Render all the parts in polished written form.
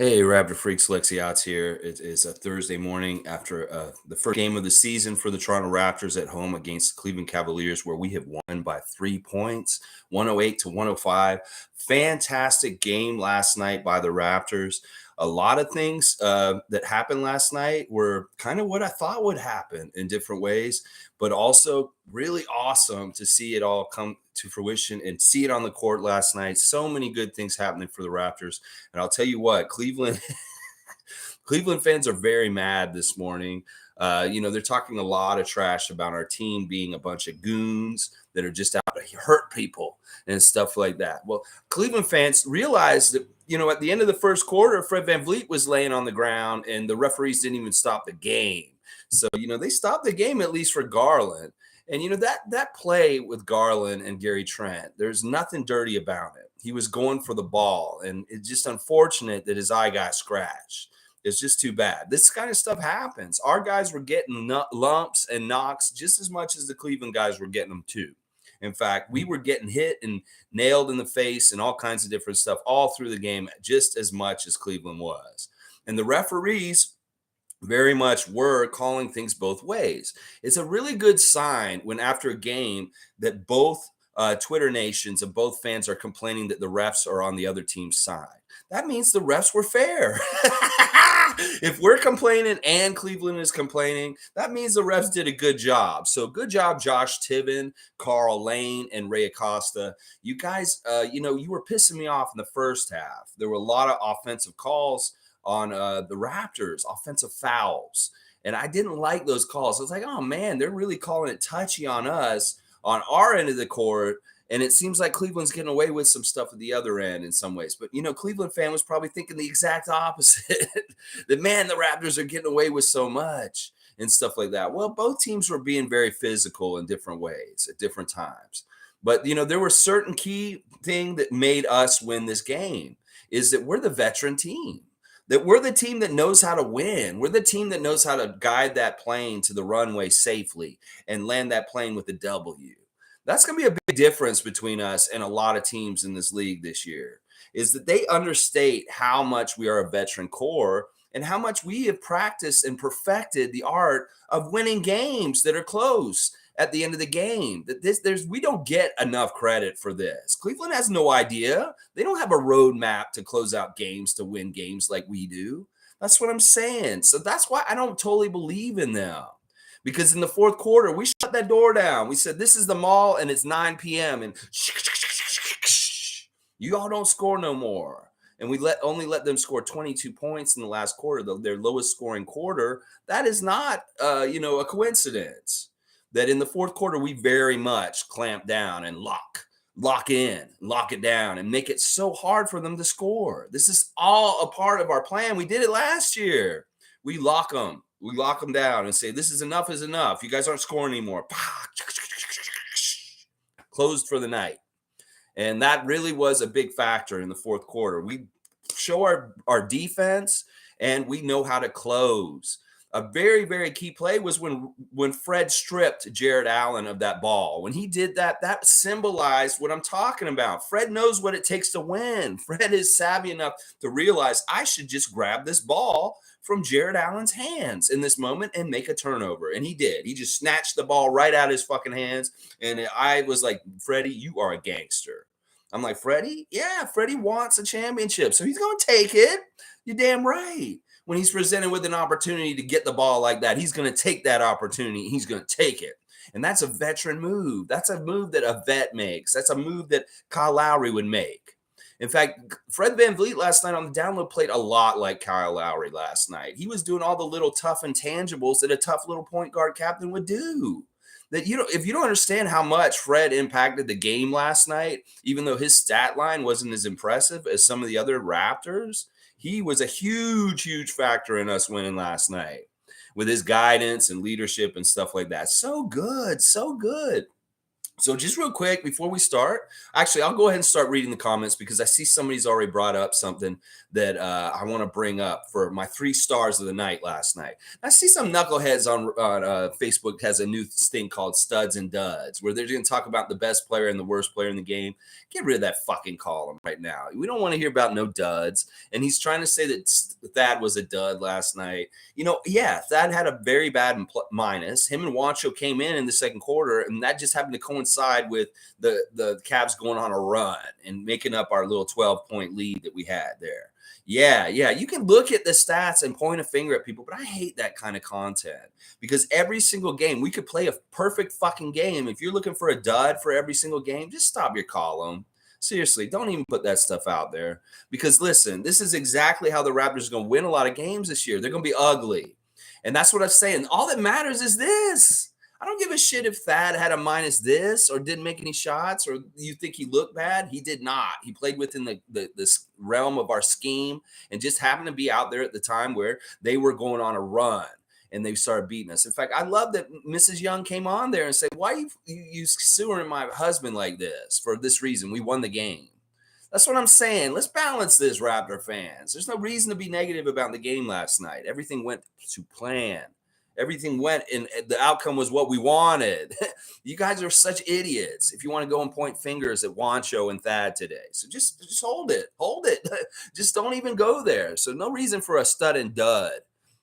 Hey, Raptor Freaks, Lexiot's here. It is a Thursday morning after the first game of the season for the Toronto Raptors at home against the Cleveland Cavaliers, where we have won by 3 points, 108-105. Fantastic game last night by the Raptors. A lot of things that happened last night were kind of what I thought would happen in different ways, but also really awesome to see it all come to fruition and see it on the court last night. So many good things happening for the Raptors. And I'll tell you what, Cleveland Cleveland fans are very mad this morning. They're talking a lot of trash about our team being a bunch of goons that are just out to hurt people and stuff like that. Well, Cleveland fans realized that, at the end of the first quarter, Fred VanVleet was laying on the ground and the referees didn't even stop the game. So, they stopped the game at least for Garland. And, that play with Garland and Gary Trent, there's nothing dirty about it. He was going for the ball, and it's just unfortunate that his eye got scratched. It's just too bad. This kind of stuff happens. Our guys were getting lumps and knocks just as much as the Cleveland guys were getting them too. In fact, we were getting hit and nailed in the face and all kinds of different stuff all through the game just as much as Cleveland was. And the referees very much were calling things both ways. It's a really good sign when after a game that both Twitter nations and both fans are complaining that the refs are on the other team's side. That means the refs were fair. If we're complaining and Cleveland is complaining, that means the refs did a good job. So good job, Josh Tiven, Carl Lane, and Ray Acosta. You guys, you were pissing me off in the first half. There were a lot of offensive calls on the Raptors, offensive fouls. And I didn't like those calls. I was like, oh, man, they're really calling it touchy on us on our end of the court. And it seems like Cleveland's getting away with some stuff at the other end in some ways. But, Cleveland fan was probably thinking the exact opposite. That, man, the Raptors are getting away with so much and stuff like that. Well, both teams were being very physical in different ways at different times. But, there were certain key thing that made us win this game is that we're the veteran team. That we're the team that knows how to win. We're the team that knows how to guide that plane to the runway safely and land that plane with a W. That's going to be a big difference between us and a lot of teams in this league this year, is that they understate how much we are a veteran core and how much we have practiced and perfected the art of winning games that are close at the end of the game. That we don't get enough credit for this. Cleveland has no idea. They don't have a roadmap to close out games, to win games like we do. That's what I'm saying. So that's why I don't totally believe in them. Because in the fourth quarter, we shut that door down. We said, this is the mall and it's 9 p.m. and you all don't score no more. And we only let them score 22 points in the last quarter, their lowest scoring quarter. That is not, a coincidence. That in the fourth quarter, we very much clamp down and lock it down and make it so hard for them to score. This is all a part of our plan. We did it last year. We lock them down and say, this is enough is enough. You guys aren't scoring anymore. Closed for the night. And that really was a big factor in the fourth quarter. We show our defense and we know how to close. A very, very key play was when Fred stripped Jared Allen of that ball. When he did that, that symbolized what I'm talking about. Fred knows what it takes to win. Fred is savvy enough to realize I should just grab this ball from Jared Allen's hands in this moment and make a turnover. And he did. He just snatched the ball right out of his fucking hands. And I was like, Freddie, you are a gangster. I'm like, Freddie? Yeah, Freddie wants a championship. So he's going to take it. You're damn right. When he's presented with an opportunity to get the ball like that, he's going to take that opportunity. He's going to take it. And that's a veteran move. That's a move that a vet makes. That's a move that Kyle Lowry would make. In fact, Fred VanVleet last night on the download played a lot like Kyle Lowry last night. He was doing all the little tough intangibles that a tough little point guard captain would do. That if you don't understand how much Fred impacted the game last night, even though his stat line wasn't as impressive as some of the other Raptors, he was a huge, huge factor in us winning last night with his guidance and leadership and stuff like that. So good, so good. So just real quick before we start, actually, I'll go ahead and start reading the comments because I see somebody's already brought up something that I want to bring up for my 3 stars of the night last night. I see some knuckleheads on Facebook has a new thing called Studs and Duds, where they're going to talk about the best player and the worst player in the game. Get rid of that fucking column right now. We don't want to hear about no duds. And he's trying to say that Thad was a dud last night. Yeah, Thad had a very bad minus. Him and JUANCHO came in the second quarter, and that just happened to coincide with the Cavs going on a run and making up our little 12-point lead that we had there. Yeah, you can look at the stats and point a finger at people, but I hate that kind of content because every single game, we could play a perfect fucking game. If you're looking for a dud for every single game, just stop your column. Seriously, don't even put that stuff out there because listen, this is exactly how the Raptors are going to win a lot of games this year. They're going to be ugly. And that's what I'm saying. All that matters is this. I don't give a shit if Thad had a minus this or didn't make any shots or you think he looked bad. He did not. He played within this realm of our scheme and just happened to be out there at the time where they were going on a run and they started beating us. In fact, I love that Mrs. Young came on there and said, why you suing my husband like this? For this reason, we won the game. That's what I'm saying. Let's balance this, Raptor fans. There's no reason to be negative about the game last night. Everything went to plan. Everything went and the outcome was what we wanted. You guys are such idiots if you want to go and point fingers at JUANCHO and Thad today. So just hold it. Just don't even go there. So no reason for a stud and dud,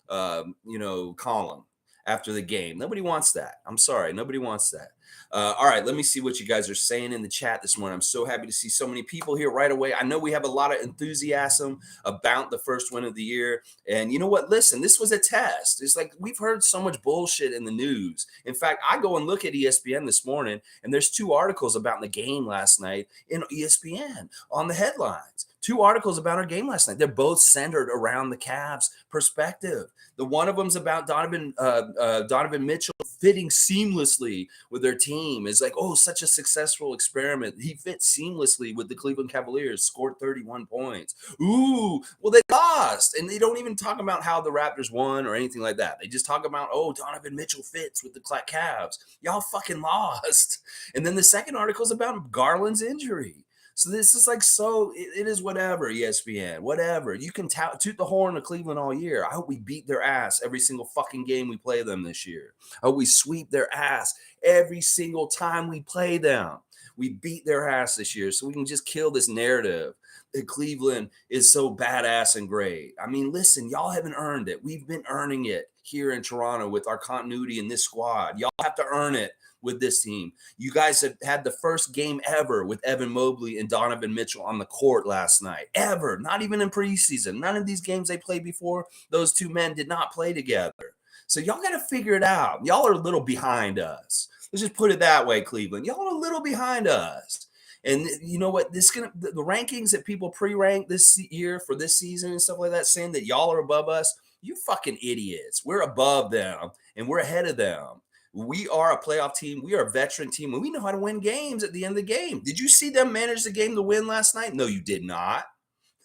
column after the game. Nobody wants that. I'm sorry. Nobody wants that. All right, let me see what you guys are saying in the chat this morning. I'm so happy to see so many people here right away. I know we have a lot of enthusiasm about the first win of the year. And you know what? Listen, this was a test. It's like we've heard so much bullshit in the news. In fact, I go and look at ESPN this morning, and there's 2 articles about the game last night in ESPN on the headlines. 2 articles about our game last night. They're both centered around the Cavs' perspective. The one of them's about Donovan Mitchell fitting seamlessly with their team. It's like, oh, such a successful experiment. He fit seamlessly with the Cleveland Cavaliers, scored 31 points. Ooh, well, they lost. And they don't even talk about how the Raptors won or anything like that. They just talk about, oh, Donovan Mitchell fits with the Cavs. Y'all fucking lost. And then the second article is about Garland's injury. So this is like, so it is whatever, ESPN, whatever. You can toot the horn of Cleveland all year. I hope we beat their ass every single fucking game we play them this year. I hope we sweep their ass every single time we play them. We beat their ass this year so we can just kill this narrative that Cleveland is so badass and great. I mean, listen, y'all haven't earned it. We've been earning it here in Toronto with our continuity in this squad. Y'all have to earn it with this team. You guys have had the first game ever with Evan Mobley and Donovan Mitchell on the court last night. Ever. Not even in preseason. None of these games they played before, those 2 men did not play together. So y'all got to figure it out. Y'all are a little behind us. Let's just put it that way, Cleveland. Y'all are a little behind us. And you know what? The rankings that people pre-rank this year for this season and stuff like that, saying that y'all are above us, you fucking idiots. We're above them and we're ahead of them. We are a playoff team. We are a veteran team, and we know how to win games at the end of the game. Did you see them manage the game to win last night? No, you did not.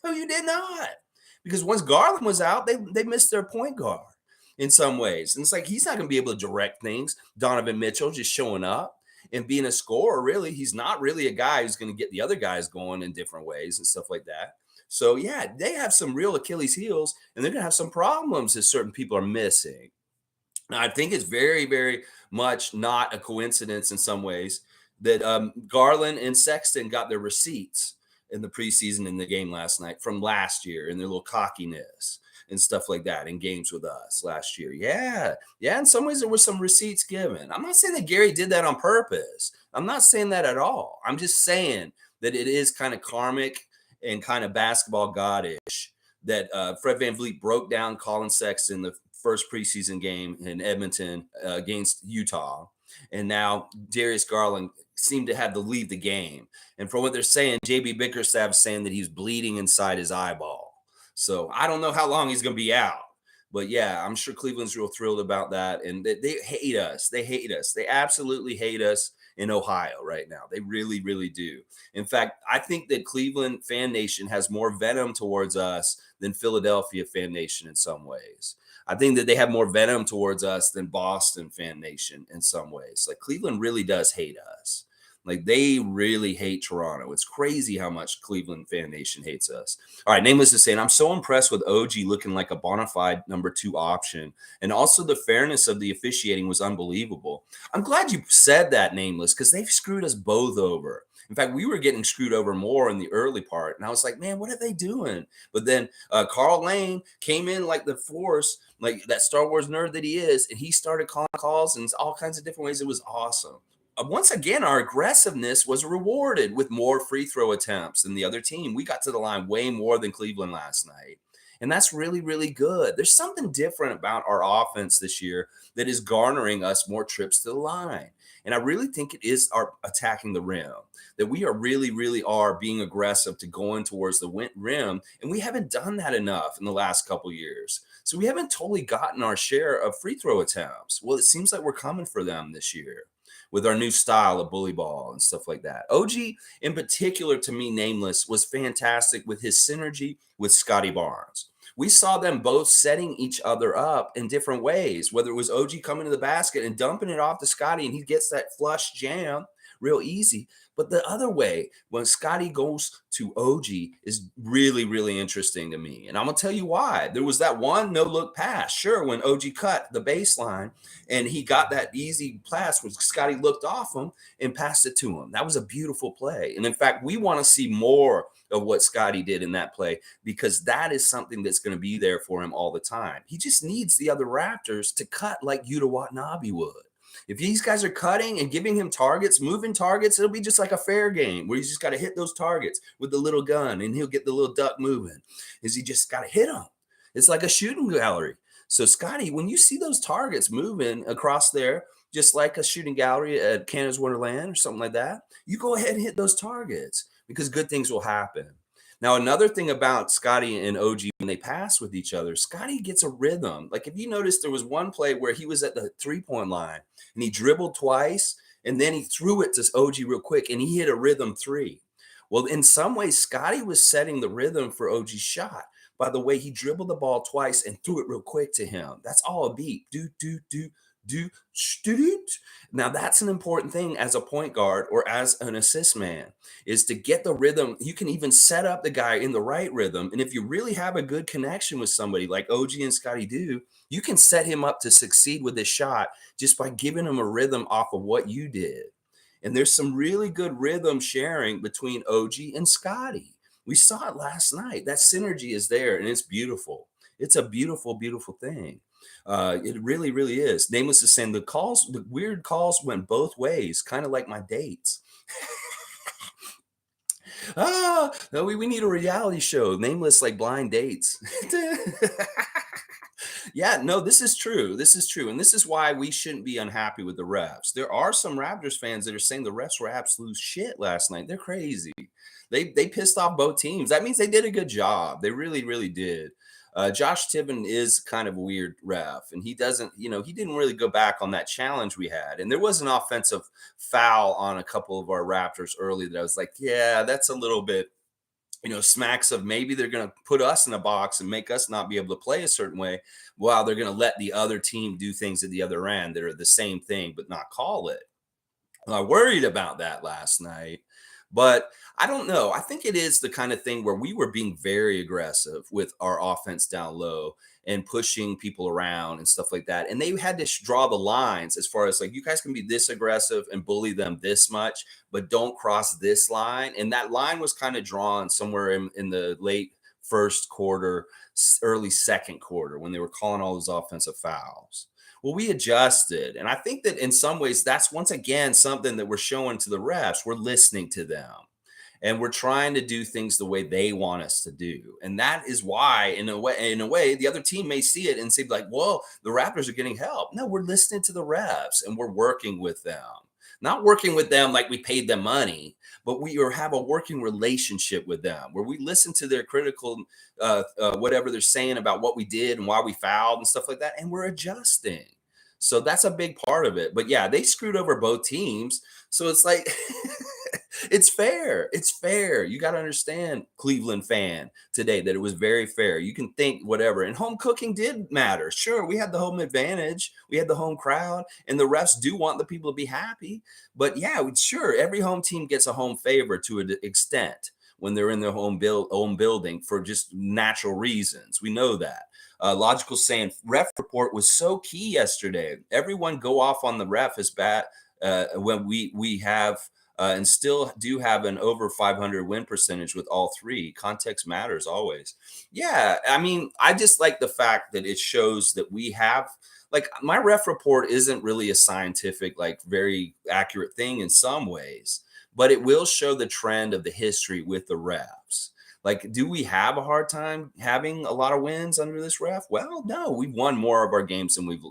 No, you did not. Because once Garland was out, they missed their point guard in some ways. And it's like he's not going to be able to direct things. Donovan Mitchell just showing up and being a scorer, really. He's not really a guy who's going to get the other guys going in different ways and stuff like that. So, yeah, they have some real Achilles heels, and they're going to have some problems that certain people are missing. Now, I think it's very, very much not a coincidence in some ways that Garland and Sexton got their receipts in the preseason in the game last night from last year and their little cockiness and stuff like that in games with us last year. Yeah. In some ways, there were some receipts given. I'm not saying that Gary did that on purpose. I'm not saying that at all. I'm just saying that it is kind of karmic and kind of basketball goddish that Fred VanVleet broke down Colin Sexton the first preseason game in Edmonton against Utah. And now Darius Garland seemed to have to leave the game. And from what they're saying, J.B.Bickerstaff is saying that he's bleeding inside his eyeball. So I don't know how long he's going to be out. But yeah, I'm sure Cleveland's real thrilled about that. And they hate us. They hate us. They absolutely hate us in Ohio right now. They really, really do. In fact, I think that Cleveland fan nation has more venom towards us than Philadelphia fan nation in some ways. I think that they have more venom towards us than Boston fan nation in some ways. Like Cleveland really does hate us. Like, they really hate Toronto. It's crazy how much Cleveland fan nation hates us. All right, Nameless is saying, I'm so impressed with OG looking like a bona fide number 2 option. And also the fairness of the officiating was unbelievable. I'm glad you said that, Nameless, because they've screwed us both over. In fact, we were getting screwed over more in the early part. And I was like, man, what are they doing? But then Carl Lane came in like the force, like that Star Wars nerd that he is, and he started calling calls in all kinds of different ways. It was awesome. Once again, our aggressiveness was rewarded with more free throw attempts than the other team. We got to the line way more than Cleveland last night. And that's really, really good. There's something different about our offense this year that is garnering us more trips to the line. And I really think it is our attacking the rim, that we are really are being aggressive to going towards the rim. And we haven't done that enough in the last couple years. So we haven't totally gotten our share of free throw attempts. Well, it seems like we're coming for them this year with our new style of bully ball and stuff like that. OG, in particular, to me, Nameless, was fantastic with his synergy with Scottie Barnes. We saw them both setting each other up in different ways, whether it was OG coming to the basket and dumping it off to Scottie, and he gets that flush jam real easy. But the other way, when Scottie goes to OG, is really interesting to me. And I'm going to tell you why. There was that one no-look pass. Sure, when OG cut the baseline and he got that easy pass when Scottie looked off him and passed it to him. That was a beautiful play. And in fact, we want to see more of what Scottie did in that play, because that is something that's going to be there for him all the time. He just needs the other Raptors to cut like Yuta Watanabe would. If these guys are cutting and giving him targets, moving targets, it'll be just like a fair game where he's just got to hit those targets with the little gun and he'll get the little duck moving. Is he just got to hit them? It's like a shooting gallery. So, Scottie, when you see those targets moving across there, just like a shooting gallery at Canada's Wonderland or something like that, you go ahead and hit those targets because good things will happen. Now, another thing about Scottie and OG, when they pass with each other, Scottie gets a rhythm. Like, if you notice, there was one play where he was at the three-point line and he dribbled twice and then he threw it to OG real quick and he hit a rhythm three. Well, in some ways, Scottie was setting the rhythm for OG's shot by the way he dribbled the ball twice and threw it real quick to him. That's all a beat. Do. Now, that's an important thing as a point guard or as an assist man, is to get the rhythm. You can even set up the guy in the right rhythm. And if you really have a good connection with somebody like OG and Scottie do, you can set him up to succeed with this shot just by giving him a rhythm off of what you did. And there's some really good rhythm sharing between OG and Scottie. We saw it last night. That synergy is there, and it's beautiful. It's a beautiful thing. It really is. Nameless is saying the weird calls went both ways, kind of like my dates. No, we need a reality show. Nameless, like blind dates. Yeah, no, this is true. And this is why we shouldn't be unhappy with the refs. There are some Raptors fans that are saying the refs were absolute shit last night. They're crazy. They pissed off both teams. That means they did a good job. They really did. Josh Tibbin is kind of a weird ref, and he doesn't, he didn't really go back on that challenge we had. And there was an offensive foul on a couple of our Raptors early that I was like, yeah, that's a little bit, smacks of maybe they're going to put us in a box and make us not be able to play a certain way while they're going to let the other team do things at the other end that are the same thing but not call it. I worried about that last night. But I don't know. I think it is the kind of thing where we were being very aggressive with our offense down low and pushing people around and stuff like that. And they had to draw the lines as far as like, you guys can be this aggressive and bully them this much, but don't cross this line. And that line was kind of drawn somewhere in the late first quarter, early second quarter, when they were calling all those offensive fouls. Well, we adjusted. And I think that in some ways, that's once again something that we're showing to the refs. We're listening to them and we're trying to do things the way they want us to do. And that is why, in a way, the other team may see it and say like, whoa, the Raptors are getting help. No, we're listening to the refs and we're working with them. Not working with them like we paid them money, but we have a working relationship with them where we listen to their critical, whatever they're saying about what we did and why we fouled and stuff like that. And we're adjusting. So that's a big part of it. But yeah, they screwed over both teams. So it's like, It's fair. It's fair. You got to understand, Cleveland fan, today, that it was very fair. You can think whatever. And home cooking did matter. Sure, we had the home advantage, we had the home crowd, and the refs do want the people to be happy. But yeah, sure, every home team gets a home favor to an extent when they're in their own building for just natural reasons. We know that. Logical saying ref report was so key yesterday. Everyone go off on the ref as bad when we have and still do have an over 500 win percentage with all three. Context matters always. Yeah, I mean, I just like the fact that it shows that we have, like, my ref report isn't really a scientific, like, very accurate thing in some ways, but it will show the trend of the history with the refs. Like, do we have a hard time having a lot of wins under this ref? Well, no, we've won more of our games than we've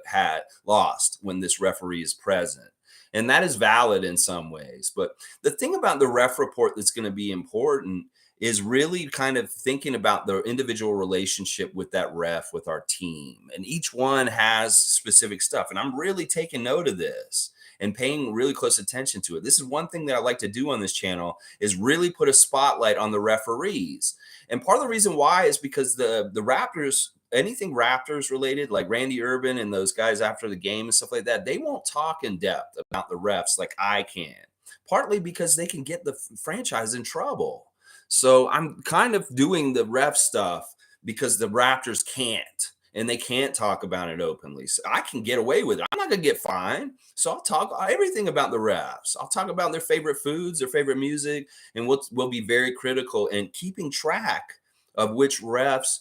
had lost when this referee is present. And that is valid in some ways. But the thing about the ref report that's going to be important is really kind of thinking about the individual relationship with that ref, with our team. And each one has specific stuff. And I'm really taking note of this and paying really close attention to it. This is one thing that I like to do on this channel, is really put a spotlight on the referees. And part of the reason why is because the Raptors, anything Raptors related, like Randy Urban and those guys after the game and stuff like that, they won't talk in depth about the refs like I can, partly because they can get the franchise in trouble. So I'm kind of doing the ref stuff because the Raptors can't, and they can't talk about it openly. So I can get away with it. I'm not going to get fined. So I'll talk everything about the refs. I'll talk about their favorite foods, their favorite music, and we'll be very critical in keeping track of which refs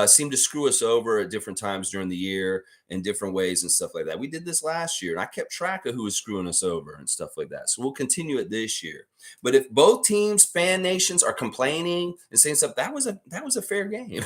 seem to screw us over at different times during the year in different ways and stuff like that. We did this last year, and I kept track of who was screwing us over and stuff like that. So we'll continue it this year. But if both teams, fan nations, are complaining and saying stuff, that was a fair game.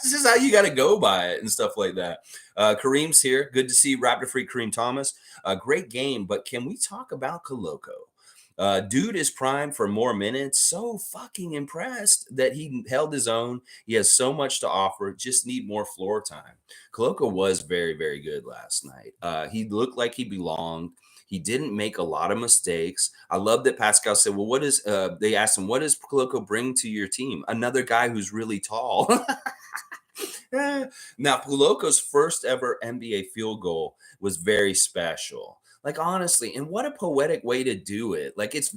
This is how you got to go by it and stuff like that. Kareem's here. Good to see Raptor Freak Kareem Thomas. Great game, but can we talk about Koloko? Dude is primed for more minutes. So fucking impressed that he held his own. He has so much to offer. Just need more floor time. Koloko was very, very good last night. He looked like he belonged. He didn't make a lot of mistakes. I love that Pascal said, well, they asked him, what does Koloko bring to your team? Another guy who's really tall. Now, Koloko's first ever NBA field goal was very special. Like, honestly, and what a poetic way to do it. Like, it's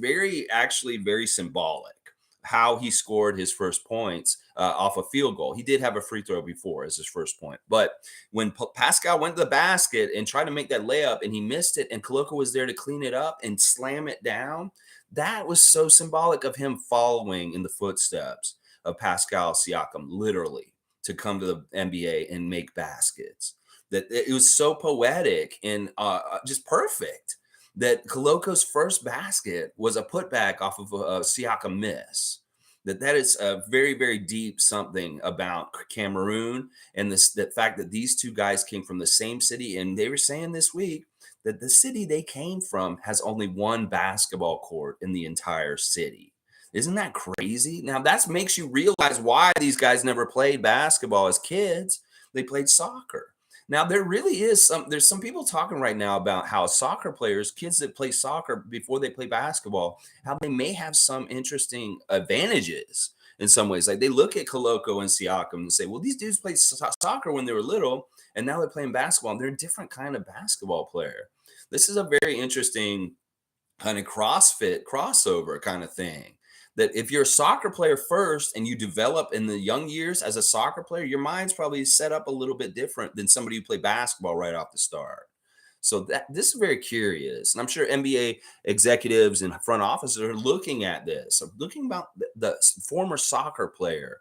actually very symbolic how he scored his first points off a field goal. He did have a free throw before as his first point. But when Pascal went to the basket and tried to make that layup and he missed it, and Koloko was there to clean it up and slam it down, that was so symbolic of him following in the footsteps of Pascal Siakam, literally, to come to the NBA and make baskets. That it was so poetic and just perfect that Koloko's first basket was a putback off of a Siakam miss. That is a very, very deep something about Cameroon, and the fact that these two guys came from the same city. And they were saying this week that the city they came from has only one basketball court in the entire city. Isn't that crazy? Now that makes you realize why these guys never played basketball as kids. They played soccer. Now, there really is there's some people talking right now about how soccer players, kids that play soccer before they play basketball, how they may have some interesting advantages in some ways. Like, they look at Koloko and Siakam and say, well, these dudes played soccer when they were little, and now they're playing basketball, and they're a different kind of basketball player. This is a very interesting kind of crossover kind of thing. That if you're a soccer player first and you develop in the young years as a soccer player, your mind's probably set up a little bit different than somebody who played basketball right off the start. So this is very curious. And I'm sure NBA executives and front offices are looking at this, looking about the former soccer player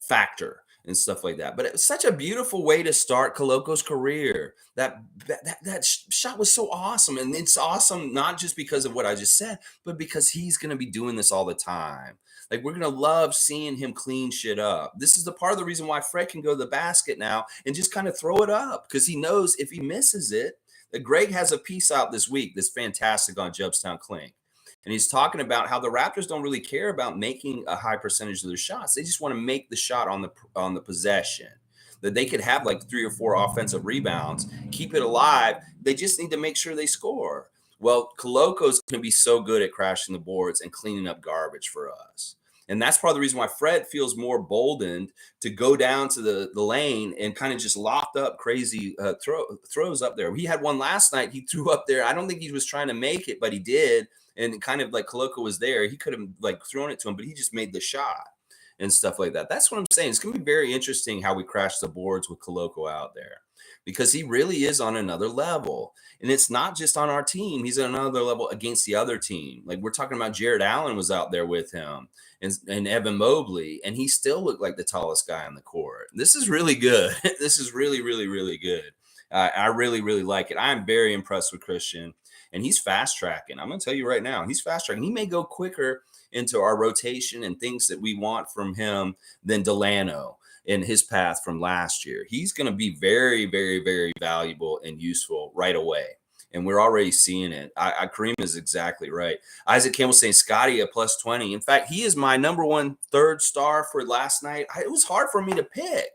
factor and stuff like that. But it's such a beautiful way to start Koloko's career. That shot was so awesome. And it's awesome not just because of what I just said, but because he's going to be doing this all the time. Like, we're going to love seeing him clean shit up. This is the part of the reason why Fred can go to the basket now and just kind of throw it up, because he knows if he misses it, that Greg has a piece out this week that's fantastic on Jubstown Clink. And he's talking about how the Raptors don't really care about making a high percentage of their shots. They just want to make the shot on the possession. That they could have like 3 or 4 offensive rebounds, keep it alive. They just need to make sure they score. Well, Koloko's going to be so good at crashing the boards and cleaning up garbage for us. And that's part of the reason why Fred feels more boldened to go down to the lane and kind of just loft up crazy throws up there. He had one last night. He threw up there. I don't think he was trying to make it, but he did. And kind of like Koloko was there. He could have like thrown it to him, but he just made the shot and stuff like that. That's what I'm saying. It's going to be very interesting how we crash the boards with Koloko out there, because he really is on another level. And it's not just on our team. He's on another level against the other team. Like we're talking about, Jared Allen was out there with him, and Evan Mobley, and he still looked like the tallest guy on the court. This is really good. This is really, really, really good. I really, really like it. I'm very impressed with Christian, and he's fast tracking. I'm going to tell you right now, he's fast tracking. He may go quicker into our rotation and things that we want from him than Delano in his path from last year. He's going to be very, very, very valuable and useful right away. And we're already seeing it. Kareem is exactly right. Isaac Campbell saying Scottie at plus 20. In fact, he is my number one third star for last night. It was hard for me to pick.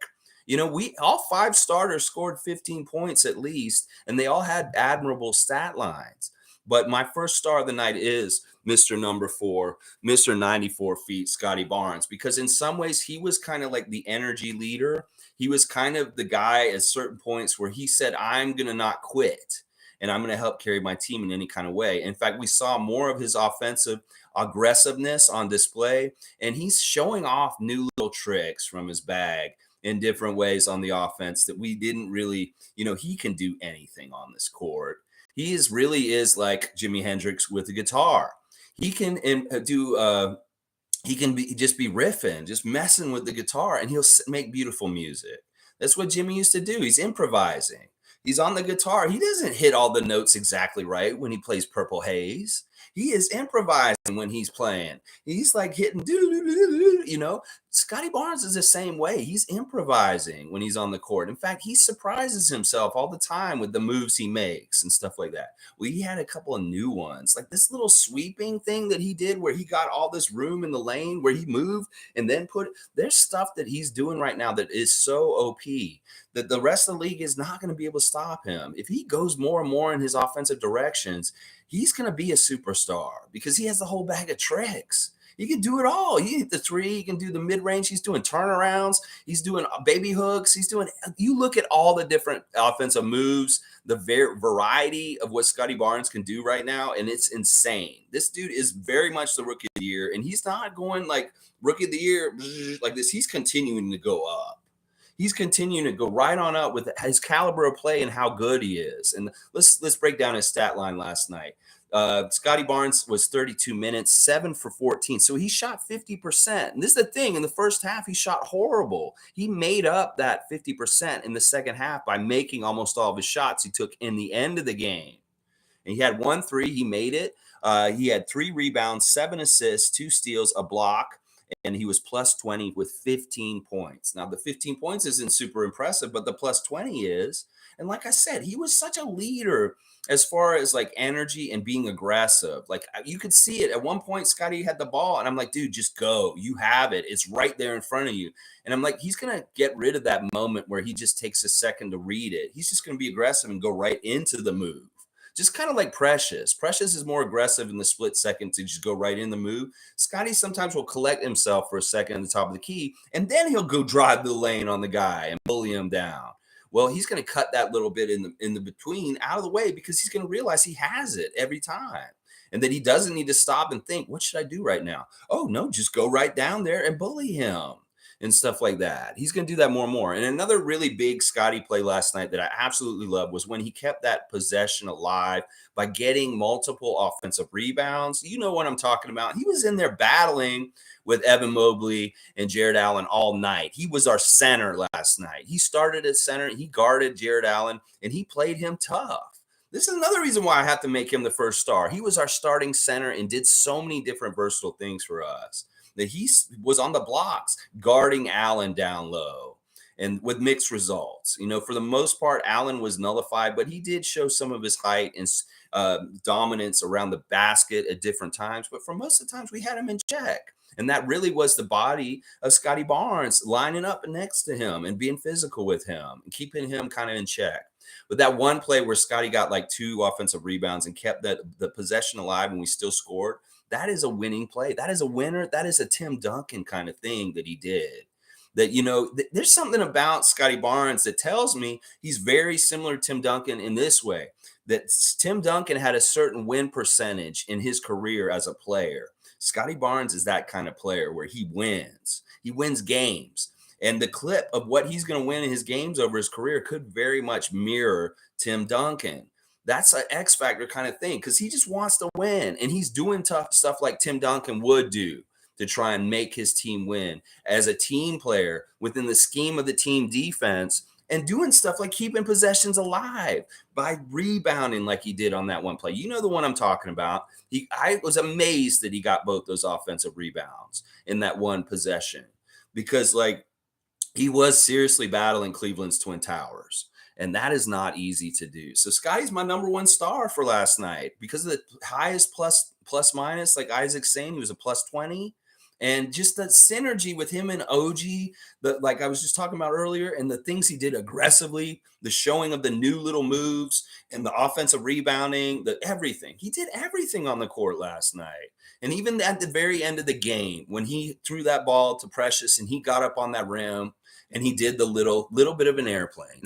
You know, we all 5 starters scored 15 points at least, and they all had admirable stat lines. But my first star of the night is Mr. Number 4, Mr. 94 feet, Scottie Barnes, because in some ways he was kind of like the energy leader. He was kind of the guy at certain points where he said, I'm going to not quit, and I'm going to help carry my team in any kind of way. In fact, we saw more of his offensive aggressiveness on display, and he's showing off new little tricks from his bag in different ways on the offense that we didn't really, he can do anything on this court. He really is like Jimi Hendrix with a guitar. He can just be riffing, just messing with the guitar, and he'll make beautiful music. That's what Jimmy used to do. He's improvising. He's on the guitar. He doesn't hit all the notes exactly right when he plays Purple Haze. He is improvising when he's playing. He's like hitting, Scottie Barnes is the same way. He's improvising when he's on the court. In fact, he surprises himself all the time with the moves he makes and stuff like that. Well, he had a couple of new ones, like this little sweeping thing that he did where he got all this room in the lane where he moved and then there's stuff that he's doing right now that is so OP that the rest of the league is not going to be able to stop him. If he goes more and more in his offensive directions, he's going to be a superstar because he has the whole bag of tricks. He can do it all. He hit the three. He can do the mid-range. He's doing turnarounds. He's doing baby hooks. You look at all the different offensive moves, the variety of what Scottie Barnes can do right now, and it's insane. This dude is very much the rookie of the year, and he's not going like rookie of the year like this. He's continuing to go up. He's continuing to go right on up with his caliber of play and how good he is. And let's break down his stat line last night. Scottie Barnes was 32 minutes, 7 for 14. So he shot 50%. And this is the thing. In the first half, he shot horrible. He made up that 50% in the second half by making almost all of his shots he took in the end of the game. And he had 1 3. He made it. He had 3 rebounds, 7 assists, 2 steals, a block. And he was plus 20 with 15 points. Now, the 15 points isn't super impressive, but the plus 20 is. And like I said, he was such a leader as far as like energy and being aggressive. Like you could see it. At one point, Scottie had the ball, and I'm like, dude, just go. You have it. It's right there in front of you. And I'm like, he's going to get rid of that moment where he just takes a second to read it. He's just going to be aggressive and go right into the move. Just kind of like Precious. Precious is more aggressive in the split second to just go right in the move. Scottie sometimes will collect himself for a second at the top of the key, and then he'll go drive the lane on the guy and bully him down. Well, he's going to cut that little bit in the between out of the way because he's going to realize he has it every time. And that he doesn't need to stop and think, what should I do right now? Oh, no, just go right down there and bully him and stuff like that. He's going to do that more and more. And another really big Scottie play last night that I absolutely loved was when he kept that possession alive by getting multiple offensive rebounds. You know what I'm talking about. He was in there battling with Evan Mobley and Jared Allen all night. He was our center last night. He started at center. He guarded Jared Allen, and he played him tough. This is another reason why I have to make him the first star. He was our starting center and did so many different versatile things for us. That he was on the blocks guarding Allen down low and with mixed results. For the most part, Allen was nullified, but he did show some of his height and dominance around the basket at different times. But for most of the times, we had him in check. And that really was the body of Scottie Barnes lining up next to him and being physical with him and keeping him kind of in check. But that one play where Scottie got like 2 offensive rebounds and kept the possession alive and we still scored, that is a winning play. That is a winner. That is a Tim Duncan kind of thing that he did. That, there's something about Scottie Barnes that tells me he's very similar to Tim Duncan in this way, that Tim Duncan had a certain win percentage in his career as a player. Scottie Barnes is that kind of player where he wins. He wins games. And the clip of what he's going to win in his games over his career could very much mirror Tim Duncan. That's an X factor kind of thing because he just wants to win. And he's doing tough stuff like Tim Duncan would do to try and make his team win as a team player within the scheme of the team defense, and doing stuff like keeping possessions alive by rebounding like he did on that one play. You know the one I'm talking about. I was amazed that he got both those offensive rebounds in that one possession because, like, he was seriously battling Cleveland's Twin Towers, and that is not easy to do. So Scottie's my number one star for last night because of the highest plus minus, like Isaac's saying, he was a plus 20. And just the synergy with him and OG, like I was just talking about earlier, and the things he did aggressively, the showing of the new little moves and the offensive rebounding, everything. He did everything on the court last night. And even at the very end of the game, when he threw that ball to Precious and he got up on that rim and he did the little bit of an airplane.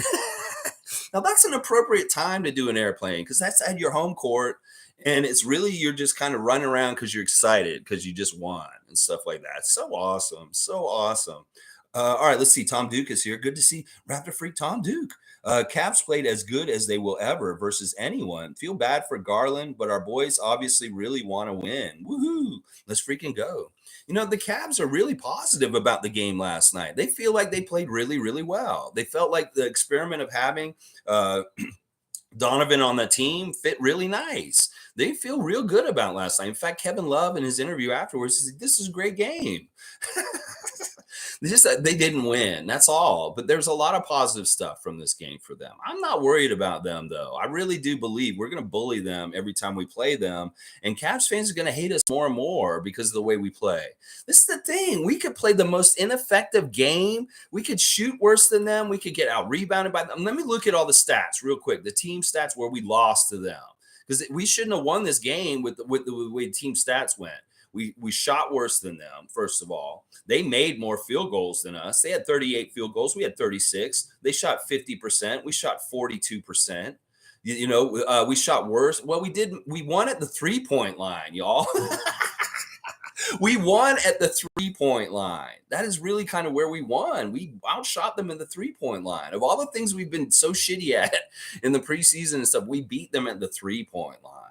Now, that's an appropriate time to do an airplane because that's at your home court. And it's really, you're just kind of running around because you're excited because you just won and stuff like that. So awesome. So awesome. All right, let's see. Tom Duke is here. Good to see Raptor Freak Tom Duke. Cavs played as good as they will ever versus anyone. Feel bad for Garland, but our boys obviously really want to win. Woohoo. Let's freaking go. The Cavs are really positive about the game last night. They feel like they played really, really well. They felt like the experiment of having Donovan on the team fit really nice. They feel real good about last night. In fact, Kevin Love in his interview afterwards said, "This is a great game." They didn't win. That's all. But there's a lot of positive stuff from this game for them. I'm not worried about them, though. I really do believe we're going to bully them every time we play them. And Cavs fans are going to hate us more and more because of the way we play. This is the thing. We could play the most ineffective game. We could shoot worse than them. We could get out rebounded by them. Let me look at all the stats real quick. The team stats where we lost to them. Because we shouldn't have won this game with the way team stats went. We shot worse than them, first of all. They made more field goals than us. They had 38 field goals. We had 36. They shot 50%. We shot 42%. We shot worse. Well, we won at the 3-point line, y'all. We won at the 3-point line. That is really kind of where we won. We outshot them in the 3-point line. Of all the things we've been so shitty at in the preseason and stuff, we beat them at the 3-point line.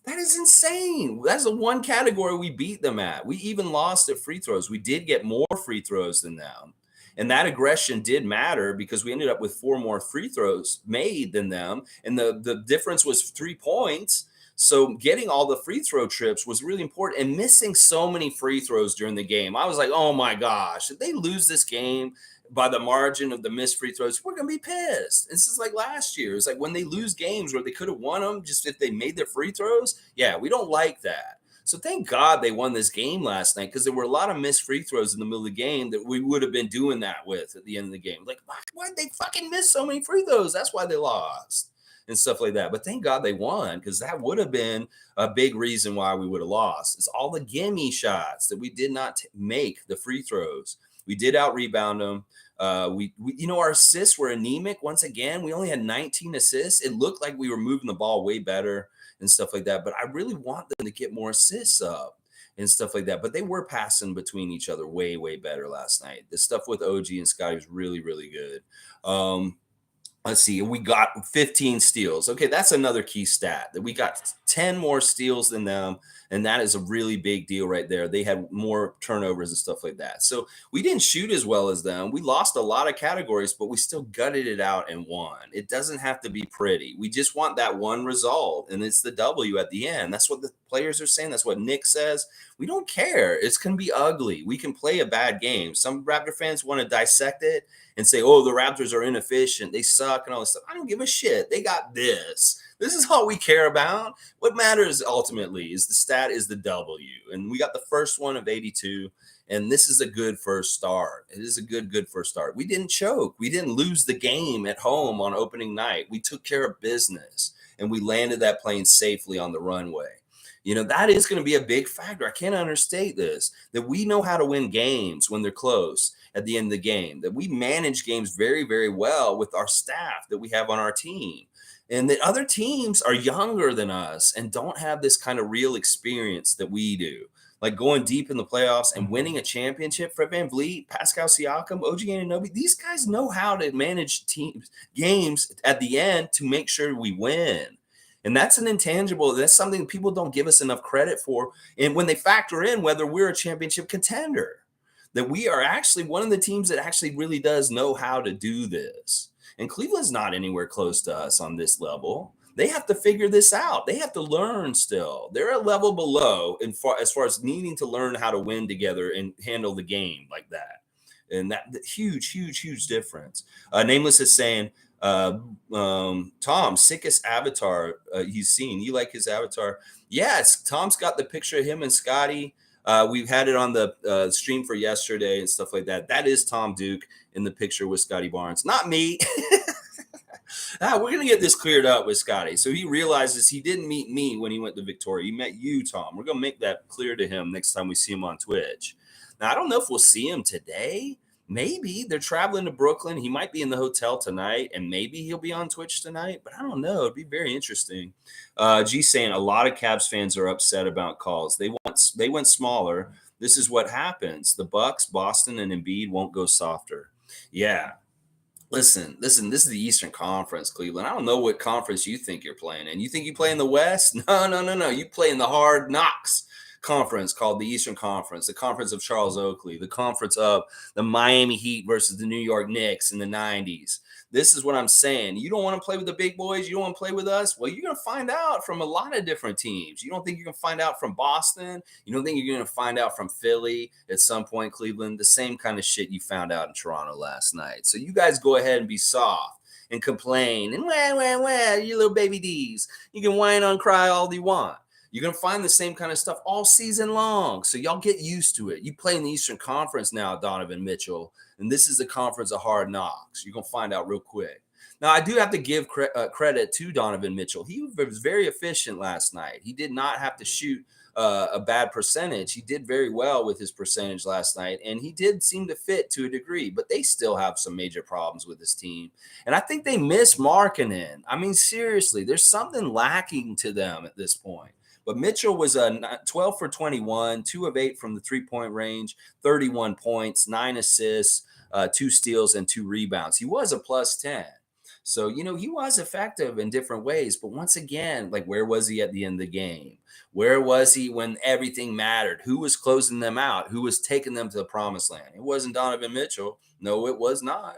That is insane. That's the one category we beat them at. We even lost at free throws. We did get more free throws than them. And that aggression did matter because we ended up with 4 more free throws made than them. And the difference was 3 points. So getting all the free throw trips was really important, and missing so many free throws during the game. I was like, oh my gosh, if they lose this game by the margin of the missed free throws, we're going to be pissed. This is like last year. It's like when they lose games where they could have won them just if they made their free throws. Yeah, we don't like that. So thank God they won this game last night because there were a lot of missed free throws in the middle of the game that we would have been doing that with at the end of the game. Like, why did they fucking miss so many free throws? That's why they lost and stuff like that. But thank God they won because that would have been a big reason why we would have lost. It's all the gimme shots that we did not make, the free throws. We did out rebound them. Our assists were anemic. Once again, we only had 19 assists. It looked like we were moving the ball way better and stuff like that. But I really want them to get more assists up and stuff like that. But they were passing between each other way, way better last night. The stuff with OG and Scottie was really, really good. Let's see. We got 15 steals. Okay, that's another key stat, that we got 10 more steals than them. And that is a really big deal right there. They had more turnovers and stuff like that. So we didn't shoot as well as them. We lost a lot of categories, but we still gutted it out and won. It doesn't have to be pretty. We just want that one result, and it's the W at the end. That's what the players are saying. That's what Nick says. We don't care. It's going to be ugly. We can play a bad game. Some Raptor fans want to dissect it and say, oh, the Raptors are inefficient, they suck and all this stuff. I don't give a shit. They got this. This is all we care about. What matters ultimately is the stat is the W. And we got the first one of 82. And this is a good first start. It is a good first start. We didn't choke. We didn't lose the game at home on opening night. We took care of business and we landed that plane safely on the runway. That is going to be a big factor. I can't understate this, that we know how to win games when they're close at the end of the game, that we manage games very, very well with our staff that we have on our team, and that other teams are younger than us and don't have this kind of real experience that we do. Like going deep in the playoffs and winning a championship. Fred VanVleet, Pascal Siakam, OG Anunoby, these guys know how to manage games at the end to make sure we win. And that's an intangible. That's something people don't give us enough credit for. And when they factor in whether we're a championship contender, that we are actually one of the teams that actually really does know how to do this. And Cleveland's not anywhere close to us on this level. They have to figure this out. They have to learn still. They're a level below as far as needing to learn how to win together and handle the game like that. And that huge difference. Nameless is saying, Tom, sickest avatar he's seen. You like his avatar? Yes, Tom's got the picture of him and Scottie. We've had it on the stream for yesterday and stuff like that. That is Tom Duke in the picture with Scottie Barnes, not me. We're going to get this cleared up with Scottie. So he realizes he didn't meet me when he went to Victoria. He met you, Tom. We're going to make that clear to him next time we see him on Twitch. Now, I don't know if we'll see him today. Maybe they're traveling to Brooklyn. He might be in the hotel tonight, and maybe he'll be on Twitch tonight. But I don't know. It'd be very interesting. G saying a lot of Cavs fans are upset about calls. They went smaller. This is what happens. The Bucks, Boston, and Embiid won't go softer. Yeah. Listen, this is the Eastern Conference, Cleveland. I don't know what conference you think you're playing in. You think you play in the West? No. You play in the hard knocks conference called the Eastern Conference, the conference of Charles Oakley, the conference of the Miami Heat versus the New York Knicks in the 90s. This is what I'm saying. You don't want to play with the big boys? You don't want to play with us? Well, you're going to find out from a lot of different teams. You don't think you're going to find out from Boston? You don't think you're going to find out from Philly at some point, Cleveland? The same kind of shit you found out in Toronto last night. So you guys go ahead and be soft and complain and wah, you little baby D's. You can whine and cry all you want. You're going to find the same kind of stuff all season long. So y'all get used to it. You play in the Eastern Conference now, Donovan Mitchell, and this is the conference of hard knocks. You're going to find out real quick. Now, I do have to give credit to Donovan Mitchell. He was very efficient last night. He did not have to shoot a bad percentage. He did very well with his percentage last night, and he did seem to fit to a degree, but they still have some major problems with this team. And I think they miss Markkanen. I mean, seriously, there's something lacking to them at this point. But Mitchell was 12 for 21, 2 of 8 from the three-point range, 31 points, 9 assists, 2 steals, and 2 rebounds. He was a plus 10. So, he was effective in different ways. But once again, where was he at the end of the game? Where was he when everything mattered? Who was closing them out? Who was taking them to the promised land? It wasn't Donovan Mitchell. No, it was not.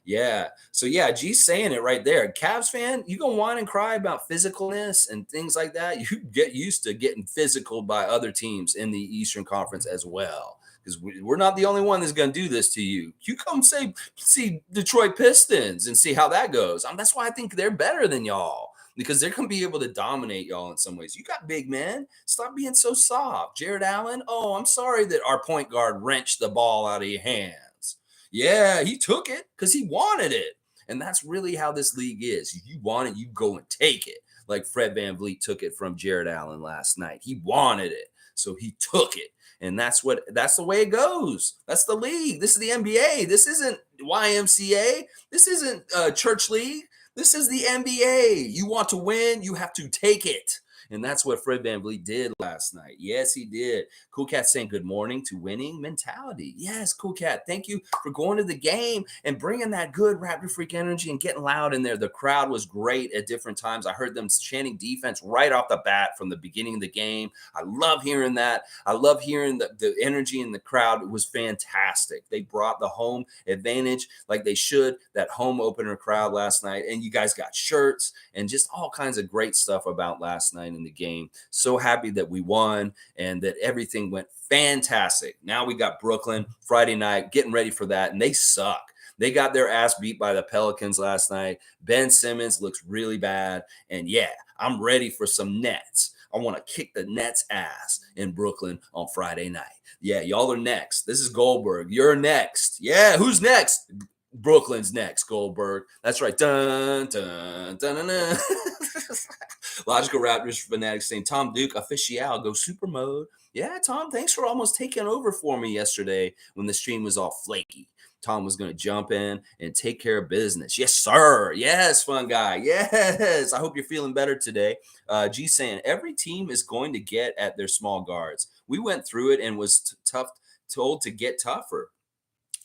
Yeah. So, yeah, G's saying it right there. Cavs fan, you going to whine and cry about physicalness and things like that. You get used to getting physical by other teams in the Eastern Conference as well. Because we're not the only one that's going to do this to you. You come see Detroit Pistons and see how that goes. That's why I think they're better than y'all, because they're going to be able to dominate y'all in some ways. You got big men. Stop being so soft. Jared Allen, I'm sorry that our point guard wrenched the ball out of your hands. Yeah, he took it because he wanted it. And that's really how this league is. If you want it, you go and take it. Like Fred VanVleet took it from Jared Allen last night. He wanted it, so he took it. And that's the way it goes. That's the league. This is the NBA. This isn't YMCA. This isn't church league. This is the NBA. You want to win, you have to take it. And that's what Fred VanVleet did last night. Yes, he did. Cool Cat saying good morning to winning mentality. Yes, Cool Cat. Thank you for going to the game and bringing that good Raptor Freak energy and getting loud in there. The crowd was great at different times. I heard them chanting defense right off the bat from the beginning of the game. I love hearing that. I love hearing the energy in the crowd. It was fantastic. They brought the home advantage like they should, that home opener crowd last night. And you guys got shirts and just all kinds of great stuff about last night in the game. So happy that we won and that everything went fantastic. Now we got Brooklyn Friday night, getting ready for that, and they suck. They got their ass beat by the Pelicans last night. Ben Simmons looks really bad. And yeah, I'm ready for some Nets. I want to kick the Nets' ass in Brooklyn on Friday night. Yeah, y'all are next. This is Goldberg. You're next. Yeah, who's next? Brooklyn's next, Goldberg. That's right. Dun, dun, dun, dun, dun. Logical Raptors fanatics saying, Tom Duke, official, go super mode. Yeah, Tom, thanks for almost taking over for me yesterday when the stream was all flaky. Tom was going to jump in and take care of business. Yes, sir. Yes, fun guy. Yes. I hope you're feeling better today. G saying, every team is going to get at their small guards. We went through it and was told to get tougher.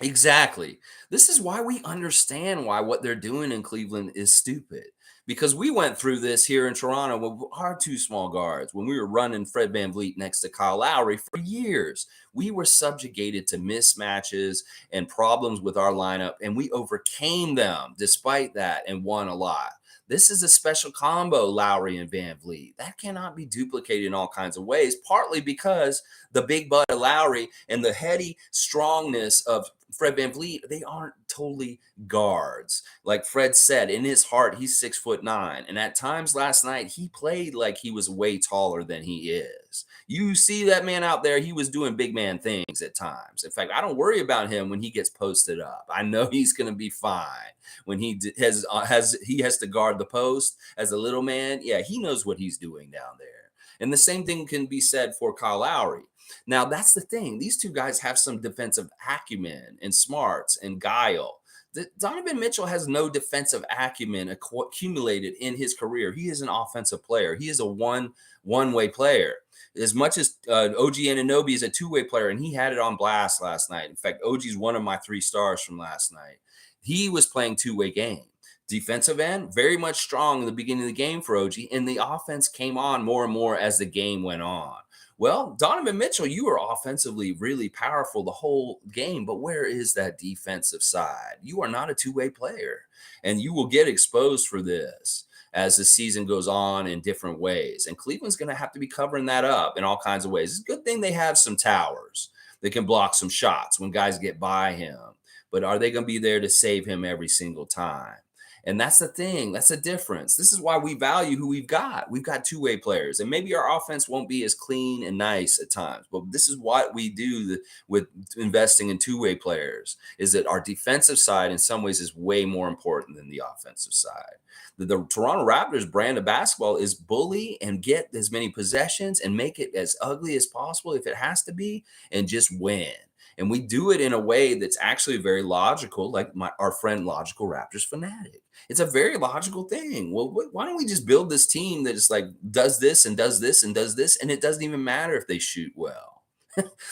Exactly. This is why we understand why what they're doing in Cleveland is stupid. Because we went through this here in Toronto with our two small guards when we were running Fred VanVleet next to Kyle Lowry for years. We were subjugated to mismatches and problems with our lineup, and we overcame them despite that and won a lot. This is a special combo, Lowry and VanVleet. That cannot be duplicated in all kinds of ways, partly because the big butt of Lowry and the heady strongness of Fred VanVleet, they aren't totally guards. Like Fred said, in his heart, he's 6'9". And at times last night, he played like he was way taller than he is. You see that man out there, he was doing big man things at times. In fact, I don't worry about him when he gets posted up. I know he's going to be fine. When he has to guard the post as a little man, yeah, he knows what he's doing down there. And the same thing can be said for Kyle Lowry. Now, that's the thing. These two guys have some defensive acumen and smarts and guile. Donovan Mitchell has no defensive acumen accumulated in his career. He is an offensive player. He is a one-way player. As much as OG Anunoby is a two-way player, and he had it on blast last night. In fact, OG is one of my 3 stars from last night. He was playing two-way game. Defensive end, very much strong in the beginning of the game for OG, and the offense came on more and more as the game went on. Well, Donovan Mitchell, you were offensively really powerful the whole game, but where is that defensive side? You are not a two-way player, and you will get exposed for this as the season goes on in different ways. And Cleveland's going to have to be covering that up in all kinds of ways. It's a good thing they have some towers that can block some shots when guys get by him. But are they going to be there to save him every single time? And that's the thing. That's the difference. This is why we value who we've got. We've got two-way players. And maybe our offense won't be as clean and nice at times. But this is what we do with investing in two-way players, is that our defensive side in some ways is way more important than the offensive side. The Toronto Raptors brand of basketball is bully and get as many possessions and make it as ugly as possible if it has to be, and just win. And we do it in a way that's actually very logical, like our friend Logical Raptors Fanatic. It's a very logical thing. Well, why don't we just build this team that is like does this and does this and does this, and it doesn't even matter if they shoot well.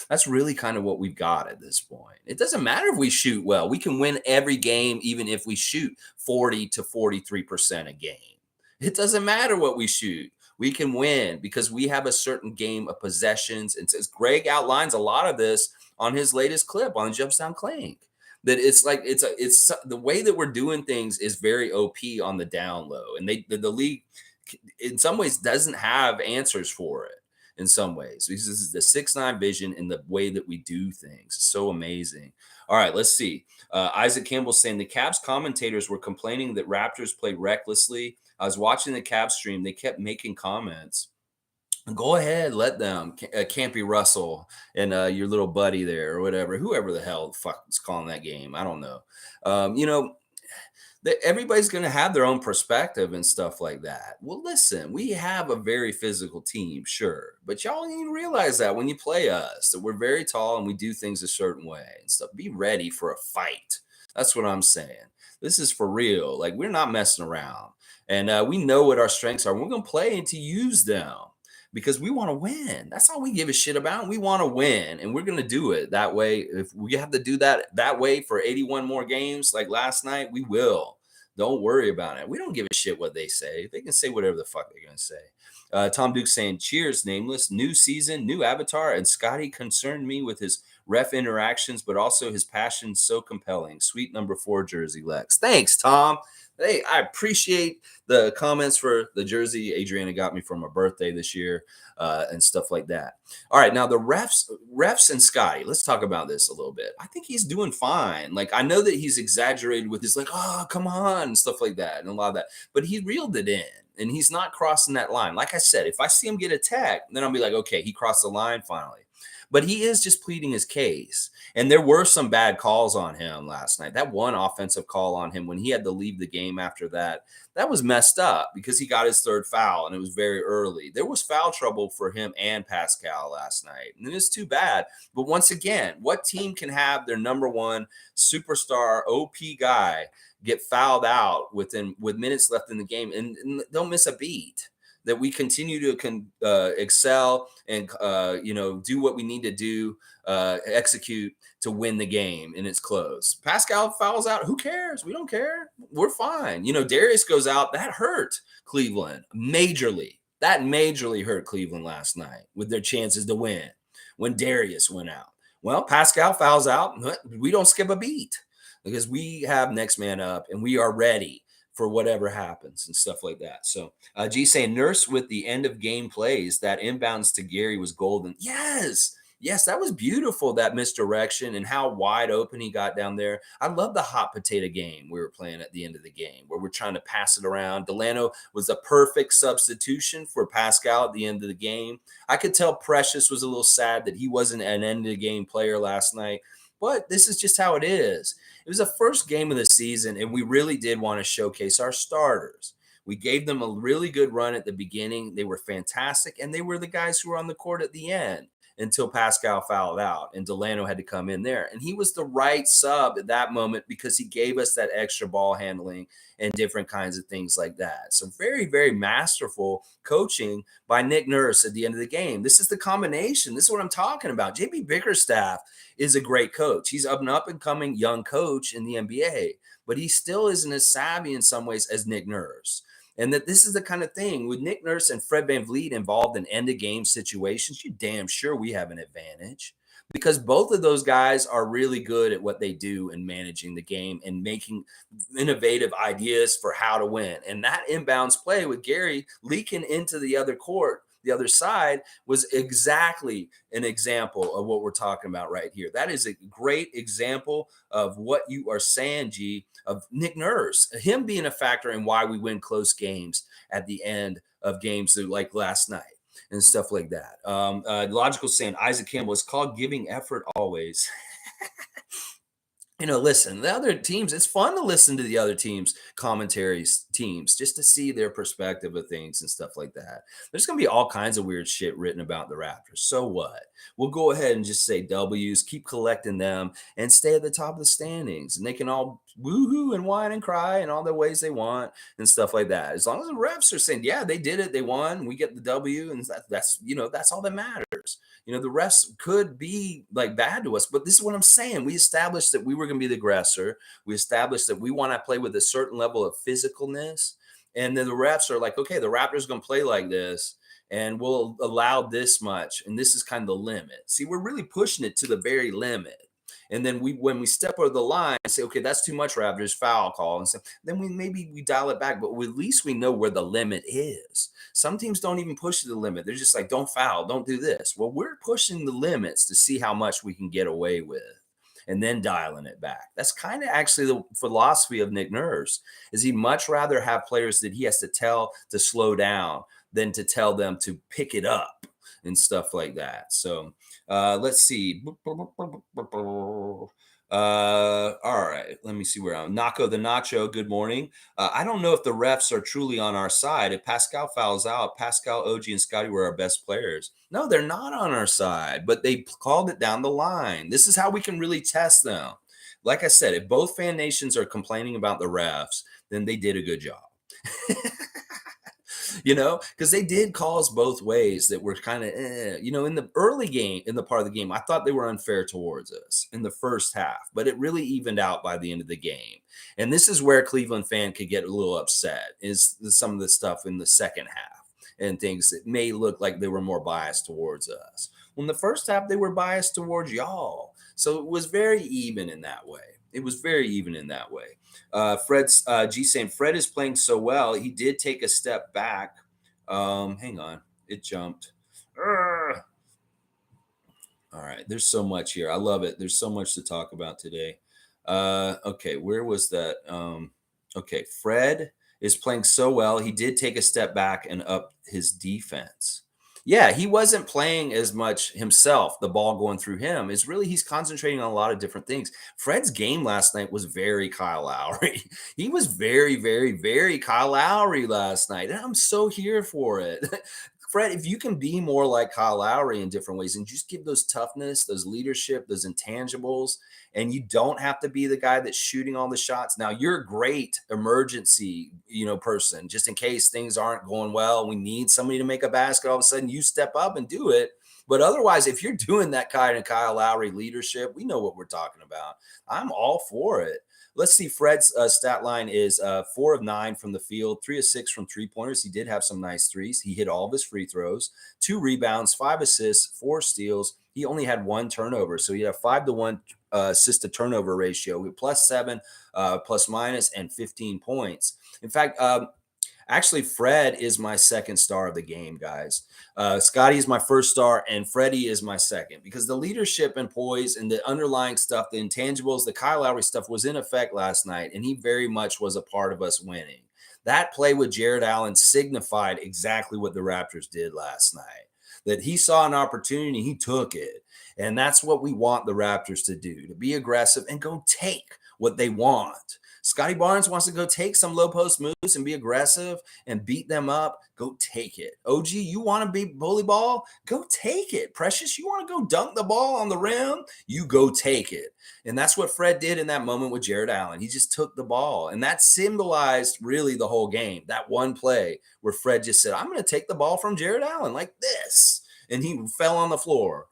That's really kind of what we've got at this point. It doesn't matter if we shoot well. We can win every game, even if we shoot 40 to 43% a game. It doesn't matter what we shoot. We can win because we have a certain game of possessions. And as Greg outlines a lot of this on his latest clip on Jumps Down Clank, that it's like it's the way that we're doing things is very OP on the down low, and the league in some ways doesn't have answers for it. In some ways, because this is the 6'9" vision and the way that we do things. So amazing. All right, let's see. Isaac Campbell saying the Cavs commentators were complaining that Raptors played recklessly. I was watching the Cavs stream. They kept making comments. Go ahead, let them. Campy Russell and your little buddy there or whatever, whoever the hell the fuck is calling that game. I don't know. Everybody's going to have their own perspective and stuff like that. Well, listen, we have a very physical team, sure. But y'all need to realize that when you play us, that we're very tall and we do things a certain way and stuff. Be ready for a fight. That's what I'm saying. This is for real. Like, we're not messing around. And we know what our strengths are. We're going to play to use them, because we want to win. That's all we give a shit about. We want to win, and we're going to do it that way. If we have to do that way for 81 more games like last night, we will. Don't worry about it. We don't give a shit what they say. They can say whatever the fuck they're going to say. Tom Duke saying, cheers, nameless. New season, new avatar, and Scottie concerned me with his ref interactions, but also his passion so compelling. Sweet number 4 jersey, Lex. Thanks, Tom. Hey, I appreciate the comments for the jersey Adriana got me for my birthday this year, and stuff like that. All right, now the refs and Scottie. Let's talk about this a little bit. I think he's doing fine. Like, I know that he's exaggerated with his like, oh, come on, and stuff like that, and a lot of that, but he reeled it in, and he's not crossing that line. Like I said, if I see him get attacked, then I'll be like, okay, he crossed the line finally. But he is just pleading his case. And there were some bad calls on him last night. That one offensive call on him when he had to leave the game after that, that was messed up because he got his third foul and it was very early. There was foul trouble for him and Pascal last night. And it's too bad. But once again, what team can have their number one superstar OP guy get fouled out with minutes left in the game and don't miss a beat? That we continue to excel and do what we need to do, execute to win the game, and it's close. Pascal fouls out. Who cares? We don't care. We're fine. Darius goes out. That hurt Cleveland majorly. That majorly hurt Cleveland last night with their chances to win when Darius went out. Well, Pascal fouls out. We don't skip a beat because we have next man up and we are ready for whatever happens and stuff like that. So G saying Nurse with the end of game plays, that inbounds to Gary was golden. Yes, that was beautiful, that misdirection and how wide open he got down there. I love the hot potato game we were playing at the end of the game where we're trying to pass it around. Delano was a perfect substitution for Pascal at the end of the game. I could tell Precious was a little sad that he wasn't an end of the game player last night, but this is just how it is. It was the first game of the season, and we really did want to showcase our starters. We gave them a really good run at the beginning. They were fantastic, and they were the guys who were on the court at the end until Pascal fouled out, and Delano had to come in there. And he was the right sub at that moment because he gave us that extra ball handling and different kinds of things like that. So very, very masterful coaching by Nick Nurse at the end of the game. This is the combination. This is what I'm talking about. J.B.Bickerstaff is a great coach. He's an up-and-coming young coach in the N.B.A., but he still isn't as savvy in some ways as Nick Nurse. And that this is the kind of thing with Nick Nurse and Fred VanVleet involved in end-of-game situations, you're damn sure we have an advantage because both of those guys are really good at what they do in managing the game and making innovative ideas for how to win. And that inbounds play with Gary leaking into the other court, the other side, was exactly an example of what we're talking about right here. That is a great example of what you are saying, G, of Nick Nurse, him being a factor in why we win close games at the end of games like last night and stuff like that. Logical saying Isaac Campbell is called giving effort always. Listen, the other teams, it's fun to listen to the other teams' commentaries, teams, just to see their perspective of things and stuff like that. There's going to be all kinds of weird shit written about the Raptors. So what? We'll go ahead and just say W's, keep collecting them, and stay at the top of the standings. And they can all woohoo and whine and cry in all the ways they want and stuff like that. As long as the refs are saying, yeah, they did it, they won, we get the W, and that's all that matters. The refs could be like bad to us, but this is what I'm saying. We established that we were going to be the aggressor. We established that we want to play with a certain level of physicalness. And then the refs are like, okay, the Raptors are going to play like this and we'll allow this much. And this is kind of the limit. See, we're really pushing it to the very limit. And then when we step over the line and say, okay, that's too much, Raptors, foul call, and stuff, then we dial it back, but at least we know where the limit is. Some teams don't even push to the limit. They're just like, don't foul, don't do this. Well, we're pushing the limits to see how much we can get away with and then dialing it back. That's kind of actually the philosophy of Nick Nurse, is he much rather have players that he has to tell to slow down than to tell them to pick it up and stuff like that. So let's see. All right. Let me see where I'm. Naco the Nacho, good morning. I don't know if the refs are truly on our side. If Pascal fouls out, Pascal, OG, and Scottie were our best players. No, they're not on our side, but they called it down the line. This is how we can really test them. Like I said, if both fan nations are complaining about the refs, then they did a good job. Because they did call us both ways that were kind of, in the early game, in the part of the game, I thought they were unfair towards us in the first half, but it really evened out by the end of the game. And this is where a Cleveland fan could get a little upset, is some of the stuff in the second half and things that may look like they were more biased towards us. When the first half, they were biased towards y'all. So it was very even in that way. It was very even in that way. Fred's G saying Fred is playing so well. He did take a step back. Hang on, it jumped. Urgh. All right, there's so much here. I love it. There's so much to talk about today. Okay, where was that? Okay, Fred is playing so well. He did take a step back and up his defense. Yeah, he wasn't playing as much himself, the ball going through him. Is really he's concentrating on a lot of different things. Fred's game last night was very Kyle Lowry. He was very, very, very Kyle Lowry last night. And I'm so here for it. Fred, if you can be more like Kyle Lowry in different ways and just give those toughness, those leadership, those intangibles, and you don't have to be the guy that's shooting all the shots. Now, you're a great emergency, person, just in case things aren't going well. We need somebody to make a basket. All of a sudden, you step up and do it. But otherwise, if you're doing that kind of Kyle Lowry leadership, we know what we're talking about. I'm all for it. Let's see. Fred's stat line is 4 of 9 from the field, 3 of 6 from three-pointers. He did have some nice threes. He hit all of his free throws, 2 rebounds, 5 assists, 4 steals. He only had 1 turnover. So he had a 5-to-1 assist to turnover ratio, +7, plus minus, and 15 points. In fact, actually, Fred is my second star of the game, guys. Scottie is my first star, and Freddie is my second, because the leadership and poise and the underlying stuff, the intangibles, the Kyle Lowry stuff was in effect last night, and he very much was a part of us winning. That play with Jared Allen signified exactly what the Raptors did last night, that he saw an opportunity, he took it. And that's what we want the Raptors to do, to be aggressive and go take what they want. Scottie Barnes wants to go take some low post moves and be aggressive and beat them up. Go take it. OG, you want to be bully ball? Go take it. Precious, you want to go dunk the ball on the rim? You go take it. And that's what Fred did in that moment with Jared Allen. He just took the ball. And that symbolized really the whole game. That one play where Fred just said, I'm going to take the ball from Jared Allen like this. And he fell on the floor.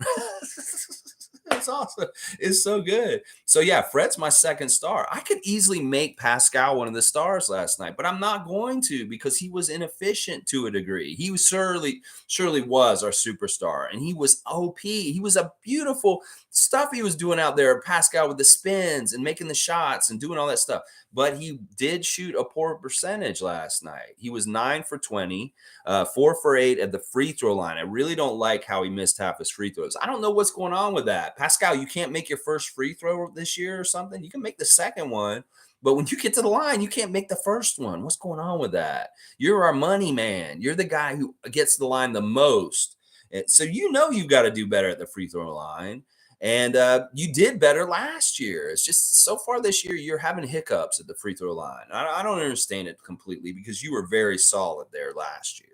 It's awesome. It's so good. So yeah, Fred's my second star. I could easily make Pascal one of the stars last night, but I'm not going to, because he was inefficient to a degree. He was surely was our superstar, and he was OP. He was a beautiful stuff he was doing out there, Pascal, with the spins and making the shots and doing all that stuff. But he did shoot a poor percentage last night. He was 9 for 20, 4 for 8 at the free throw line. I really don't like how he missed half his free throws. I don't know what's going on with that. Pascal, you can't make your first free throw this year or something. You can make the second one, but when you get to the line, you can't make the first one. What's going on with that? You're our money man. You're the guy who gets to the line the most. So you've got to do better at the free throw line. And you did better last year. It's just so far this year, you're having hiccups at the free throw line. I don't understand it completely, because you were very solid there last year.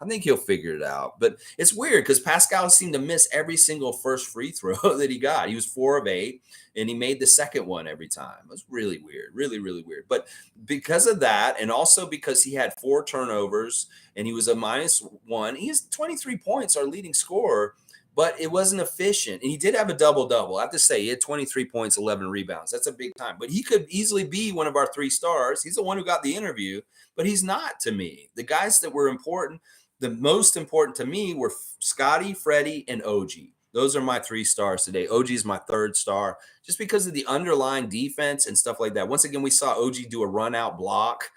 I think he'll figure it out. But it's weird because Pascal seemed to miss every single first free throw that he got. He was 4 of 8, and he made the second one every time. It was really weird, really, really weird. But because of that, and also because he had 4 turnovers and he was a -1, he has 23 points, our leading scorer. But it wasn't efficient. And he did have a double-double. I have to say, he had 23 points, 11 rebounds. That's a big time. But he could easily be one of our 3 stars. He's the one who got the interview, but he's not to me. The guys that were important, the most important to me, were Scottie, Freddie, and OG. Those are my 3 stars today. OG is my 3rd star, just because of the underlying defense and stuff like that. Once again, we saw OG do a run-out block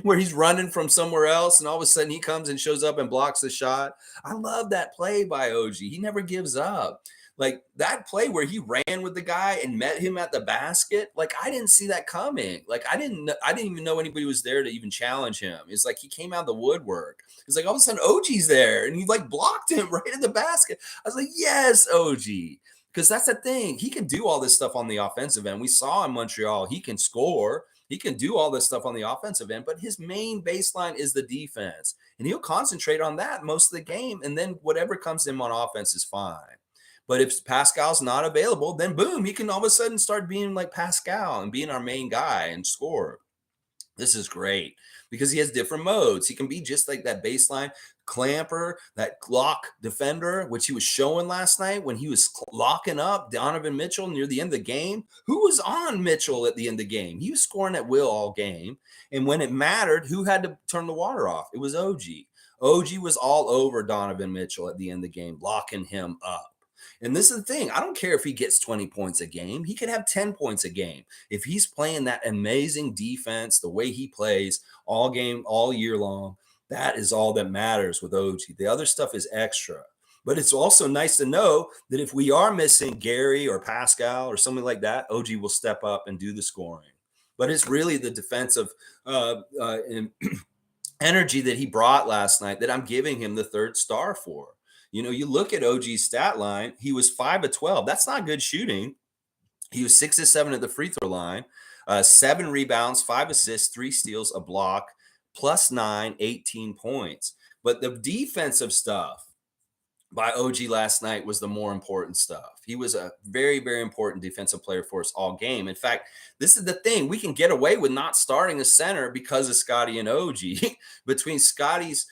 where he's running from somewhere else, and all of a sudden he comes and shows up and blocks the shot. I love that play by OG. He never gives up. Like that play where he ran with the guy and met him at the basket. Like I didn't see that coming. Like I didn't even know anybody was there to even challenge him. It's like he came out of the woodwork. It's like all of a sudden OG's there and he like blocked him right in the basket. I was like, yes, OG. Because that's the thing. He can do all this stuff on the offensive end. We saw in Montreal, he can score. He can do all this stuff on the offensive end, but his main baseline is the defense. And he'll concentrate on that most of the game. And then whatever comes to him on offense is fine. But if Pascal's not available, then boom, he can all of a sudden start being like Pascal and being our main guy and score. This is great because he has different modes. He can be just like that baseline clamper, that lock defender, which he was showing last night when he was locking up Donovan Mitchell near the end of the game. Who was on Mitchell at the end of the game? He was scoring at will all game. And when it mattered, who had to turn the water off? It was OG. OG was all over Donovan Mitchell at the end of the game, locking him up. And this is the thing. I don't care if he gets 20 points a game. He could have 10 points a game. If he's playing that amazing defense, the way he plays all game, all year long, that is all that matters with OG. The other stuff is extra. But it's also nice to know that if we are missing Gary or Pascal or something like that, OG will step up and do the scoring. But it's really the defensive energy that he brought last night that I'm giving him the third star for. You know, you look at OG's stat line, he was 5 of 12. That's not good shooting. He was 6 of 7 at the free throw line, 7 rebounds, 5 assists, 3 steals, a block, plus 9, 18 points. But the defensive stuff by OG last night was the more important stuff. He was a very, very important defensive player for us all game. In fact, this is the thing. We can get away with not starting a center because of Scottie and OG. Between Scottie's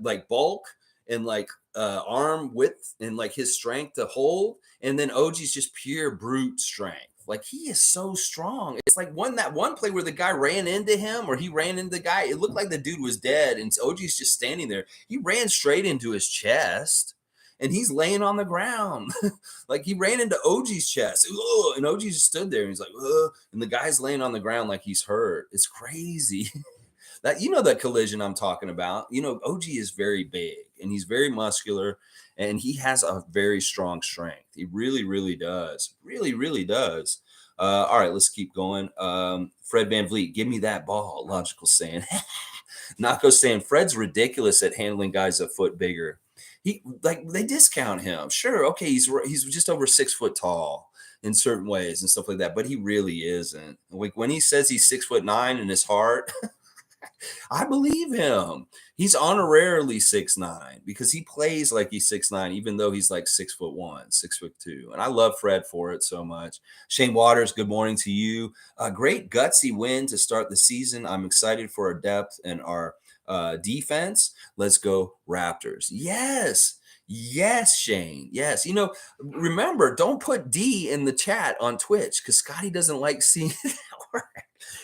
like bulk and like arm width and like his strength to hold, and then OG's just pure brute strength. Like he is so strong. It's like that one play where the guy ran into him or he ran into the guy. It looked like the dude was dead and OG's just standing there. He ran straight into his chest. And he's laying on the ground. Like he ran into OG's chest. Ugh, and OG just stood there and he's like, ugh, and the guy's laying on the ground like he's hurt. It's crazy. That, you know, the collision I'm talking about. You know, OG is very big and he's very muscular and he has a very strong strength. He really, really does. Really, really does. All right, let's keep going. Fred VanVleet, give me that ball. Logical saying. Nako saying Fred's ridiculous at handling guys a foot bigger. They discount him. Sure, okay, he's just over 6 foot tall in certain ways and stuff like that, but he really isn't. Like when he says he's 6'9" in his heart, I believe him. He's honorarily 6'9" because he plays like he's 6'9", even though he's like 6'1", 6'2". And I love Fred for it so much. Shane Waters, good morning to you. A great gutsy win to start the season. I'm excited for our depth and our defense. Let's go Raptors. Yes, Shane. Yes. You know, remember, don't put D in the chat on Twitch because Scottie doesn't like seeing that word.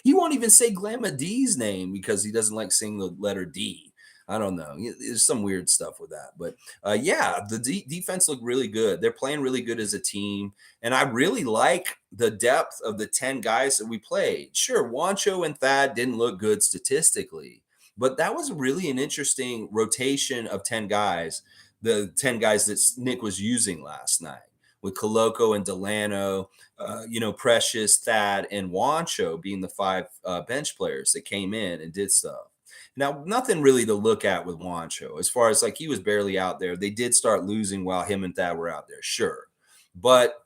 He won't even say Glamma D's name because he doesn't like seeing the letter D. I don't know. There's some weird stuff with that. But yeah, the defense looked really good. They're playing really good as a team. And I really like the depth of the 10 guys that we played. Sure, JUANCHO and Thad didn't look good statistically. But that was really an interesting rotation of 10 guys, the 10 guys that Nick was using last night with Koloko and Delano, Precious, Thad, and JUANCHO being the 5 bench players that came in and did stuff. Now, nothing really to look at with JUANCHO as far as like he was barely out there. They did start losing while him and Thad were out there, sure. But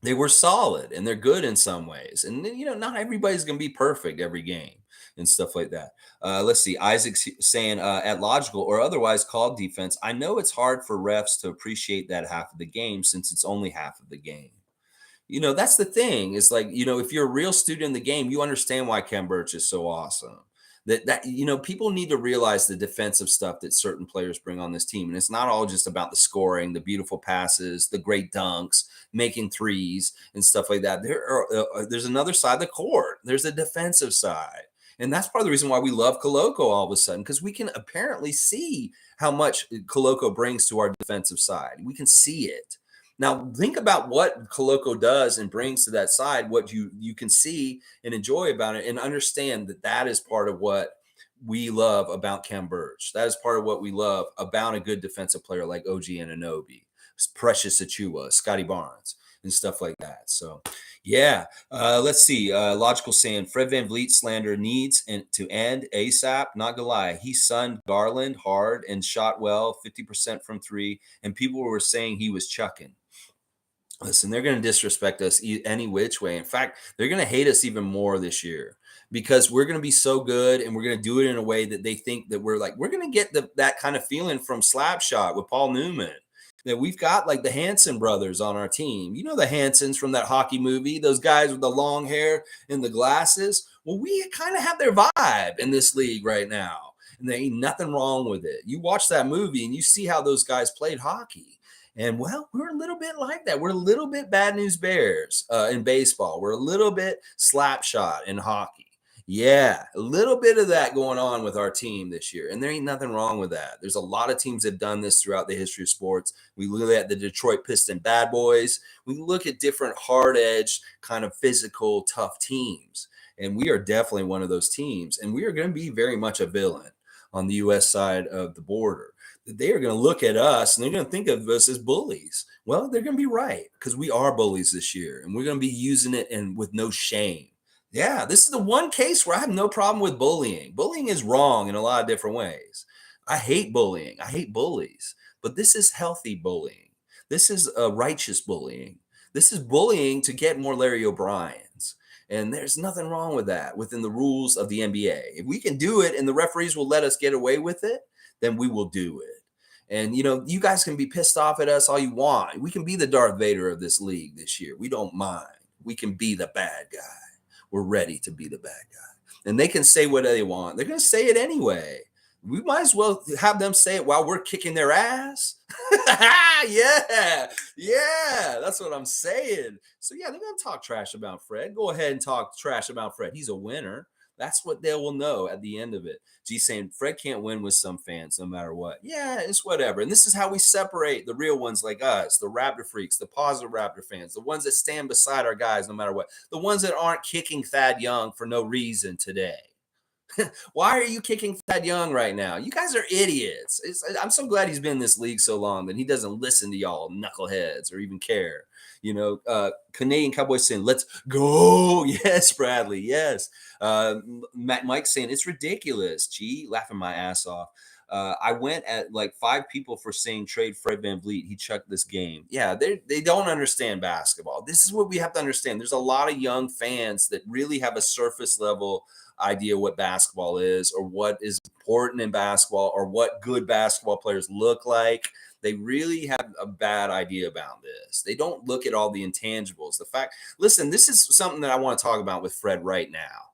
they were solid and they're good in some ways. And, not everybody's going to be perfect every game and stuff like that. Let's see. Isaac's saying at logical or otherwise called defense, I know it's hard for refs to appreciate that half of the game since it's only half of the game. That's the thing. It's like, if you're a real student in the game, you understand why Ken Burch is so awesome. That people need to realize the defensive stuff that certain players bring on this team. And it's not all just about the scoring, the beautiful passes, the great dunks, making threes and stuff like that. There's another side of the court. There's a defensive side. And that's part of the reason why we love Koloko all of a sudden, because we can apparently see how much Koloko brings to our defensive side. We can see it. Now, think about what Koloko does and brings to that side, what you can see and enjoy about it, and understand that that is part of what we love about Ken Burch. That is part of what we love about a good defensive player like OG Anunoby, Precious Achua, Scottie Barnes, and stuff like that. So, yeah, let's see. Logical saying Fred VanVleet slander needs to end ASAP. Not gonna lie, he sunned Garland hard and shot well, 50% from 3, and people were saying he was chucking. Listen, they're going to disrespect us any which way. In fact, they're going to hate us even more this year because we're going to be so good and we're going to do it in a way that they think that we're going to get that kind of feeling from Slapshot with Paul Newman. That we've got like the Hanson brothers on our team. You know the Hansons from that hockey movie, those guys with the long hair and the glasses. Well, we kind of have their vibe in this league right now. And there ain't nothing wrong with it. You watch that movie and you see how those guys played hockey. And, well, we're a little bit like that. We're a little bit Bad News Bears in baseball. We're a little bit Slapshot in hockey. Yeah, a little bit of that going on with our team this year, and there ain't nothing wrong with that. There's a lot of teams that have done this throughout the history of sports. We look at the Detroit Piston Bad Boys. We look at different hard-edged, kind of physical, tough teams, and we are definitely one of those teams. And we are going to be very much a villain on the U.S. side of the border. They are going to look at us and they're going to think of us as bullies. Well, they're going to be right because we are bullies this year, and we're going to be using it and with no shame. Yeah, this is the one case where I have no problem with bullying. Bullying is wrong in a lot of different ways. I hate bullying. I hate bullies. But this is healthy bullying. This is righteous bullying. This is bullying to get more Larry O'Briens. And there's nothing wrong with that within the rules of the NBA. If we can do it and the referees will let us get away with it, then we will do it. And, you guys can be pissed off at us all you want. We can be the Darth Vader of this league this year. We don't mind. We can be the bad guy. We're ready to be the bad guy. And they can say what they want. They're going to say it anyway. We might as well have them say it while we're kicking their ass. Yeah. That's what I'm saying. So, yeah, they're going to talk trash about Fred. Go ahead and talk trash about Fred. He's a winner. That's what they will know at the end of it. G saying Fred can't win with some fans no matter what. Yeah, it's whatever. And this is how we separate the real ones like us, the Raptor freaks, the positive Raptor fans, the ones that stand beside our guys no matter what, the ones that aren't kicking Thad Young for no reason today. Why are you kicking Thad Young right now? You guys are idiots. I'm so glad he's been in this league so long that he doesn't listen to y'all knuckleheads or even care. Canadian Cowboys saying, let's go. Yes, Bradley. Yes. Mike saying, it's ridiculous. Gee, laughing my ass off. I went at like 5 people for saying trade Fred VanVleet. He chucked this game. Yeah, they don't understand basketball. This is what we have to understand. There's a lot of young fans that really have a surface level idea what basketball is or what is important in basketball or what good basketball players look like. They really have a bad idea about this. They don't look at all the intangibles. Listen, this is something that I want to talk about with Fred right now.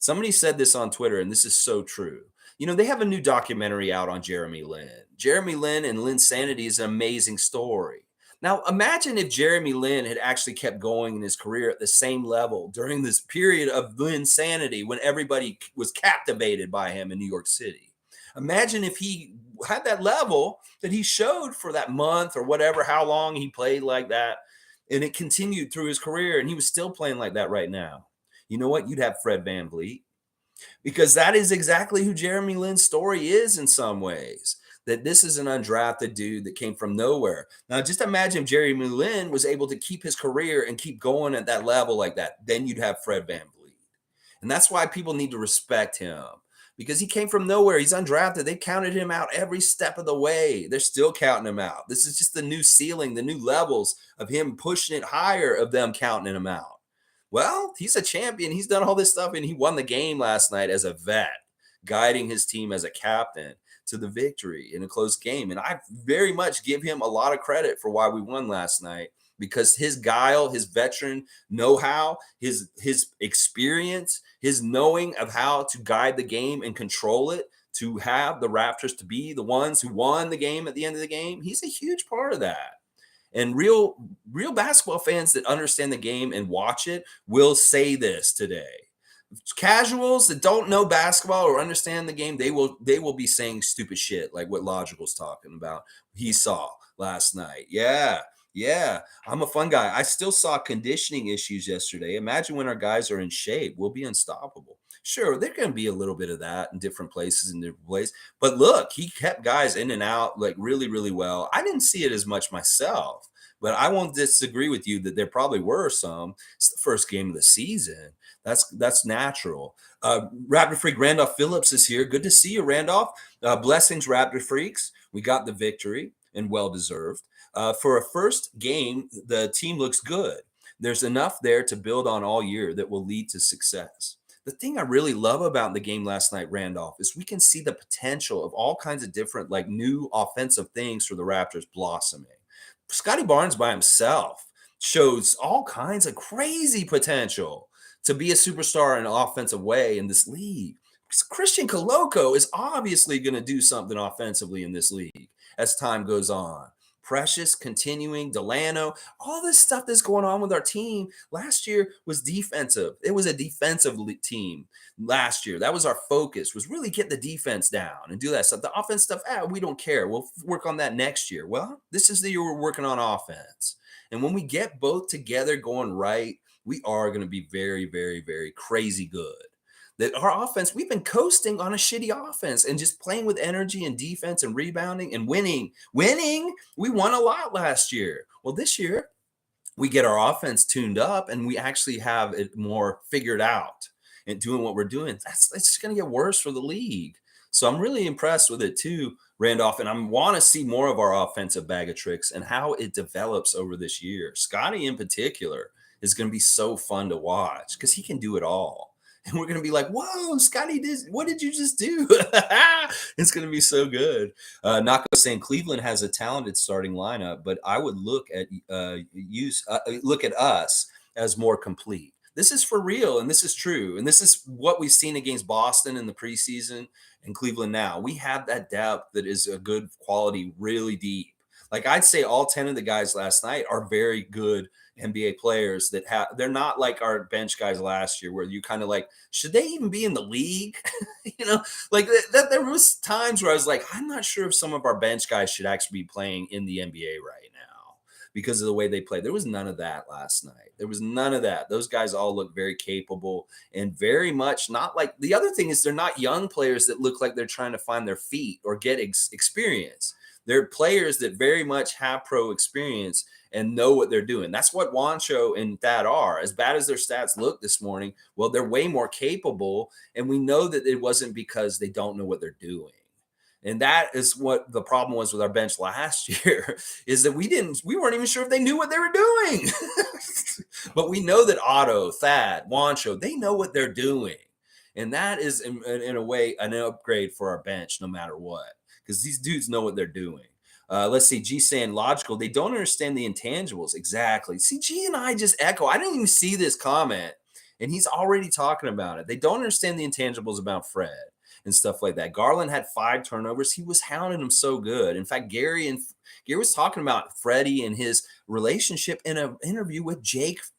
Somebody said this on Twitter, and this is so true. They have a new documentary out on Jeremy Lin. Jeremy Lin and Linsanity is an amazing story. Now, imagine if Jeremy Lin had actually kept going in his career at the same level during this period of Linsanity when everybody was captivated by him in New York City. Imagine if he had that level that he showed for that month or whatever, how long he played like that, and it continued through his career, and he was still playing like that right now. You know what? You'd have Fred VanVleet, because that is exactly who Jeremy Lin's story is in some ways. That this is an undrafted dude that came from nowhere. Now, just imagine if Jeremy Lin was able to keep his career and keep going at that level like that. Then you'd have Fred VanVleet. And that's why people need to respect him, because he came from nowhere. He's undrafted. They counted him out every step of the way. They're still counting him out. This is just the new ceiling, the new levels of him pushing it higher, of them counting him out. Well, he's a champion. He's done all this stuff, and he won the game last night as a vet, guiding his team as a captain to the victory in a close game. And I very much give him a lot of credit for why we won last night, because his guile, his veteran know-how, his experience, his knowing of how to guide the game and control it, to have the Raptors to be the ones who won the game at the end of the game. He's a huge part of that. And real basketball fans that understand the game and watch it will say this today. Casuals that don't know basketball or understand the game, they will be saying stupid shit like what Logical's talking about. He saw last night. Yeah. I'm a fun guy. I still saw conditioning issues yesterday. Imagine when our guys are in shape, we'll be unstoppable. Sure, there can be a little bit of that in different places, But look, he kept guys in and out like really, really well. I didn't see it as much myself, but I won't disagree with you that there probably were some. It's the first game of the season. That's natural. Raptor Freak Randolph Phillips is here. Good to see you, Randolph. Blessings, Raptor Freaks. We got the victory, and well-deserved. For a first game, the team looks good. There's enough there to build on all year that will lead to success. The thing I really love about the game last night, Randolph, is we can see the potential of all kinds of different, like, new offensive things for the Raptors blossoming. Scottie Barnes by himself shows all kinds of crazy potential to be a superstar in an offensive way in this league. Christian Koloko is obviously going to do something offensively in this league as time goes on. Precious continuing, Delano, all this stuff that's going on with our team last year was defensive. It was a defensive team last year. That was our focus, was really get the defense down and do that stuff. The offense stuff, we don't care. We'll work on that next year. Well, this is the year we're working on offense. And when we get both together going right, we are going to be very, very, very crazy good. That our offense, we've been coasting on a shitty offense and just playing with energy and defense and rebounding and winning. Winning. We won a lot last year. Well, this year, we get our offense tuned up and we actually have it more figured out and doing what we're doing. It's just going to get worse for the league. So I'm really impressed with it too, Randolph, and I want to see more of our offensive bag of tricks and how it develops over this year. Scottie in particular is going to be so fun to watch because he can do it all. And we're going to be like, whoa, Scottie, what did you just do? It's going to be so good. Not saying Cleveland has a talented starting lineup, but I would look at look at us as more complete. This is for real, and this is true. And this is what we've seen against Boston in the preseason and Cleveland now. We have that depth that is a good quality, really deep. Like I'd say all 10 of the guys last night are very good N.B.A. players that they're not like our bench guys last year where you kind of like, should they even be in the league? Like that there was times where I was like, I'm not sure if some of our bench guys should actually be playing in the NBA right now because of the way they play. There was none of that last night. There was none of that. Those guys all look very capable and very much not like the other thing is they're not young players that look like they're trying to find their feet or get experience. They're players that very much have pro experience and know what they're doing. That's what JUANCHO and Thad are. As bad as their stats look this morning, well, they're way more capable. And we know that it wasn't because they don't know what they're doing. And that is what the problem was with our bench last year is that we weren't even sure if they knew what they were doing. But we know that Otto, Thad, JUANCHO, they know what they're doing. And that is in a way an upgrade for our bench no matter what, because these dudes know what they're doing. Let's see, G saying logical. They don't understand the intangibles. Exactly. See, G and I just echo. I didn't even see this comment, and he's already talking about it. They don't understand the intangibles about Fred and stuff like that. Garland had 5 turnovers. He was hounding him so good. In fact, Gary was talking about Freddie and his relationship in an interview with Jake's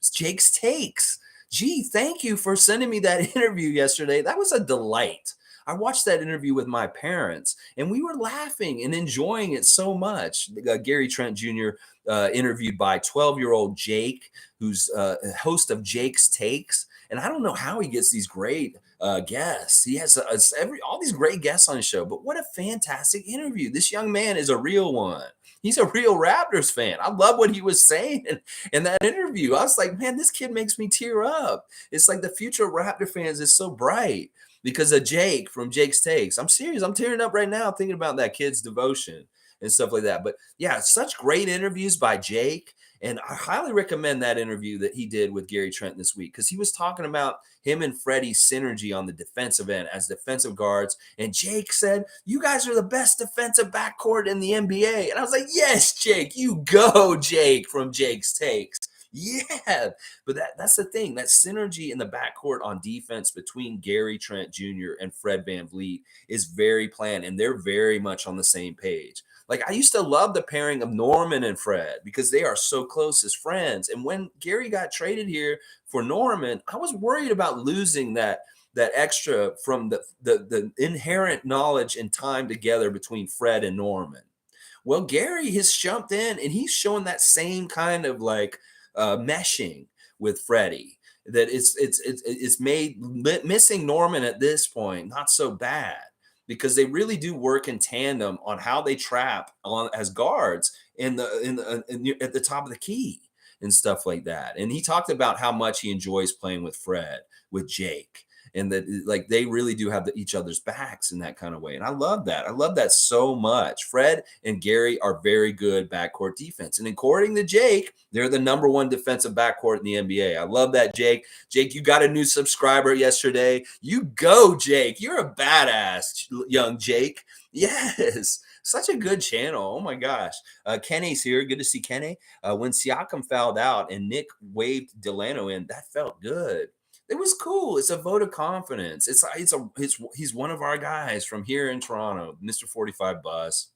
Takes. Gee, thank you for sending me that interview yesterday. That was a delight. I watched that interview with my parents, and we were laughing and enjoying it so much. Gary Trent Jr. Interviewed by 12-year-old Jake, who's a host of Jake's Takes. And I don't know how he gets these great guests. He has all these great guests on his show, but what a fantastic interview. This young man is a real one. He's a real Raptors fan. I love what he was saying in that interview. I was like, man, this kid makes me tear up. It's like the future of Raptor fans is so bright because of Jake from Jake's Takes. I'm serious. I'm tearing up right now thinking about that kid's devotion and stuff like that. But yeah, such great interviews by Jake. And I highly recommend that interview that he did with Gary Trent this week because he was talking about him and Freddie's synergy on the defensive end as defensive guards. And Jake said, you guys are the best defensive backcourt in the NBA. And I was like, yes, Jake, you go, Jake from Jake's Takes. Yeah, but that's the thing. That synergy in the backcourt on defense between Gary Trent Jr. and Fred VanVleet is very planned, and they're very much on the same page. Like I used to love the pairing of Norman and Fred because they are so close as friends. And when Gary got traded here for Norman, I was worried about losing that extra from the inherent knowledge and time together between Fred and Norman. Well, Gary has jumped in and he's showing that same kind of like meshing with Freddie that it's made missing Norman at this point not so bad because they really do work in tandem on how they trap on as guards at the top of the key and stuff like that. And he talked about how much he enjoys playing with Fred, with Jake, and that like they really do have each other's backs in that kind of way. And I love that. I love that so much. Fred and Gary are very good backcourt defense. And according to Jake, they're the #1 defensive backcourt in the NBA. I love that, Jake. Jake, you got a new subscriber yesterday. You go, Jake. You're a badass, young Jake. Yes. Such a good channel. Oh my gosh. Kenny's here. Good to see Kenny. When Siakam fouled out and Nick waved Delano in, that felt good. It was cool. It's a vote of confidence. He's one of our guys from here in Toronto, Mr. 45 Bus.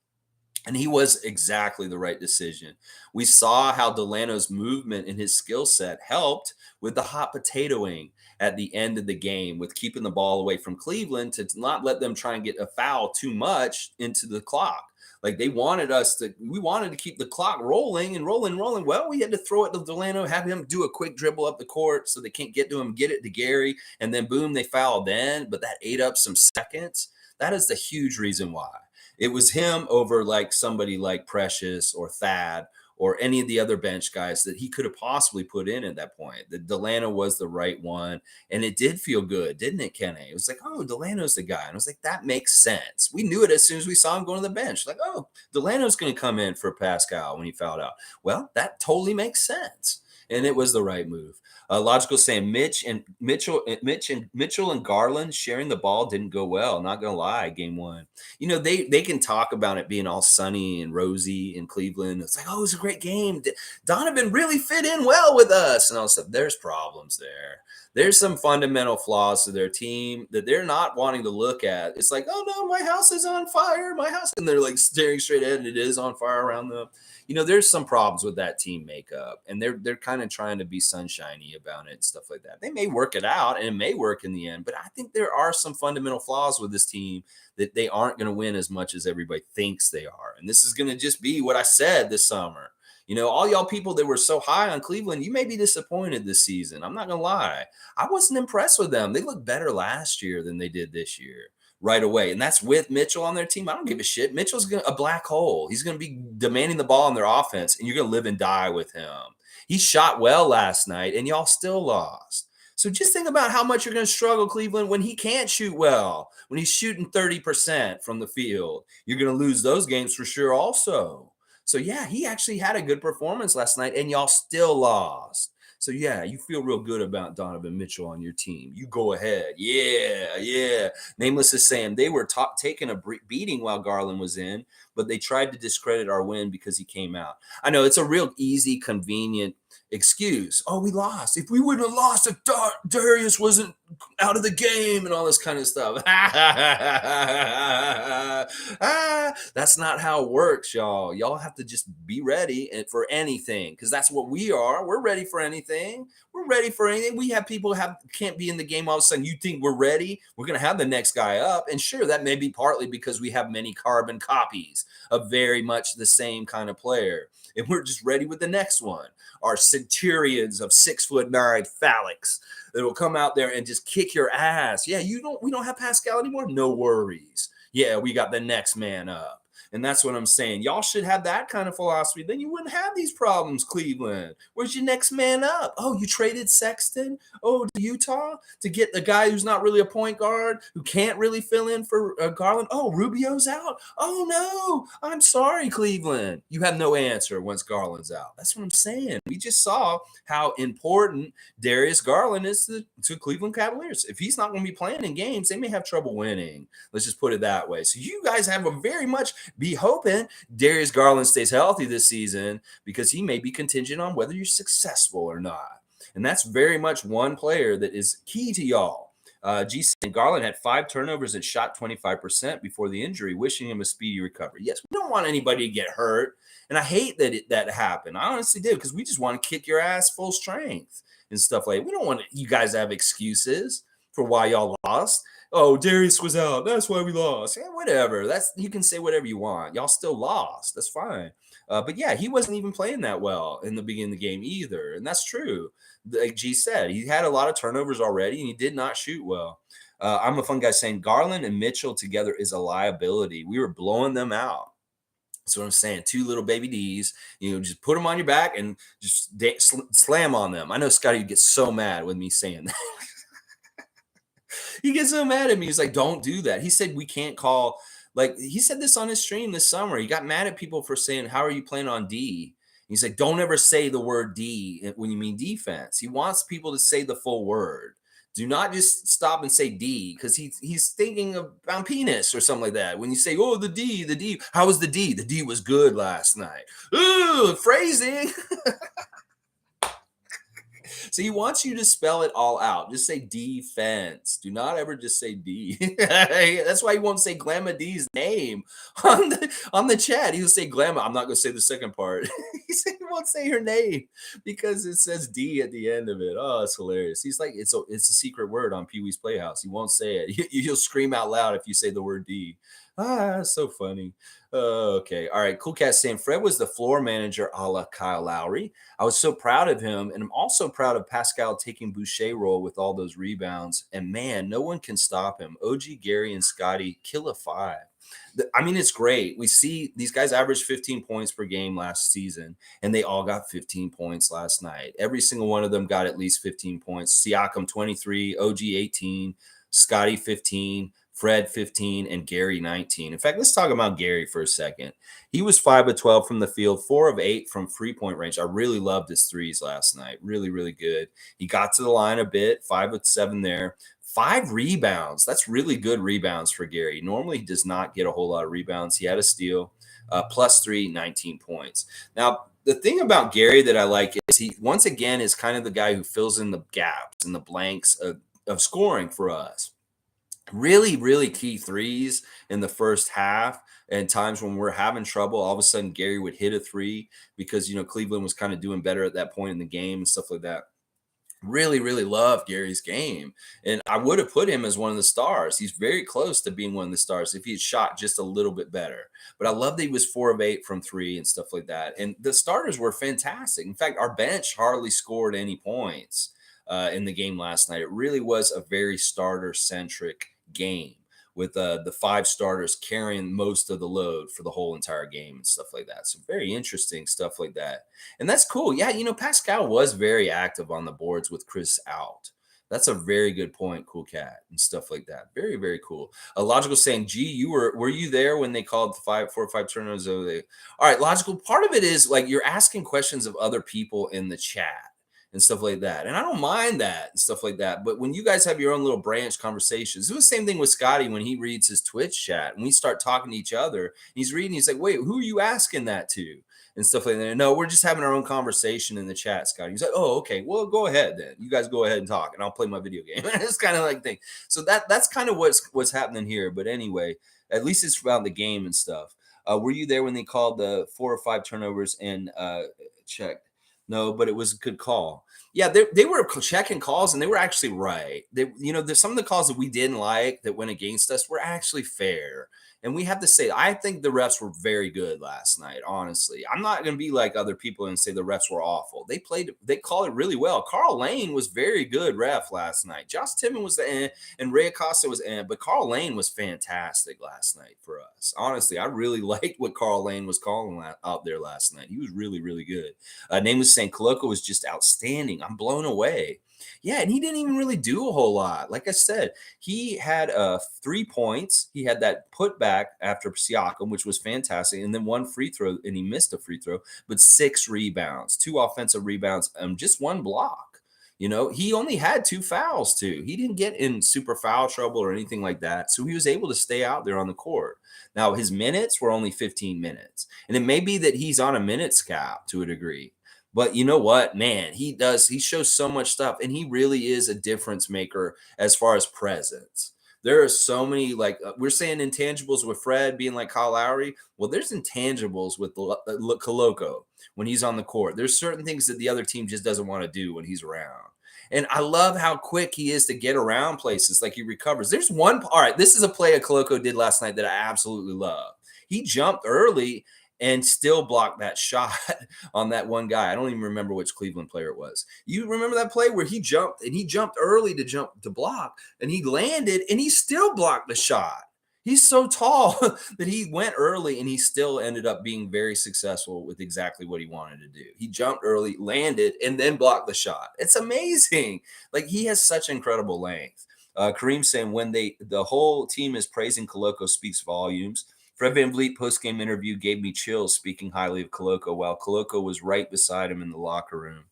And he was exactly the right decision. We saw how Delano's movement and his skill set helped with the hot potatoing at the end of the game, with keeping the ball away from Cleveland to not let them try and get a foul too much into the clock. Like we wanted to keep the clock rolling and rolling, rolling. Well, we had to throw it to Delano, have him do a quick dribble up the court so they can't get to him, get it to Gary, and then boom, they fouled then. But that ate up some seconds. That is the huge reason why. It was him over like somebody like Precious or Thad or any of the other bench guys that he could have possibly put in at that point. The Delano was the right one. And it did feel good, didn't it, Kenny? It was like, oh, Delano's the guy. And I was like, that makes sense. We knew it as soon as we saw him going to the bench. Like, oh, Delano's going to come in for Pascal when he fouled out. Well, that totally makes sense. And it was the right move. Logical saying Mitchell and Garland sharing the ball didn't go well. Not gonna lie, game one. They can talk about it being all sunny and rosy in Cleveland. It's like, oh, it was a great game. Donovan really fit in well with us and all stuff. There's problems there. There's some fundamental flaws to their team that they're not wanting to look at. It's like, oh no, my house is on fire. My house, and they're like staring straight ahead, and it is on fire around them. There's some problems with that team makeup, and they're kind of trying to be sunshiny about it and stuff like that. They may work it out, and it may work in the end, but I think there are some fundamental flaws with this team that they aren't going to win as much as everybody thinks they are. And this is going to just be what I said this summer. All y'all people that were so high on Cleveland, you may be disappointed this season. I'm not going to lie. I wasn't impressed with them. They looked better last year than they did this year. Right away. And that's with Mitchell on their team. I don't give a shit. Mitchell's a black hole. He's going to be demanding the ball in their offense, and you're going to live and die with him. He shot well last night, and y'all still lost. So just think about how much you're going to struggle, Cleveland, when he can't shoot well, when he's shooting 30% from the field. You're going to lose those games for sure also. So, yeah, he actually had a good performance last night, and y'all still lost. So, yeah, you feel real good about Donovan Mitchell on your team. You go ahead. Yeah. Nameless is saying they were taking a beating while Garland was in, but they tried to discredit our win because he came out. I know it's a real easy, convenient excuse. Oh, we lost. If we wouldn't have lost, if Darius wasn't out of the game and all this kind of stuff. That's not how it works, y'all. Y'all have to just be ready for anything, because that's what we are. We're ready for anything. We're ready for anything. We have people can't be in the game all of a sudden. You think we're ready? We're going to have the next guy up. And sure, that may be partly because we have many carbon copies of very much the same kind of player. And we're just ready with the next one. Our centurions of 6'9" phallics that will come out there and just kick your ass. Yeah, we don't have Pascal anymore. No worries. Yeah, we got the next man up. And that's what I'm saying. Y'all should have that kind of philosophy. Then you wouldn't have these problems, Cleveland. Where's your next man up? Oh, you traded Sexton? Oh, to Utah to get the guy who's not really a point guard, who can't really fill in for Garland? Oh, Rubio's out. Oh, no. I'm sorry, Cleveland. You have no answer once Garland's out. That's what I'm saying. We just saw how important Darius Garland is to Cleveland Cavaliers. If he's not going to be playing in games, they may have trouble winning. Let's just put it that way. So you guys have a very much be hoping Darius Garland stays healthy this season, because he may be contingent on whether you're successful or not. And that's very much one player that is key to y'all. Garland had 5 turnovers and shot 25% before the injury, wishing him a speedy recovery. Yes, we don't want anybody to get hurt. And I hate that happened. I honestly do, because we just want to kick your ass full strength and stuff like that. We don't want you guys to have excuses for why y'all lost. Oh, Darius was out. That's why we lost. Yeah, whatever. You can say whatever you want. Y'all still lost. That's fine. But yeah, he wasn't even playing that well in the beginning of the game either. And that's true. Like G said, he had a lot of turnovers already, and he did not shoot well. I'm a fun guy saying Garland and Mitchell together is a liability. We were blowing them out. That's what I'm saying. 2 little baby D's, just put them on your back and just slam on them. I know Scottie gets so mad with me saying that. He gets so mad at me. He's like, don't do that. He said we can't call, like, he said this on his stream this summer. He got mad at people for saying, how are you playing on D? He's like, don't ever say the word D when you mean defense. He wants people to say the full word. Do not just stop and say D, because he's thinking about penis or something like that. When you say, oh, the D, how was the D? The D was good last night. Ooh, phrasing. So he wants you to spell it all out. Just say defense. Do not ever just say D. That's why he won't say Glamma D's name on the chat. He'll say Glamma. I'm not going to say the second part. He won't say her name because it says D at the end of it. Oh, it's hilarious. He's like, it's a secret word on Pee Wee's Playhouse. He won't say it. He'll scream out loud if you say the word D. So funny. Okay. All right. Cool Cat saying Fred was the floor manager a la Kyle Lowry. I was so proud of him. And I'm also proud of Pascal taking Boucher role with all those rebounds. And man, no one can stop him. OG, Gary, and Scottie kill a five. I mean, it's great. We see these guys averaged 15 points per game last season, and they all got 15 points last night. Every single one of them got at least 15 points. Siakam 23, OG 18, Scottie 15, Fred 15, and Gary 19. In fact, let's talk about Gary for a second. He was 5 of 12 from the field, 4 of 8 from free-point range. I really loved his threes last night. Really, really good. He got to the line a bit, 5 of 7 there. 5 rebounds. That's really good rebounds for Gary. Normally, he does not get a whole lot of rebounds. He had a steal, +3, 19 points. Now, the thing about Gary that I like is he, once again, is kind of the guy who fills in the gaps and the blanks of scoring for us. Really, really key threes in the first half, and times when we're having trouble, all of a sudden Gary would hit a three because, Cleveland was kind of doing better at that point in the game and stuff like that. Really, really love Gary's game. And I would have put him as one of the stars. He's very close to being one of the stars if he had shot just a little bit better. But I love that he was 4 of 8 from 3 and stuff like that. And the starters were fantastic. In fact, our bench hardly scored any points in the game last night. It really was a very starter-centric game with the 5 starters carrying most of the load for the whole entire game and stuff like that. So very interesting stuff like that. And that's cool. Yeah, Pascal was very active on the boards with Chris out. That's a very good point, Cool Cat, and stuff like that. Very, very cool. Logical saying, gee, were you there when they called 4 or 5 turnovers over there? All right, Logical, part of it is like you're asking questions of other people in the chat and stuff like that. And I don't mind that and stuff like that. But when you guys have your own little branch conversations, it was the same thing with Scottie when he reads his Twitch chat and we start talking to each other. He's reading, he's like, wait, who are you asking that to? And stuff like that. No, we're just having our own conversation in the chat, Scottie. He's like, oh, okay, well, go ahead then. You guys go ahead and talk and I'll play my video game. It's kind of like thing. So that's kind of what's happening here. But anyway, at least it's about the game and stuff. Were you there when they called the 4 or 5 turnovers and checked? No, but it was a good call. Yeah, they were checking calls and they were actually right. There's some of the calls that we didn't like that went against us were actually fair. And we have to say, I think the refs were very good last night, honestly. I'm not going to be like other people and say the refs were awful. They called it really well. Carl Lane was very good ref last night. Josh Timmon was the and Ray Acosta was but Carl Lane was fantastic last night for us. Honestly, I really liked what Carl Lane was calling out there last night. He was really, really good. Name was saying Koloko was just outstanding. I'm blown away. Yeah, and he didn't even really do a whole lot. Like I said, he had 3 points. He had that putback after Siakam, which was fantastic, and then 1 free throw, and he missed a free throw, but 6 rebounds, 2 offensive rebounds, just 1 block. He only had 2 fouls too. He didn't get in super foul trouble or anything like that, so he was able to stay out there on the court. Now, his minutes were only 15 minutes, and it may be that he's on a minutes cap to a degree. But you know what, man, he shows so much stuff, and he really is a difference maker as far as presence. There are so many, we're saying intangibles with Fred being like Kyle Lowry. Well, there's intangibles with Koloko when he's on the court. There's certain things that the other team just doesn't want to do when he's around. And I love how quick he is to get around places. Like he recovers. There's one. All right, this is a play Koloko did last night that I absolutely love. He jumped early and still blocked that shot on that one guy. I don't even remember which Cleveland player it was. You remember that play where he jumped early to block, and he landed, and he still blocked the shot. He's so tall that he went early, and he still ended up being very successful with exactly what he wanted to do. He jumped early, landed, and then blocked the shot. It's amazing. Like, he has such incredible length. Kareem saying when the whole team is praising Koloko speaks volumes. Fred VanVleet post-game interview gave me chills speaking highly of Koloko while Koloko was right beside him in the locker room.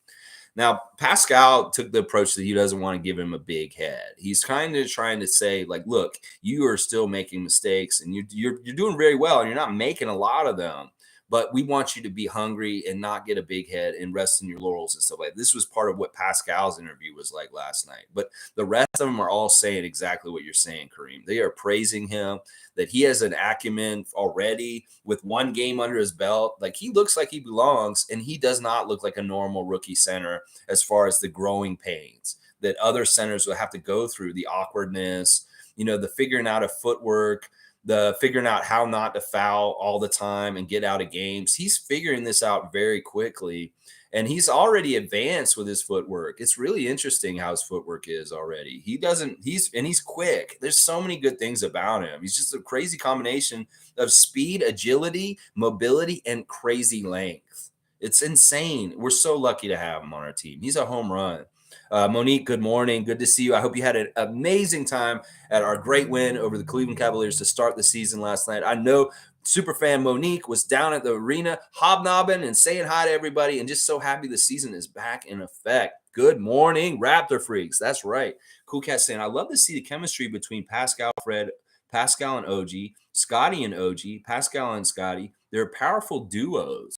Now, Pascal took the approach that he doesn't want to give him a big head. He's kind of trying to say, like, look, you are still making mistakes, and you're doing very well, and you're not making a lot of them. but we want you to be hungry and not get a big head and rest in your laurels and stuff like that. This was part of what Pascal's interview was like last night. But the rest of them are all saying exactly what you're saying, Kareem. They are praising him, that he has an acumen already with one game under his belt. Like, he looks like he belongs, and he does not look like a normal rookie center as far as the growing pains that other centers will have to go through, the awkwardness, the figuring out of footwork, the figuring out how not to foul all the time and get out of games. He's figuring this out very quickly, and he's already advanced with his footwork. It's really interesting how his footwork is already. He's quick. There's so many good things about him. He's just a crazy combination of speed, agility, mobility, and crazy length. It's insane. We're so lucky to have him on our team. He's a home run. Monique, good morning. Good to see you. I hope you had an amazing time at our great win over the Cleveland Cavaliers to start the season last night. I know superfan Monique was down at the arena hobnobbing and saying hi to everybody, and just so happy the season is back in effect. Good morning, Raptor freaks. That's right. Cool Cat saying, I love to see the chemistry between Pascal and OG, Scottie and OG, Pascal and Scottie. They're powerful duos.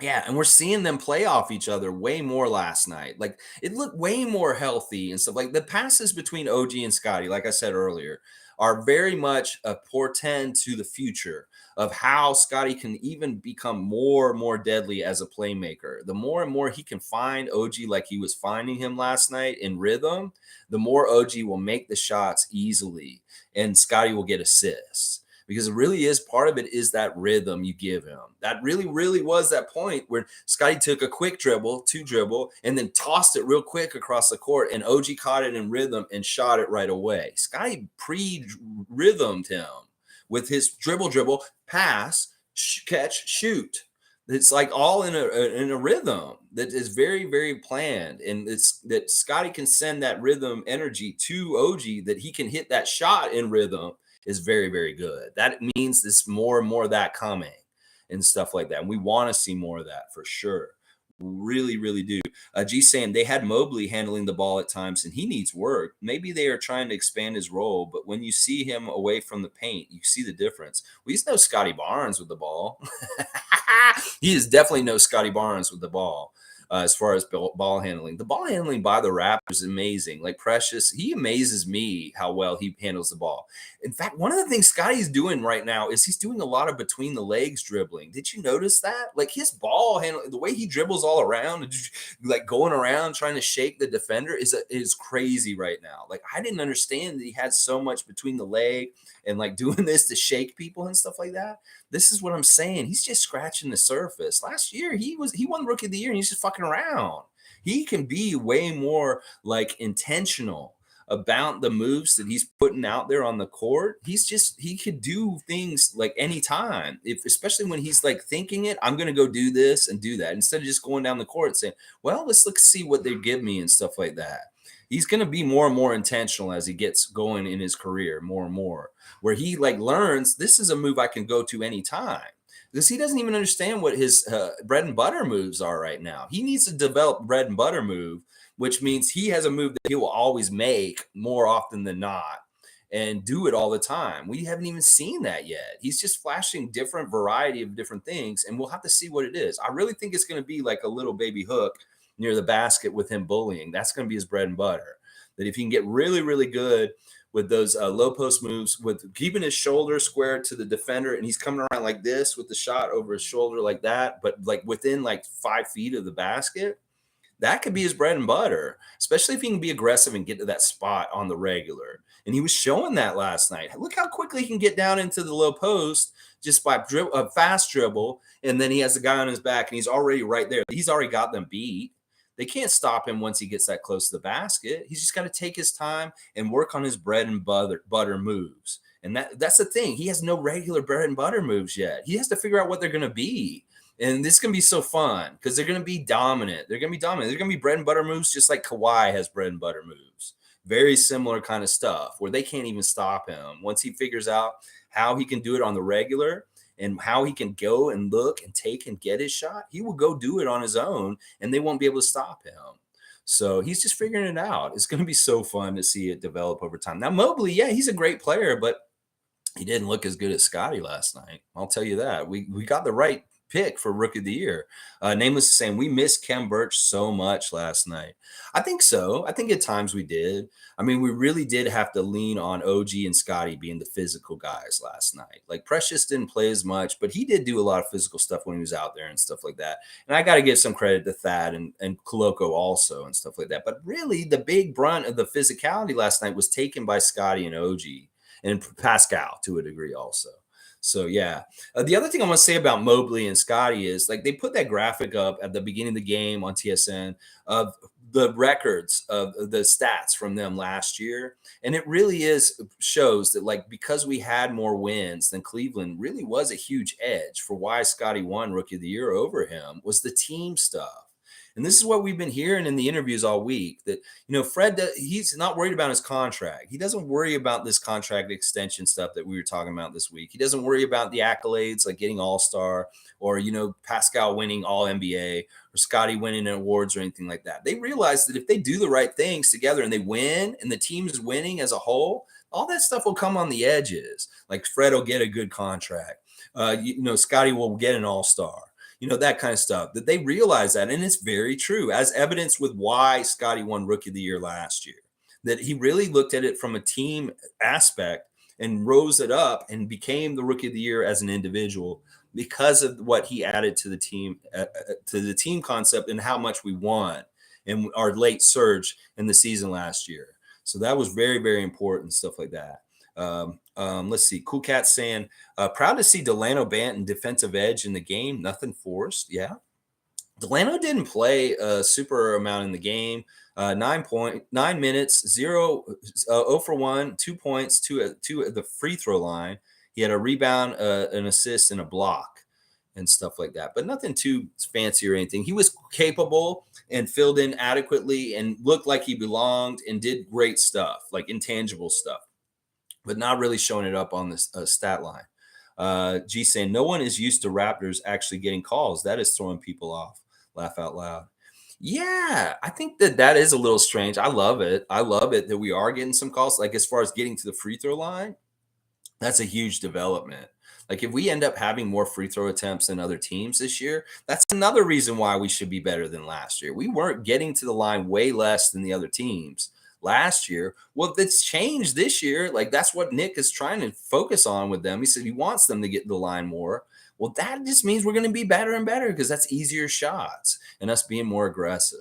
Yeah, and we're seeing them play off each other way more last night. Like, it looked way more healthy and stuff. Like, the passes between OG and Scottie, like I said earlier, are very much a portend to the future of how Scottie can even become more and more deadly as a playmaker. The more and more he can find OG like he was finding him last night in rhythm, the more OG will make the shots easily, and Scottie will get assists. Because it really is, part of it is that rhythm you give him. That really, really was that point where Scottie took a quick dribble, and then tossed it real quick across the court, and OG caught it in rhythm and shot it right away. Scottie pre-rhythmed him with his dribble, pass, catch, shoot. It's like all in a rhythm that is very, very planned. And it's that Scottie can send that rhythm energy to OG, that he can hit that shot in rhythm, is very, very good. That means there's more and more of that coming and stuff like that. And we want to see more of that for sure. Really, really do. G saying they had Mobley handling the ball at times, and he needs work. Maybe they are trying to expand his role, but when you see him away from the paint, you see the difference. We used to know Scottie Barnes with the ball. He is definitely no Scottie Barnes with the ball. As far as ball handling. The ball handling by the Raptors is amazing. Like Precious, he amazes me how well he handles the ball. In fact, one of the things Scottie's doing right now is he's doing a lot of between the legs dribbling. Did you notice that? Like, his ball handling, the way he dribbles all around, and like going around trying to shake the defender is crazy right now. Like, I didn't understand that he had so much between the leg and like doing this to shake people and stuff like that. This is what I'm saying. He's just scratching the surface. Last year, he won Rookie of the Year, and he's just fucking around. He can be way more like intentional about the moves that he's putting out there on the court. He could do things like anytime, especially when he's like thinking it, I'm going to go do this and do that, instead of just going down the court saying, well, let's see what they give me and stuff like that. He's going to be more and more intentional as he gets going in his career, more and more, where he like learns, this is a move I can go to anytime. Because he doesn't even understand what his bread and butter moves are right now. He needs to develop bread and butter move, which means he has a move that he will always make more often than not and do it all the time. We haven't even seen that yet. He's just flashing different variety of different things, and we'll have to see what it is. I really think it's going to be like a little baby hook near the basket with him bullying. That's going to be his bread and butter. That if he can get really, really good with those low post moves, with keeping his shoulder square to the defender, and he's coming around like this with the shot over his shoulder like that, but like within like 5 feet of the basket, that could be his bread and butter, especially if he can be aggressive and get to that spot on the regular. And he was showing that last night. Look how quickly he can get down into the low post just by a fast dribble, and then he has the guy on his back, and he's already right there. He's already got them beat. They can't stop him once he gets that close to the basket. He's just got to take his time and work on his bread and butter moves. And that's the thing. He has no regular bread and butter moves yet. He has to figure out what they're going to be. And this is going to be so fun because they're going to be dominant. They're going to be dominant. They're going to be bread and butter moves just like Kawhi has bread and butter moves. Very similar kind of stuff where they can't even stop him. Once he figures out how he can do it on the regular, and how he can go and look and take and get his shot, he will go do it on his own, and they won't be able to stop him. So he's just figuring it out. It's going to be so fun to see it develop over time. Now, Mobley, yeah, he's a great player, but he didn't look as good as Scottie last night. I'll tell you that. We got the right pick for Rookie of the Year. Nameless is saying, we missed Kem Birch so much last night. I think so. I think at times we did. I mean, we really did have to lean on OG and Scottie being the physical guys last night. Like Precious didn't play as much, but he did do a lot of physical stuff when he was out there and stuff like that. And I got to give some credit to Thad and Koloko also and stuff like that. But really, the big brunt of the physicality last night was taken by Scottie and OG and Pascal to a degree also. So yeah, the other thing I want to say about Mobley and Scottie is like they put that graphic up at the beginning of the game on TSN of the records of the stats from them last year, and it really shows that like because we had more wins than Cleveland really was a huge edge for why Scottie won Rookie of the Year over him was the team stuff. And this is what we've been hearing in the interviews all week that, Fred, he's not worried about his contract. He doesn't worry about this contract extension stuff that we were talking about this week. He doesn't worry about the accolades like getting All-Star or, Pascal winning All NBA or Scottie winning awards or anything like that. They realize that if they do the right things together and they win and the team is winning as a whole, all that stuff will come on the edges. Like Fred will get a good contract. Scottie will get an All-Star. That kind of stuff, that they realize that. And it's very true, as evidenced with why Scottie won Rookie of the Year last year, that he really looked at it from a team aspect and rose it up and became the Rookie of the Year as an individual because of what he added to the team concept and how much we won and our late surge in the season last year. So that was very, very important, stuff like that. Let's see. Cool Cat saying, proud to see Delano Banton defensive edge in the game. Nothing forced. Yeah. Delano didn't play a super amount in the game. 9 minutes, 0 for 1, 2 points, two at the free throw line. He had a rebound, an assist, and a block and stuff like that, but nothing too fancy or anything. He was capable and filled in adequately and looked like he belonged and did great stuff, like intangible stuff, but not really showing it up on this stat line. G saying, no one is used to Raptors actually getting calls. That is throwing people off. Laugh out loud. Yeah, I think that is a little strange. I love it. I love it that we are getting some calls. Like as far as getting to the free throw line, that's a huge development. Like if we end up having more free throw attempts than other teams this year, that's another reason why we should be better than last year. We weren't getting to the line way less than the other teams last year. Well, it's changed this year. Like that's what Nick is trying to focus on with them. He said he wants them to get the line more. Well, that just means we're going to be better and better because that's easier shots and us being more aggressive.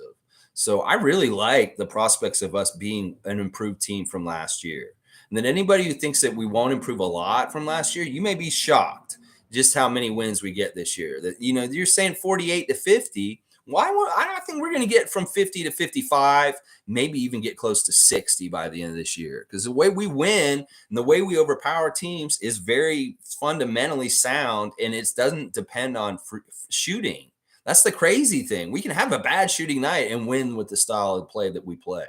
So I really like the prospects of us being an improved team from last year. And then anybody who thinks that we won't improve a lot from last year, you may be shocked just how many wins we get this year. That you're saying 48 to 50. I don't think we're going to get from 50 to 55, maybe even get close to 60 by the end of this year. Because the way we win and the way we overpower teams is very fundamentally sound, and it doesn't depend on shooting. That's the crazy thing. We can have a bad shooting night and win with the style of play that we play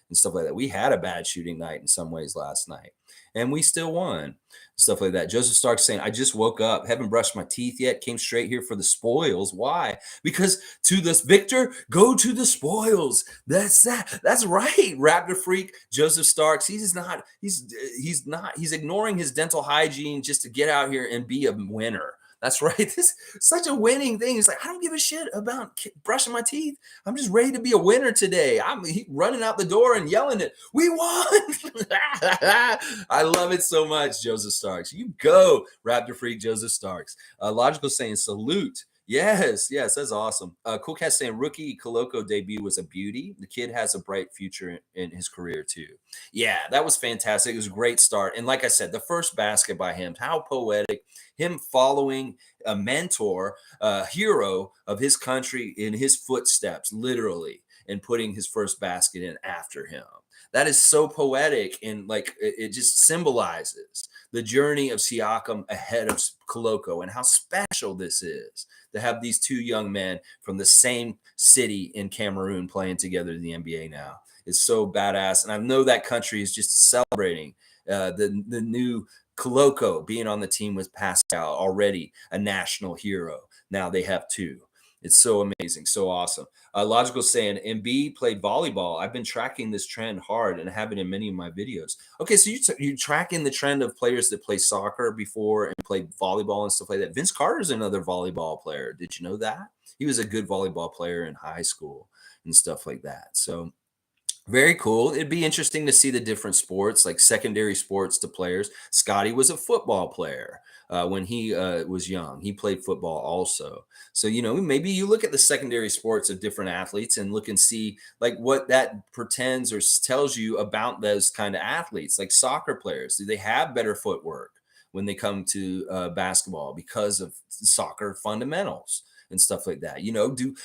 and stuff like that. We had a bad shooting night in some ways last night, and we still won. Stuff like that. Joseph Stark saying, I just woke up, haven't brushed my teeth yet, came straight here for the spoils. Why? Because to this Victor, go to the spoils. That's right. Raptor freak Joseph Starks. He's ignoring his dental hygiene just to get out here and be a winner. That's right. This is such a winning thing. He's like, I don't give a shit about brushing my teeth. I'm just ready to be a winner today. I'm running out the door and yelling it. We won. I love it so much, Joseph Starks. You go, Raptor freak Joseph Starks. Logical saying salute. Yes, that's awesome. Cool Cat saying rookie Koloko debut was a beauty. The kid has a bright future in his career too. Yeah, that was fantastic. It was a great start. And like I said, the first basket by him, how poetic. Him following a mentor, a hero of his country in his footsteps, literally, and putting his first basket in after him. That is so poetic, and like it just symbolizes the journey of Siakam ahead of Koloko and how special this is to have these two young men from the same city in Cameroon playing together in the NBA now. It's so badass, and I know that country is just celebrating the new Koloko being on the team with Pascal, already a national hero. Now they have two. It's so amazing, so awesome. Logical saying, N.B.A played volleyball. I've been tracking this trend hard and have it in many of my videos. Okay, so you tracking the trend of players that play soccer before and played volleyball and stuff like that. Vince Carter's another volleyball player. Did you know that? He was a good volleyball player in high school and stuff like that. So very cool. It'd be interesting to see the different sports, like secondary sports to players. Scottie was a football player when he was young. He played football also. So, maybe you look at the secondary sports of different athletes and look and see like what that pretends or tells you about those kind of athletes, like soccer players. Do they have better footwork when they come to basketball because of soccer fundamentals and stuff like that? Do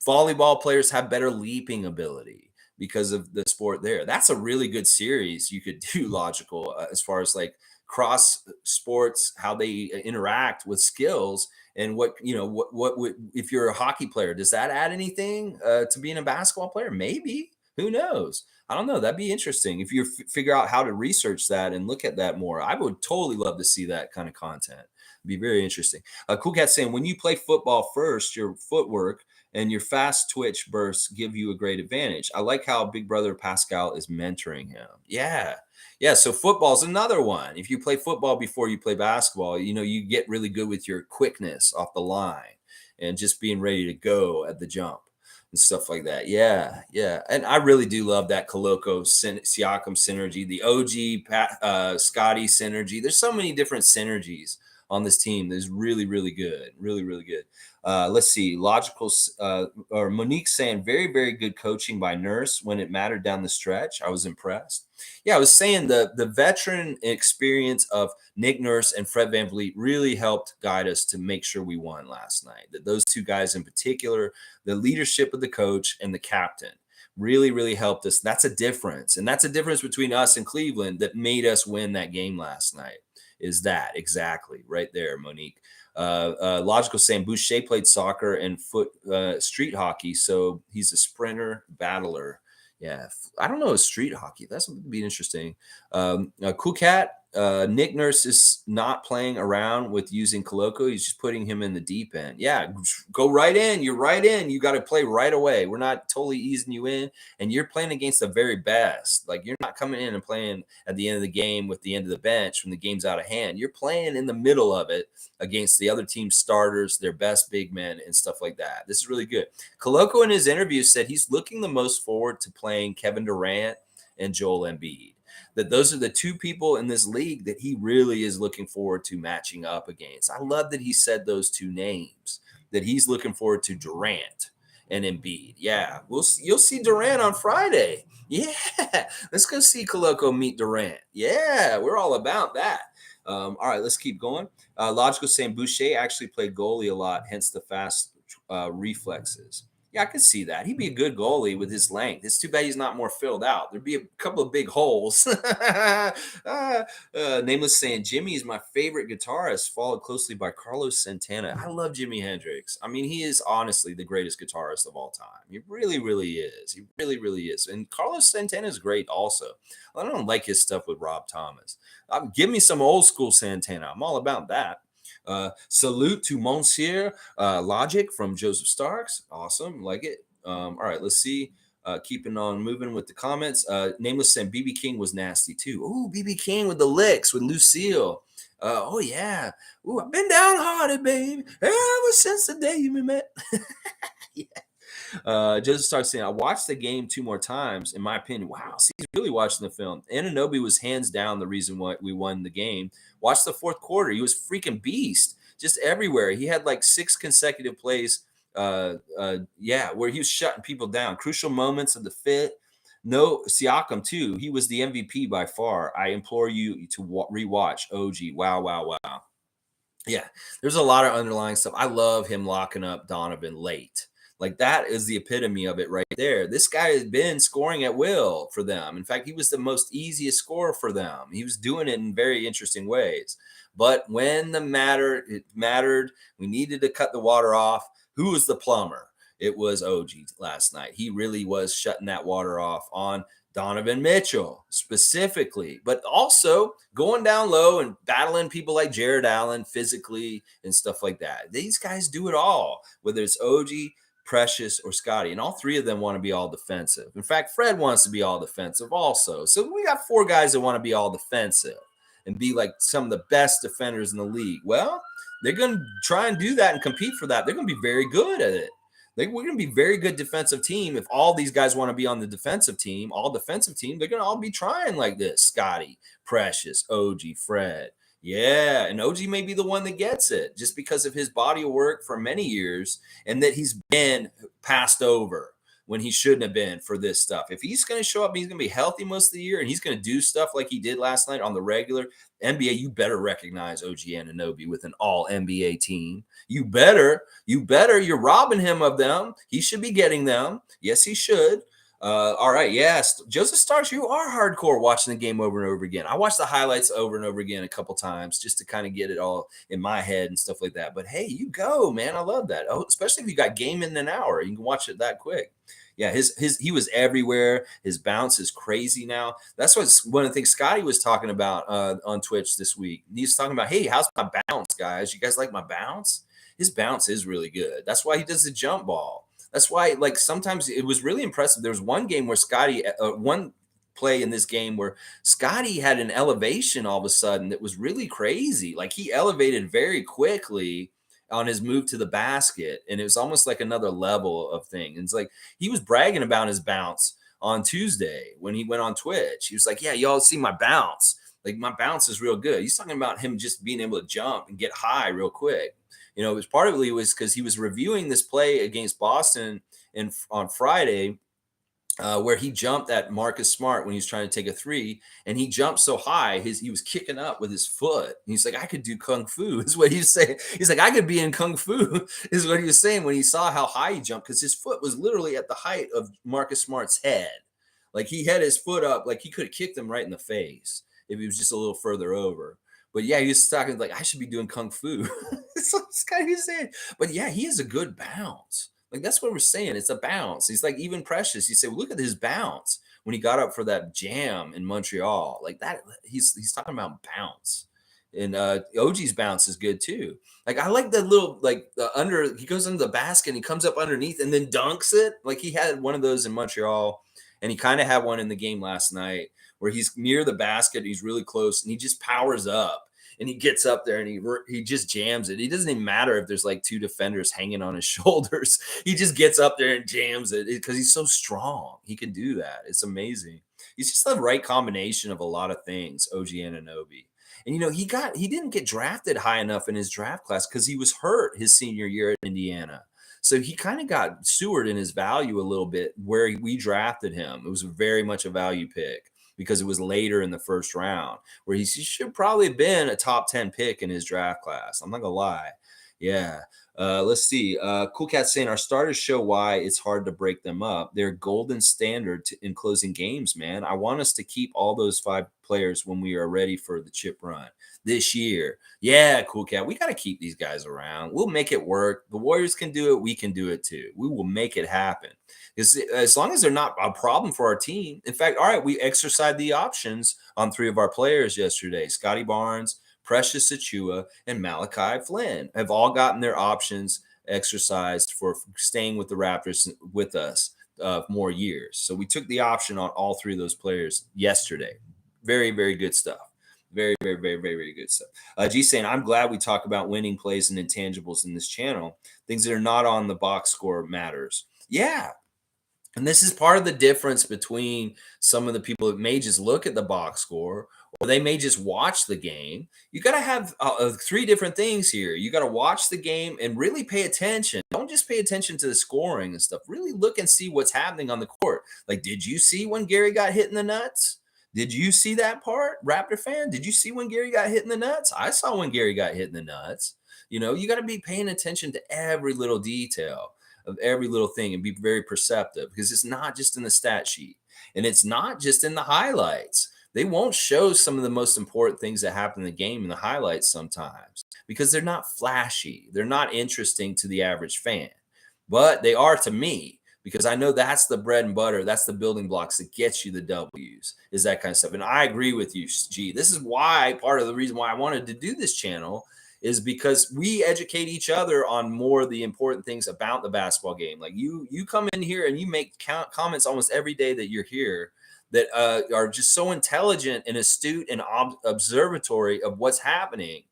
volleyball players have better leaping ability because of the sport there? That's a really good series you could do, logical, as far as like cross sports, how they interact with skills, and what would, if you're a hockey player, does that add anything to being a basketball player? Maybe. Who knows? I don't know. That'd be interesting if you figure out how to research that and look at that more. I would totally love to see that kind of content. It'd be very interesting. Cool Cat saying, when you play football first, your footwork and your fast twitch bursts give you a great advantage. I like how Big Brother Pascal is mentoring him. Yeah. Yeah. So football's another one. If you play football before you play basketball, you get really good with your quickness off the line and just being ready to go at the jump and stuff like that. Yeah. Yeah. And I really do love that Koloko Siakam synergy, the OG Scottie synergy. There's so many different synergies on this team that is really, really good. Really, really good. Let's see. Logical or Monique saying, very, very good coaching by Nurse when it mattered down the stretch. I was impressed. Yeah, I was saying the veteran experience of Nick Nurse and Fred VanVleet really helped guide us to make sure we won last night. That those two guys in particular, the leadership of the coach and the captain, really, really helped us. That's a difference. And that's a difference between us and Cleveland that made us win that game last night. Is that exactly right there, Monique? Logical saying Boucher played soccer and street hockey, so he's a sprinter battler. Yeah, I don't know street hockey. That's would be interesting. Cool Cat. Nick Nurse is not playing around with using Koloko. He's just putting him in the deep end. Yeah, go right in. You're right in. You got to play right away. We're not totally easing you in, and you're playing against the very best. Like you're not coming in and playing at the end of the game with the end of the bench when the game's out of hand. You're playing in the middle of it against the other team's starters, their best big men, and stuff like that. This is really good. Koloko in his interview said he's looking the most forward to playing Kevin Durant and Joel Embiid. That those are the two people in this league that he really is looking forward to matching up against. I love that he said those two names, that he's looking forward to Durant and Embiid. Yeah, you'll see Durant on Friday. Yeah, let's go see Koloko meet Durant. Yeah, we're all about that. All right, let's keep going. Logical saying Boucher actually played goalie a lot, hence the fast reflexes. Yeah, I could see that. He'd be a good goalie with his length. It's too bad he's not more filled out. There'd be a couple of big holes. Nameless saying, Jimmy is my favorite guitarist, followed closely by Carlos Santana. I love Jimi Hendrix. I mean, he is honestly the greatest guitarist of all time. He really, really is. He really, really is. And Carlos Santana is great also. I don't like his stuff with Rob Thomas. Give me some old school Santana. I'm all about that. Salute to Monsieur Logic from Joseph Starks. Awesome. Like it. All right, let's see. Keeping on moving with the comments. Nameless saying BB King was nasty too. Oh, BB King with the licks with Lucille. Oh, yeah. Ooh, I've been downhearted, baby, ever since the day you met. Yeah. Joseph Stark saying, I watched the game 2 more times. In my opinion, wow, see, he's really watching the film. Anunoby was hands down the reason why we won the game. Watch the 4th quarter. He was freaking beast just everywhere. He had like 6 consecutive plays. Where he was shutting people down. Crucial moments of the fit. No, Siakam too. He was the MVP by far. I implore you to rewatch OG. Wow, wow, wow. Yeah, there's a lot of underlying stuff. I love him locking up Donovan late. Like that is the epitome of it right there. This guy has been scoring at will for them. In fact, he was the most easiest scorer for them. He was doing it in very interesting ways. But when it mattered, we needed to cut the water off. Who was the plumber? It was OG last night. He really was shutting that water off on Donovan Mitchell specifically, but also going down low and battling people like Jared Allen physically and stuff like that. These guys do it all, whether it's OG, Precious, or Scottie, and all three of them want to be all defensive. In fact, Fred wants to be all defensive also. So we got four guys that want to be all defensive and be like some of the best defenders in the league. Well, they're going to try and do that and compete for that. They're going to be very good at it. We're going to be very good defensive team. If all these guys want to be on the defensive team, all defensive team, they're going to all be trying like this. Scottie, Precious, OG, Fred. Yeah, and OG may be the one that gets it just because of his body of work for many years and that he's been passed over when he shouldn't have been for this stuff. If he's going to show up, he's going to be healthy most of the year and he's going to do stuff like he did last night on the regular. NBA, you better recognize OG Anunoby with an all NBA team. You better, you're robbing him of them. He should be getting them. Yes, he should. All right. Yes. Joseph Starks, you are hardcore watching the game over and over again. I watched the highlights over and over again a couple times just to kind of get it all in my head and stuff like that. But hey, you go, man. I love that. Oh, especially if you got game in an hour, you can watch it that quick. Yeah, he was everywhere. His bounce is crazy now. That's what one of the things Scottie was talking about on Twitch this week. He's talking about, hey, how's my bounce, guys? You guys like my bounce? His bounce is really good. That's why he does the jump ball. That's why, like, sometimes it was really impressive. There was one game where Scottie, one play in this game where Scottie had an elevation all of a sudden that was really crazy. Like, he elevated very quickly on his move to the basket, and it was almost like another level of thing. And it's like he was bragging about his bounce on Tuesday when he went on Twitch. He was like, yeah, y'all see my bounce. Like, my bounce is real good. He's talking about him just being able to jump and get high real quick. You know, it was partly because he was reviewing this play against Boston on Friday where he jumped at Marcus Smart when he was trying to take a three, and he jumped so high, he was kicking up with his foot. And he's like, I could do kung fu, is what he's saying. He's like, I could be in kung fu, is what he was saying when he saw how high he jumped, because his foot was literally at the height of Marcus Smart's head. Like, he had his foot up, like he could have kicked him right in the face if he was just a little further over. But yeah, he was talking like, I should be doing kung fu. That's what this guy was saying. But yeah, he has a good bounce. Like, that's what we're saying. It's a bounce. He's like, even Precious. You say, well, look at his bounce when he got up for that jam in Montreal. Like that, he's talking about bounce. And OG's bounce is good too. Like, I like the little, like, the he goes under the basket and he comes up underneath and then dunks it. Like, he had one of those in Montreal, and he kind of had one in the game last night where he's near the basket, he's really close, and he just powers up and he gets up there and he just jams it. It doesn't even matter if there's like two defenders hanging on his shoulders. He just gets up there and jams it because he's so strong. He can do that. It's amazing. He's just the right combination of a lot of things, OG Anunoby. And, you know, he didn't get drafted high enough in his draft class because he was hurt his senior year at Indiana. So he kind of got sewered in his value a little bit where we drafted him. It was very much a value pick because it was later in the first round, where he should probably have been a top 10 pick in his draft class. I'm not gonna lie. Yeah. Let's see. Cool Cat saying our starters show why it's hard to break them up. They're golden standard in closing games, man. I want us to keep all those 5 players when we are ready for the chip run this year. Yeah, Cool Cat. We got to keep these guys around. We'll make it work. The Warriors can do it. We can do it too. We will make it happen. Because as long as they're not a problem for our team. In fact, all right, we exercised the options on 3 of our players yesterday. Scottie Barnes, Precious Achiuwa, and Malachi Flynn have all gotten their options exercised for staying with the Raptors with us more years. So we took the option on all 3 of those players yesterday. Very, very good stuff. Very, very, very, very, very good stuff. G saying, I'm glad we talk about winning plays and intangibles in this channel. Things that are not on the box score matters. Yeah. And this is part of the difference between some of the people that may just look at the box score or they may just watch the game. You got to have 3 different things here. You got to watch the game and really pay attention. Don't just pay attention to the scoring and stuff. Really look and see what's happening on the court. Like, did you see when Gary got hit in the nuts? Did you see that part, Raptor fan? Did you see when Gary got hit in the nuts? I saw when Gary got hit in the nuts. You know, you got to be paying attention to every little detail of every little thing and be very perceptive, because it's not just in the stat sheet and it's not just in the highlights. They won't show some of the most important things that happen in the game in the highlights sometimes because they're not flashy. They're not interesting to the average fan, but they are to me. because I know that's the bread and butter. That's the building blocks that gets you the W's, is that kind of stuff. And I agree with you, G. This is why part of the reason why I wanted to do this channel is because we educate each other on more of the important things about the basketball game. Like you come in here and you make comments almost every day that you're here that are just so intelligent and astute and observatory of what's happening.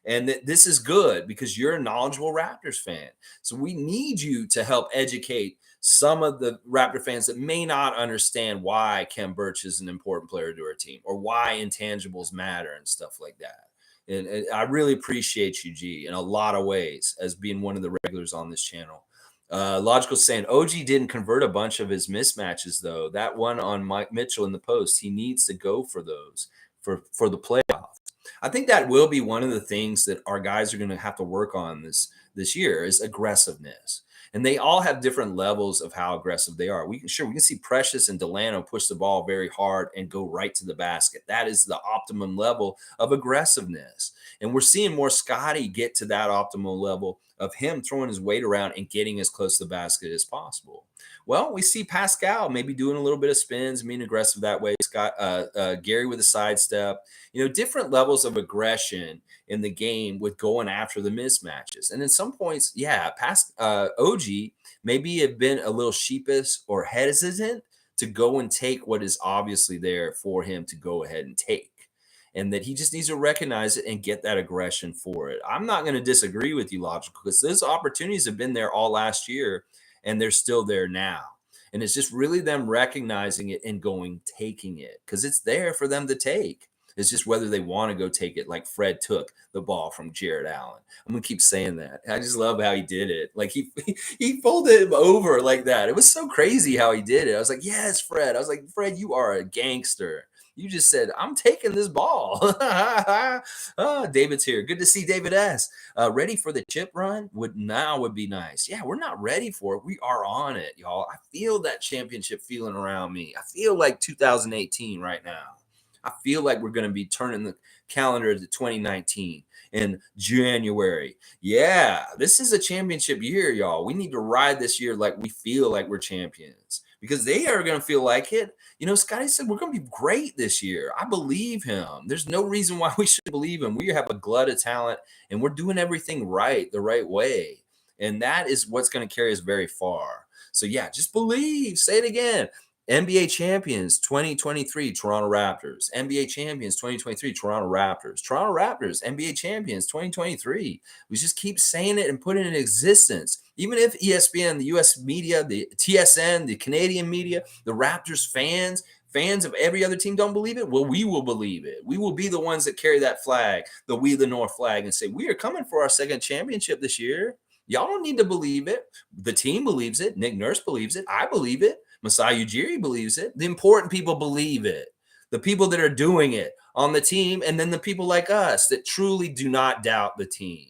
And this is good because you're a knowledgeable Raptors fan. So we need you to help educate some of the Raptor fans that may not understand why Kem Birch is an important player to our team or why intangibles matter and stuff like that. And I really appreciate you, G, in a lot of ways as being one of the regulars on this channel. Logical saying OG didn't convert a bunch of his mismatches, though. That one on Mike Mitchell in the post, he needs to go for those for the playoffs. I think that will be one of the things that our guys are going to have to work on this year is aggressiveness. And they all have different levels of how aggressive they are. We can see Precious and Delano push the ball very hard and go right to the basket. That is the optimum level of aggressiveness. And we're seeing more Scottie get to that optimal level of him throwing his weight around and getting as close to the basket as possible. Well, we see Pascal maybe doing a little bit of spins, being aggressive that way. Gary with a sidestep, different levels of aggression in the game with going after the mismatches. And in some points, OG maybe have been a little sheepish or hesitant to go and take what is obviously there for him to go ahead and take. And that he just needs to recognize it and get that aggression for it. I'm not going to disagree with you, Logical, because those opportunities have been there all last year and they're still there now. And it's just really them recognizing it and taking it because it's there for them to take. It's just whether they want to go take it like Fred took the ball from Jared Allen. I'm going to keep saying that. I just love how he did it. Like he folded him over like that. It was so crazy how he did it. I was like, yes, Fred. I was like, Fred, you are a gangster. You just said, I'm taking this ball. David's here. Good to see David S. Ready for the chip run? Would be nice. Yeah, we're not ready for it. We are on it, y'all. I feel that championship feeling around me. I feel like 2018 right now. I feel like we're going to be turning the calendar to 2019 in January. Yeah, this is a championship year, y'all. We need to ride this year like we feel like we're champions because they are going to feel like it. Scottie said we're going to be great this year. I believe him. There's no reason why we should believe him. We have a glut of talent and we're doing everything right, the right way. And that is what's going to carry us very far. So yeah, just believe. Say it again. N.B.A. champions 2023 Toronto Raptors. N.B.A. champions 2023 Toronto Raptors. Toronto Raptors N.B.A. champions 2023. We just keep saying it and put it in existence. Even if ESPN, the U.S. media, the TSN, the Canadian media, the Raptors fans of every other team don't believe it, well, we will believe it. We will be the ones that carry that flag, the We the North flag, and say, we are coming for our second championship this year. Y'all don't need to believe it. The team believes it. Nick Nurse believes it. I believe it. Masai Ujiri believes it. The important people believe it. The people that are doing it on the team, and then the people like us that truly do not doubt the team.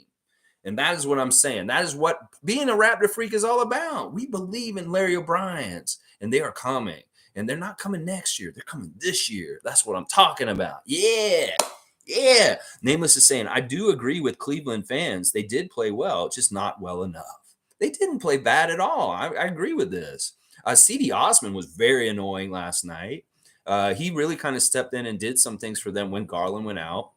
And that is what I'm saying. That is what being a Raptor freak is all about. We believe in Larry O'Brien's, and they are coming. And they're not coming next year. They're coming this year. That's what I'm talking about. Yeah. Yeah. Nameless is saying, I do agree with Cleveland fans. They did play well, just not well enough. They didn't play bad at all. I agree with this. Cedi Osman was very annoying last night. He really kind of stepped in and did some things for them when Garland went out.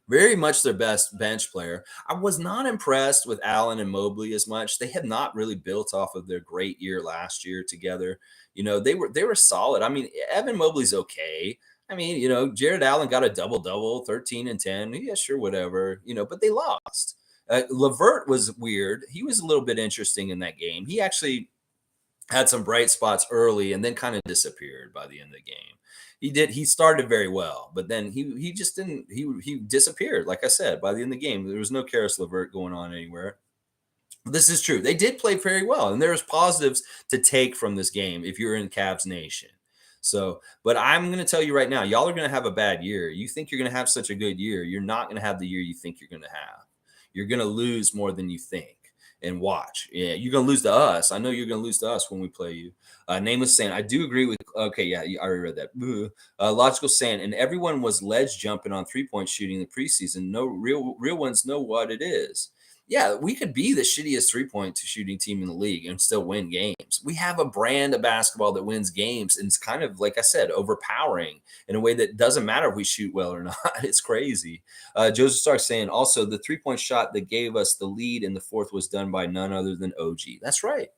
Very much their best bench player. I was not impressed with Allen and Mobley as much. They had not really built off of their great year last year together. They were solid. I mean, Evan Mobley's okay. I mean, Jared Allen got a double-double, 13 and 10. Yeah, sure, whatever. But they lost. LeVert was weird. He was a little bit interesting in that game. He actually had some bright spots early and then kind of disappeared by the end of the game. He started very well, but then he just didn't, he disappeared. Like I said, by the end of the game, there was no Karis LeVert going on anywhere. This is true. They did play very well, and there's positives to take from this game if you're in Cavs Nation. So, but I'm going to tell you right now, y'all are going to have a bad year. You think you're going to have such a good year. You're not going to have the year you think you're going to have. You're going to lose more than you think. And watch. Yeah, you're going to lose to us. I know you're going to lose to us when we play you. Nameless saying, I do agree with, okay, yeah, I already read that. Logical saying, and everyone was ledge jumping on 3-point shooting in the preseason. No real ones know what it is. yeah, we could be the shittiest 3-point shooting team in the league and still win games. We have a brand of basketball that wins games, and it's kind of, like I said, overpowering in a way that doesn't matter if we shoot well or not. It's crazy. Joseph Stark saying, also, the 3-point shot that gave us the lead in the fourth was done by none other than OG. That's right.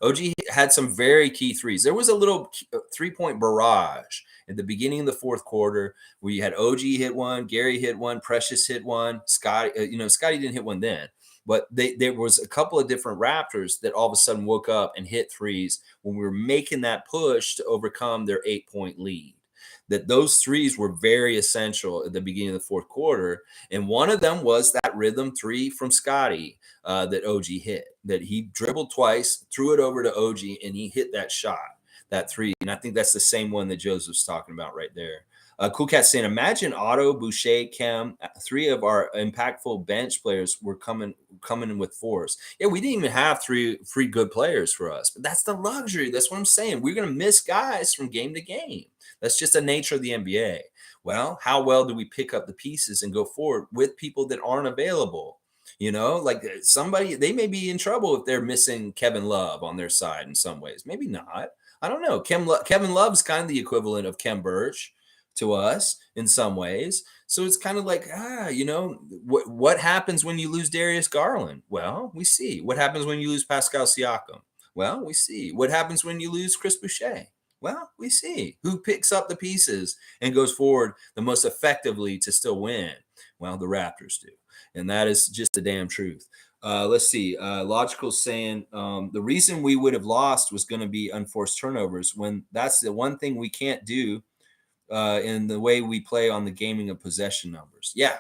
OG had some very key threes. There was a little 3-point barrage at the beginning of the fourth quarter where you had OG hit one, Gary hit one, Precious hit one, Scottie, Scottie didn't hit one then, but there was a couple of different Raptors that all of a sudden woke up and hit threes when we were making that push to overcome their 8-point lead. That those threes were very essential at the beginning of the fourth quarter. And one of them was that rhythm three from Scottie that OG hit, that he dribbled twice, threw it over to OG, and he hit that shot, that three. And I think that's the same one that Joseph's talking about right there. Cool Cat saying, imagine Otto, Boucher, Cam, three of our impactful bench players were coming in with force. Yeah, we didn't even have three good players for us, but that's the luxury. That's what I'm saying. We're going to miss guys from game to game. That's just the nature of the NBA. Well, how well do we pick up the pieces and go forward with people that aren't available? Like somebody, they may be in trouble if they're missing Kevin Love on their side in some ways. Maybe not. I don't know. Kevin Love's kind of the equivalent of Kem Birch to us in some ways. So it's kind of like, what happens when you lose Darius Garland? Well, we see. What happens when you lose Pascal Siakam? Well, we see. What happens when you lose Chris Boucher? Well, we see. Who picks up the pieces and goes forward the most effectively to still win? Well, the Raptors do. And that is just the damn truth. Let's see. Logical saying the reason we would have lost was going to be unforced turnovers, when that's the one thing we can't do in the way we play on the gaming of possession numbers. Yeah.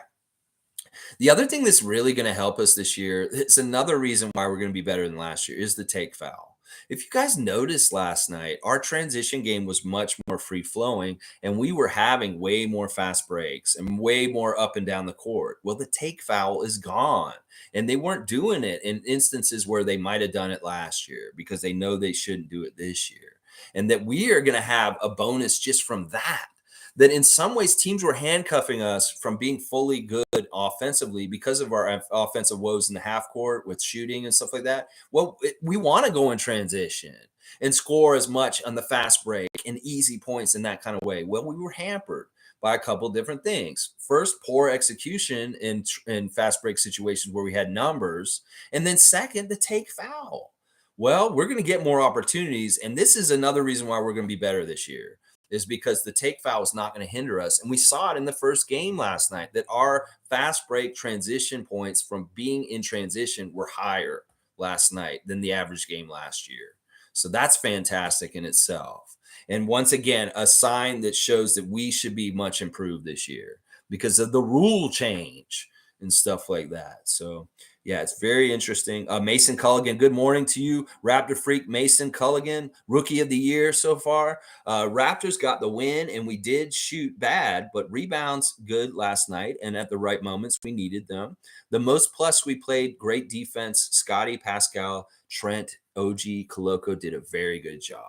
The other thing that's really going to help us this year, it's another reason why we're going to be better than last year, is the take foul. If you guys noticed last night, our transition game was much more free flowing, and we were having way more fast breaks and way more up and down the court. Well, the take foul is gone, and they weren't doing it in instances where they might have done it last year because they know they shouldn't do it this year. And that we are going to have a bonus just from that. That in some ways teams were handcuffing us from being fully good offensively because of our offensive woes in the half court with shooting and stuff like that. Well, we want to go in transition and score as much on the fast break and easy points in that kind of way. Well, we were hampered by a couple different things. First, poor execution in fast break situations where we had numbers. And then second, the take foul. Well, we're going to get more opportunities. And this is another reason why we're going to be better this year, is because the take foul is not going to hinder us. And we saw it in the first game last night that our fast break transition points from being in transition were higher last night than the average game last year. So that's fantastic in itself. And once again, a sign that shows that we should be much improved this year because of the rule change and stuff like that. So yeah, it's very interesting. Mason Culligan, good morning to you. Raptor freak Mason Culligan, rookie of the year so far. Raptors got the win, and we did shoot bad, but rebounds good last night, and at the right moments, we needed them. The most plus we played, great defense. Scottie, Pascal, Trent, OG, Koloko did a very good job.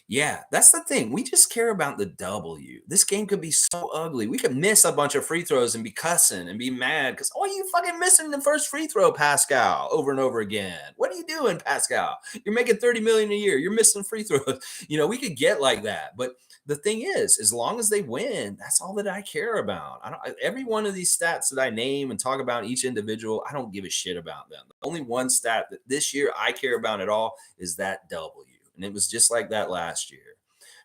Yeah, that's the thing. We just care about the W. This game could be so ugly. We could miss a bunch of free throws and be cussing and be mad because, oh, you fucking missing the first free throw, Pascal, over and over again. What are you doing, Pascal? You're making $30 million a year. You're missing free throws. We could get like that. But the thing is, as long as they win, that's all that I care about. Every one of these stats that I name and talk about each individual, I don't give a shit about them. The only one stat that this year I care about at all is that W. And it was just like that last year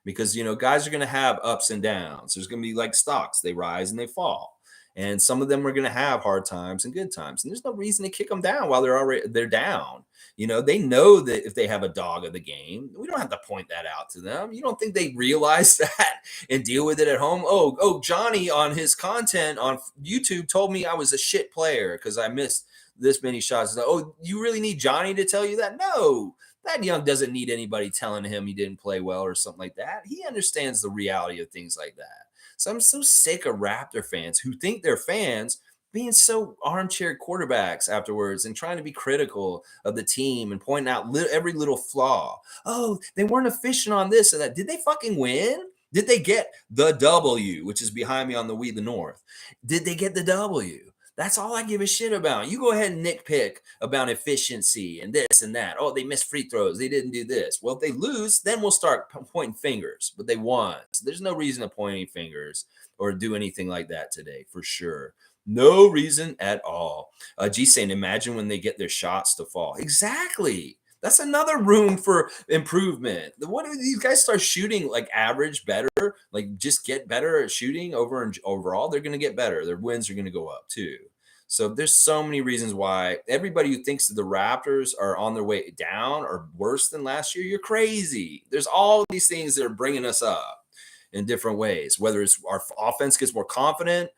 because, guys are going to have ups and downs. There's going to be like stocks. They rise and they fall. And some of them are going to have hard times and good times. And there's no reason to kick them down while they're down. They know that if they have a dog of the game, we don't have to point that out to them. You don't think they realize that and deal with it at home? Oh, Johnny on his content on YouTube told me I was a shit player because I missed this many shots. Oh, you really need Johnny to tell you that? No. Thad Young doesn't need anybody telling him he didn't play well or something like that. He understands the reality of things like that. So I'm so sick of Raptor fans who think they're fans being so armchair quarterbacks afterwards and trying to be critical of the team and pointing out every little flaw. Oh, they weren't efficient on this or that. Did they fucking win? Did they get the W, which is behind me on the We the North? Did they get the W? That's all I give a shit about. You go ahead and nitpick about efficiency and this and that. Oh, they missed free throws. They didn't do this. Well, if they lose, then we'll start pointing fingers. But they won. So there's no reason to point any fingers or do anything like that today, for sure. No reason at all. G saying, imagine when they get their shots to fall. Exactly. That's another room for improvement. What do these guys start shooting like average, better, like just get better at shooting overall? They're going to get better. Their wins are going to go up too. So there's so many reasons why everybody who thinks that the Raptors are on their way down or worse than last year, you're crazy. There's all these things that are bringing us up in different ways, whether it's our offense gets more confident,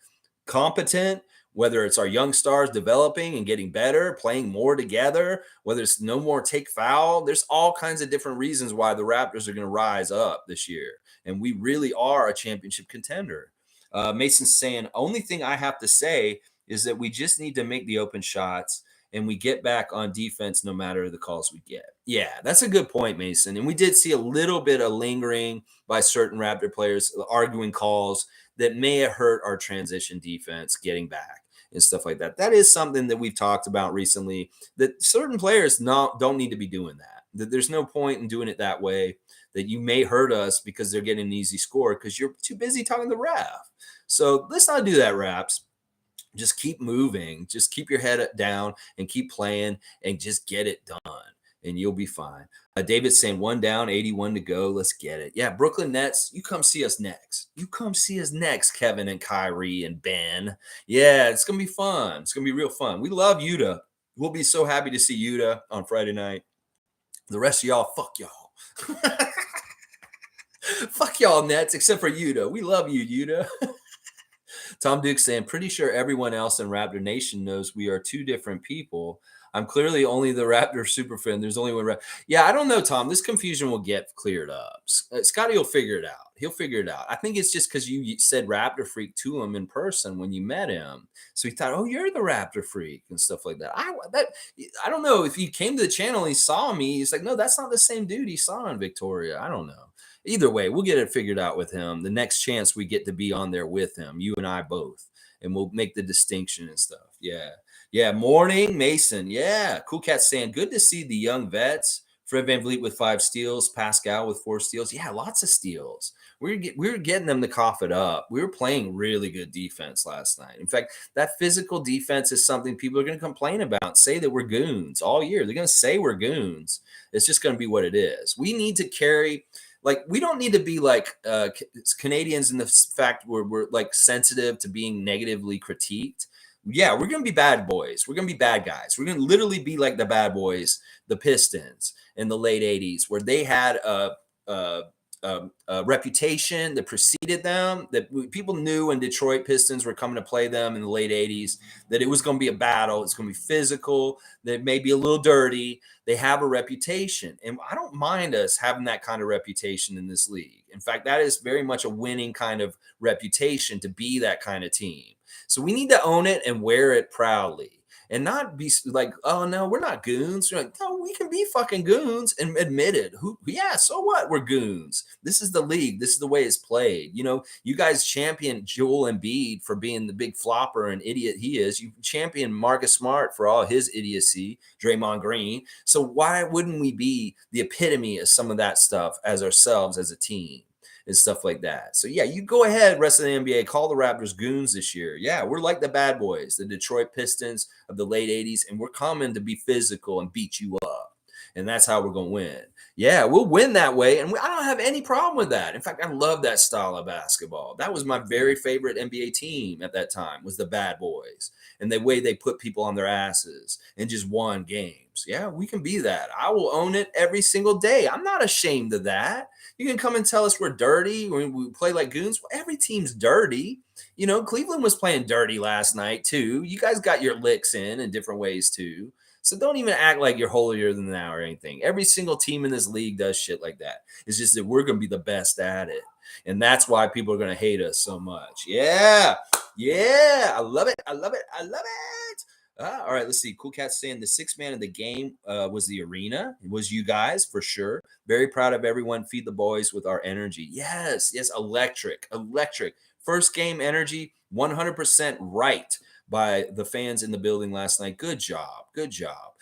competent, whether it's our young stars developing and getting better, playing more together, whether it's no more take foul. There's all kinds of different reasons why the Raptors are going to rise up this year. And we really are a championship contender. Mason's saying, only thing I have to say is that we just need to make the open shots and we get back on defense no matter the calls we get. Yeah, that's a good point, Mason. And we did see a little bit of lingering by certain Raptor players arguing calls that may have hurt our transition defense getting back and stuff like that. That is something that we've talked about recently, that certain players don't need to be doing that. That there's no point in doing it that way, that you may hurt us because they're getting an easy score because you're too busy talking to the ref. So let's not do that, Raps. Just keep moving. Just keep your head down and keep playing and just get it done. And you'll be fine. David's saying 1 down, 81 to go. Let's get it. Yeah, Brooklyn Nets, you come see us next. You come see us next, Kevin and Kyrie and Ben. Yeah, it's going to be fun. It's going to be real fun. We love Utah. We'll be so happy to see Utah on Friday night. The rest of y'all, fuck y'all. Fuck y'all, Nets, except for Utah. We love you, Utah. Tom Duke saying, pretty sure everyone else in Raptor Nation knows we are two different people. I'm clearly only the Raptor super fan. There's only one Raptor. Yeah, I don't know, Tom. This confusion will get cleared up. Scottie will figure it out. He'll figure it out. I think it's just because you said Raptor Freak to him in person when you met him. So he thought, oh, you're the Raptor Freak and stuff like that. I don't know. If he came to the channel and he saw me, he's like, no, that's not the same dude he saw in Victoria. I don't know. Either way, we'll get it figured out with him. The next chance we get to be on there with him, you and I both, and we'll make the distinction and stuff. Yeah. Yeah. Morning, Mason. Yeah. Cool Cat saying, good to see the young vets. Fred VanVleet with 5 steals, Pascal with 4 steals. Yeah, lots of steals. We were getting them to cough it up. We were playing really good defense last night. In fact, that physical defense is something people are going to complain about, say that we're goons all year. They're going to say we're goons. It's just going to be what it is. We need to carry. Like, we don't need to be like Canadians in the fact we're like sensitive to being negatively critiqued. Yeah, we're going to be bad boys. We're going to be bad guys. We're going to literally be like the bad boys, the Pistons in the late 80s, where they had a reputation that preceded them, that people knew when Detroit Pistons were coming to play them in the late 80s, that it was going to be a battle. It's going to be physical, that it may be a little dirty. They have a reputation. And I don't mind us having that kind of reputation in this league. In fact, that is very much a winning kind of reputation to be that kind of team. So we need to own it and wear it proudly. And not be like, oh, no, we're not goons. We're like, no, we can be fucking goons and admit it. Yeah, so what? We're goons. This is the league. This is the way it's played. You know, you guys champion Joel Embiid for being the big flopper and idiot he is. You champion Marcus Smart for all his idiocy, Draymond Green. So why wouldn't we be the epitome of some of that stuff as ourselves as a team? And stuff like that. So yeah, you go ahead, rest of the NBA, call the Raptors goons this year. Yeah, we're like the bad boys, the Detroit Pistons of the late 80s, and we're coming to be physical and beat you up. And that's how we're going to win. Yeah, we'll win that way. And I don't have any problem with that. In fact, I love that style of basketball. That was my very favorite NBA team at that time, was the Bad Boys. And the way they put people on their asses and just won games. Yeah, we can be that. I will own it every single day. I'm not ashamed of that. You can come and tell us we're dirty when we play like goons. Well, every team's dirty. You know, Cleveland was playing dirty last night, too. You guys got your licks in different ways, too. So don't even act like you're holier than thou or anything. Every single team in this league does shit like that. It's just that we're going to be the best at it. And that's why people are going to hate us so much. Yeah. Yeah. I love it. I love it. I love it. All right, let's see. Cool Cat's saying the 6th man of the game was the arena. It was you guys, for sure. Very proud of everyone. Feed the boys with our energy. Yes. Yes. Electric. Electric. First game energy, 100% right. by the fans in the building last night. Good job. Good job.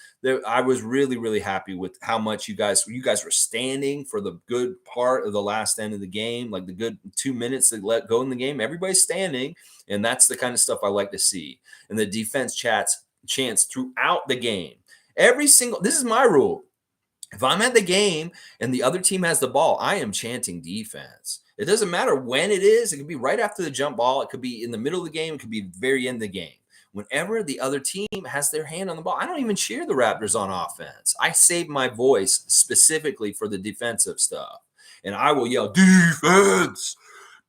I was really, really happy with how much you guys were standing for the good part of the last end of the game, like the good 2 minutes that let go in the game. Everybody's standing, and that's the kind of stuff I like to see. And the defense chants throughout the game. This is my rule. If I'm at the game and the other team has the ball, I am chanting defense. It doesn't matter when it is. It could be right after the jump ball. It could be in the middle of the game. It could be very end of the game. Whenever the other team has their hand on the ball, I don't even cheer the Raptors on offense. I save my voice specifically for the defensive stuff. And I will yell, defense,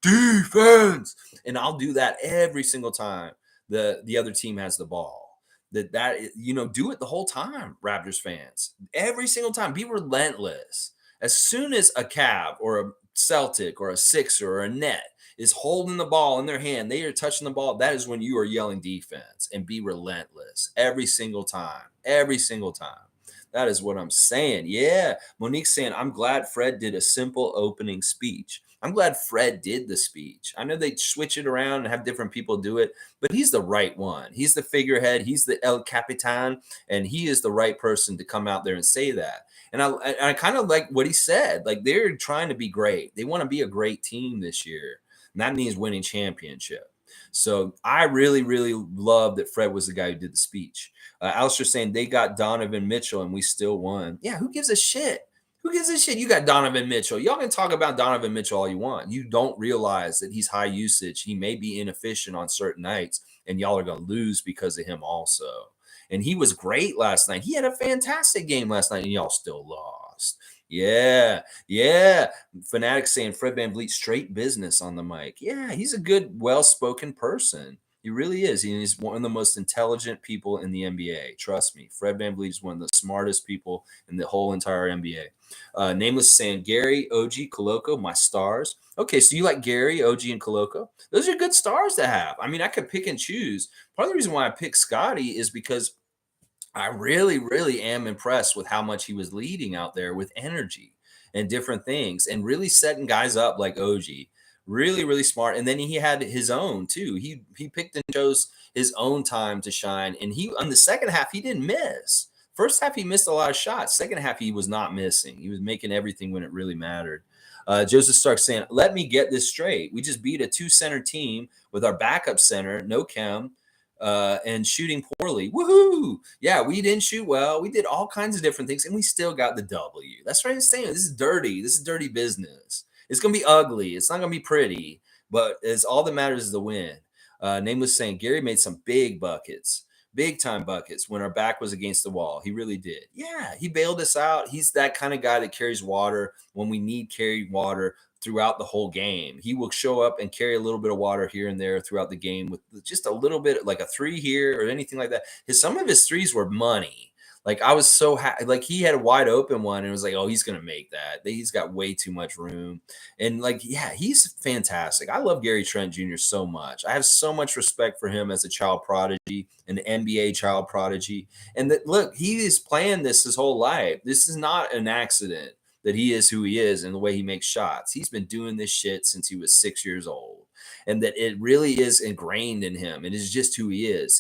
defense. And I'll do that every single time the other team has the ball. Do it the whole time, Raptors fans. Every single time, be relentless. As soon as a Cav or a Celtic or a Sixer or a Net is holding the ball in their hand, they are touching the ball, that is when you are yelling defense, and be relentless every single time. Every single time. That is what I'm saying. Yeah. Monique's saying, I'm glad Fred did a simple opening speech. I'm glad Fred did the speech. I know they switch it around and have different people do it, but he's the right one. He's the figurehead. He's the El Capitan, and he is the right person to come out there and say that. And I kind of like what he said. Like, they're trying to be great. They want to be a great team this year, and that means winning championship. So I really, really love that Fred was the guy who did the speech. Alistair saying they got Donovan Mitchell and we still won. Yeah, who gives a shit? Who gives a shit? You got Donovan Mitchell. Y'all can talk about Donovan Mitchell all you want. You don't realize that he's high usage. He may be inefficient on certain nights, and y'all are going to lose because of him also. And he was great last night. He had a fantastic game last night, and y'all still lost. Yeah, yeah. Fanatics saying Fred VanVleet straight business on the mic. Yeah, he's a good, well-spoken person. He really is. He's one of the most intelligent people in the NBA. Trust me. Fred VanVleet is one of the smartest people in the whole entire NBA. Nameless saying Gary, OG, Koloko, my stars. Okay, so you like Gary, OG, and Koloko? Those are good stars to have. I mean, I could pick and choose. Part of the reason why I picked Scottie is because I really, really am impressed with how much he was leading out there with energy and different things and really setting guys up like OG. Really, really smart. And then he had his own too. He picked and chose his own time to shine. And he on the second half, he didn't miss. First half, he missed a lot of shots. Second half, he was not missing. He was making everything when it really mattered. Joseph Stark saying, let me get this straight. We just beat a 2-center team with our backup center, no chem, and shooting poorly. Woohoo! Yeah, we didn't shoot well. We did all kinds of different things, and we still got the W. That's what I'm saying. This is dirty. This is dirty business. It's going to be ugly. It's not going to be pretty, but it's all that matters is the win. Nameless saying, Gary made some big buckets, big time buckets when our back was against the wall. He really did. Yeah, he bailed us out. He's that kind of guy that carries water when we need carried water throughout the whole game. He will show up and carry a little bit of water here and there throughout the game with just a little bit, like a three here or anything like that. Some of his threes were money. Like, I was so happy. Like, he had a wide open one and it was like, oh, he's going to make that. He's got way too much room. And like, yeah, he's fantastic. I love Gary Trent Jr. so much. I have so much respect for him as a child prodigy, an NBA child prodigy. And that, look, he is playing this his whole life. This is not an accident that he is who he is and the way he makes shots. He's been doing this shit since he was 6 years old. And that it really is ingrained in him. It is just who he is.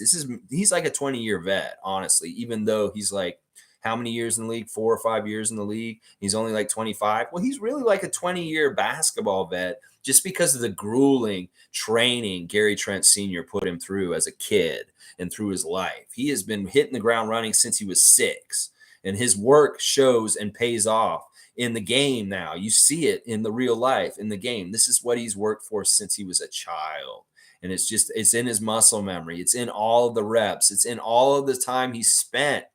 He's like a 20-year vet, honestly, even though he's like, how many years in the league? 4 or 5 years in the league. He's only like 25. Well, he's really like a 20-year basketball vet just because of the grueling training Gary Trent Sr. put him through as a kid and through his life. He has been hitting the ground running since he was 6. And his work shows and pays off in the game now. You see it in the real life, in the game. This is what he's worked for since he was a child. And it's in his muscle memory. It's in all of the reps. It's in all of the time he spent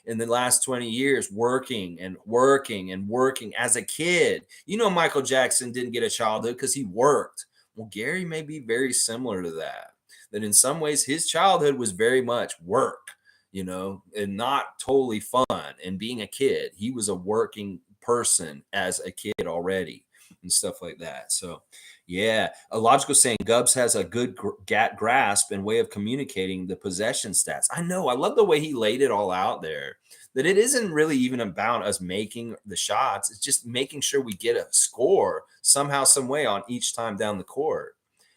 in the last 20 years working and working and working as a kid. You know, Michael Jackson didn't get a childhood because he worked. Well, Gary may be very similar to that. That in some ways his childhood was very much work, you know, and not totally fun. And being a kid, he was a working person as a kid already and stuff like that. So yeah, a logical saying Gubbs has a good grasp and way of communicating the possession stats. I know. I love the way he laid it all out there, that it isn't really even about us making the shots. It's just making sure we get a score somehow, some way on each time down the court.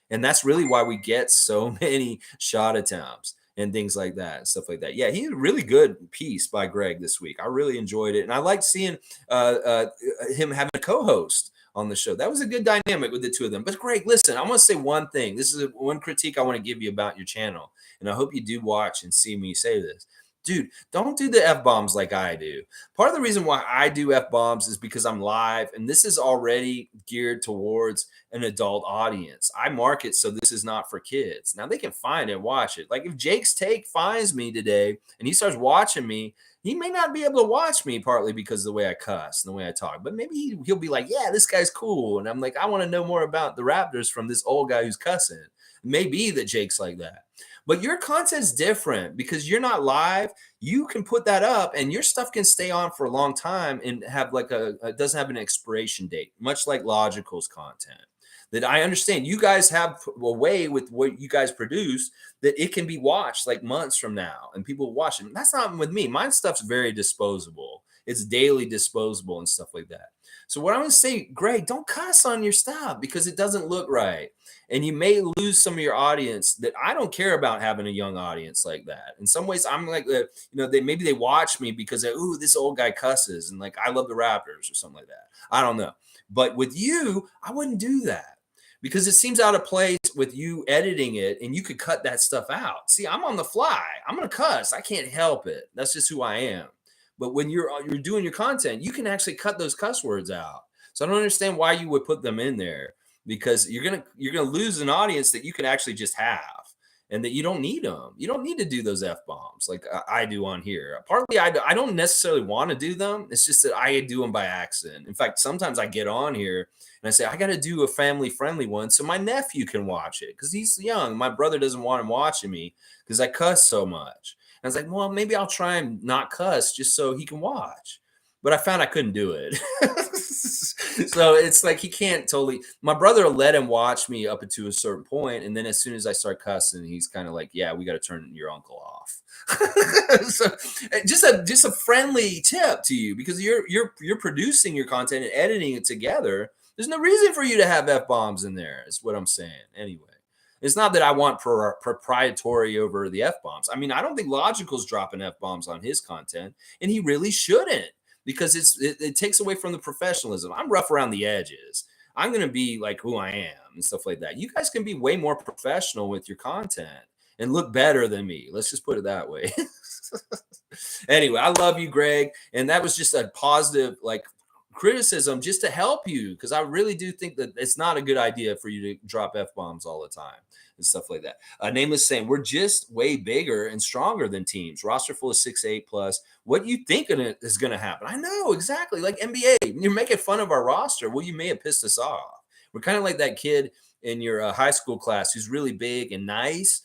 And that's really why we get so many shot attempts. and things like that and stuff like that. Yeah, he had a really good piece by Greg this week. I really enjoyed it, and I liked seeing him having a co-host on the show. That was a good dynamic with the two of them. But Greg, listen, I want to say one thing. This is one critique I want to give you about your channel, and I hope you do watch and see me say this. Dude, don't do the F-bombs like I do. Part of the reason why I do F-bombs is because I'm live, and this is already geared towards an adult audience. I market so this is not for kids. Now, they can find it and watch it. Like if Jake's Take finds me today and he starts watching me, he may not be able to watch me partly because of the way I cuss and the way I talk, but maybe he'll be like, yeah, this guy's cool. And I'm like, I want to know more about the Raptors from this old guy who's cussing. It may be that Jake's like that. But your content's different because you're not live. You can put that up and your stuff can stay on for a long time and have like it doesn't have an expiration date, much like Logical's content. That I understand you guys have a way with what you guys produce that it can be watched like months from now and people watch it. That's not with me. My stuff's very disposable. It's daily disposable and stuff like that. So what I'm going to say, Greg, don't cuss on your stuff because it doesn't look right. And you may lose some of your audience that I don't care about having a young audience like that. In some ways, I'm like, maybe they watch me because, ooh, this old guy cusses and like, I love the Raptors or something like that. I don't know. But with you, I wouldn't do that because it seems out of place with you editing it and you could cut that stuff out. See, I'm on the fly. I'm going to cuss. I can't help it. That's just who I am. But when you're doing your content, you can actually cut those cuss words out. So I don't understand why you would put them in there because you're gonna lose an audience that you can actually just have, and that you don't need them. You don't need to do those F-bombs like I do on here. Partly, I don't necessarily want to do them. It's just that I do them by accident. In fact, sometimes I get on here and I say I got to do a family-friendly one so my nephew can watch it because he's young. My brother doesn't want him watching me because I cuss so much. I was like, well, maybe I'll try and not cuss just so he can watch. But I found I couldn't do it. So it's like he can't totally. My brother will let him watch me up to a certain point, and then as soon as I start cussing, he's kind of like, yeah, we got to turn your uncle off. So just a friendly tip to you because you're producing your content and editing it together. There's no reason for you to have F-bombs in there, is what I'm saying. Anyway. It's not that I want proprietary over the F-bombs. I mean, I don't think Logical's dropping F-bombs on his content, and he really shouldn't because it takes away from the professionalism. I'm rough around the edges. I'm going to be like who I am and stuff like that. You guys can be way more professional with your content and look better than me. Let's just put it that way. Anyway, I love you, Greg. And that was just a positive, like, criticism just to help you because I really do think that it's not a good idea for you to drop F-bombs all the time and stuff like that. Nameless saying we're just way bigger and stronger than teams. Roster full of 6'8 plus. What you think is going to happen? I know exactly like N.B.A. You're making fun of our roster. Well, you may have pissed us off. We're kind of like that kid in your high school class who's really big and nice,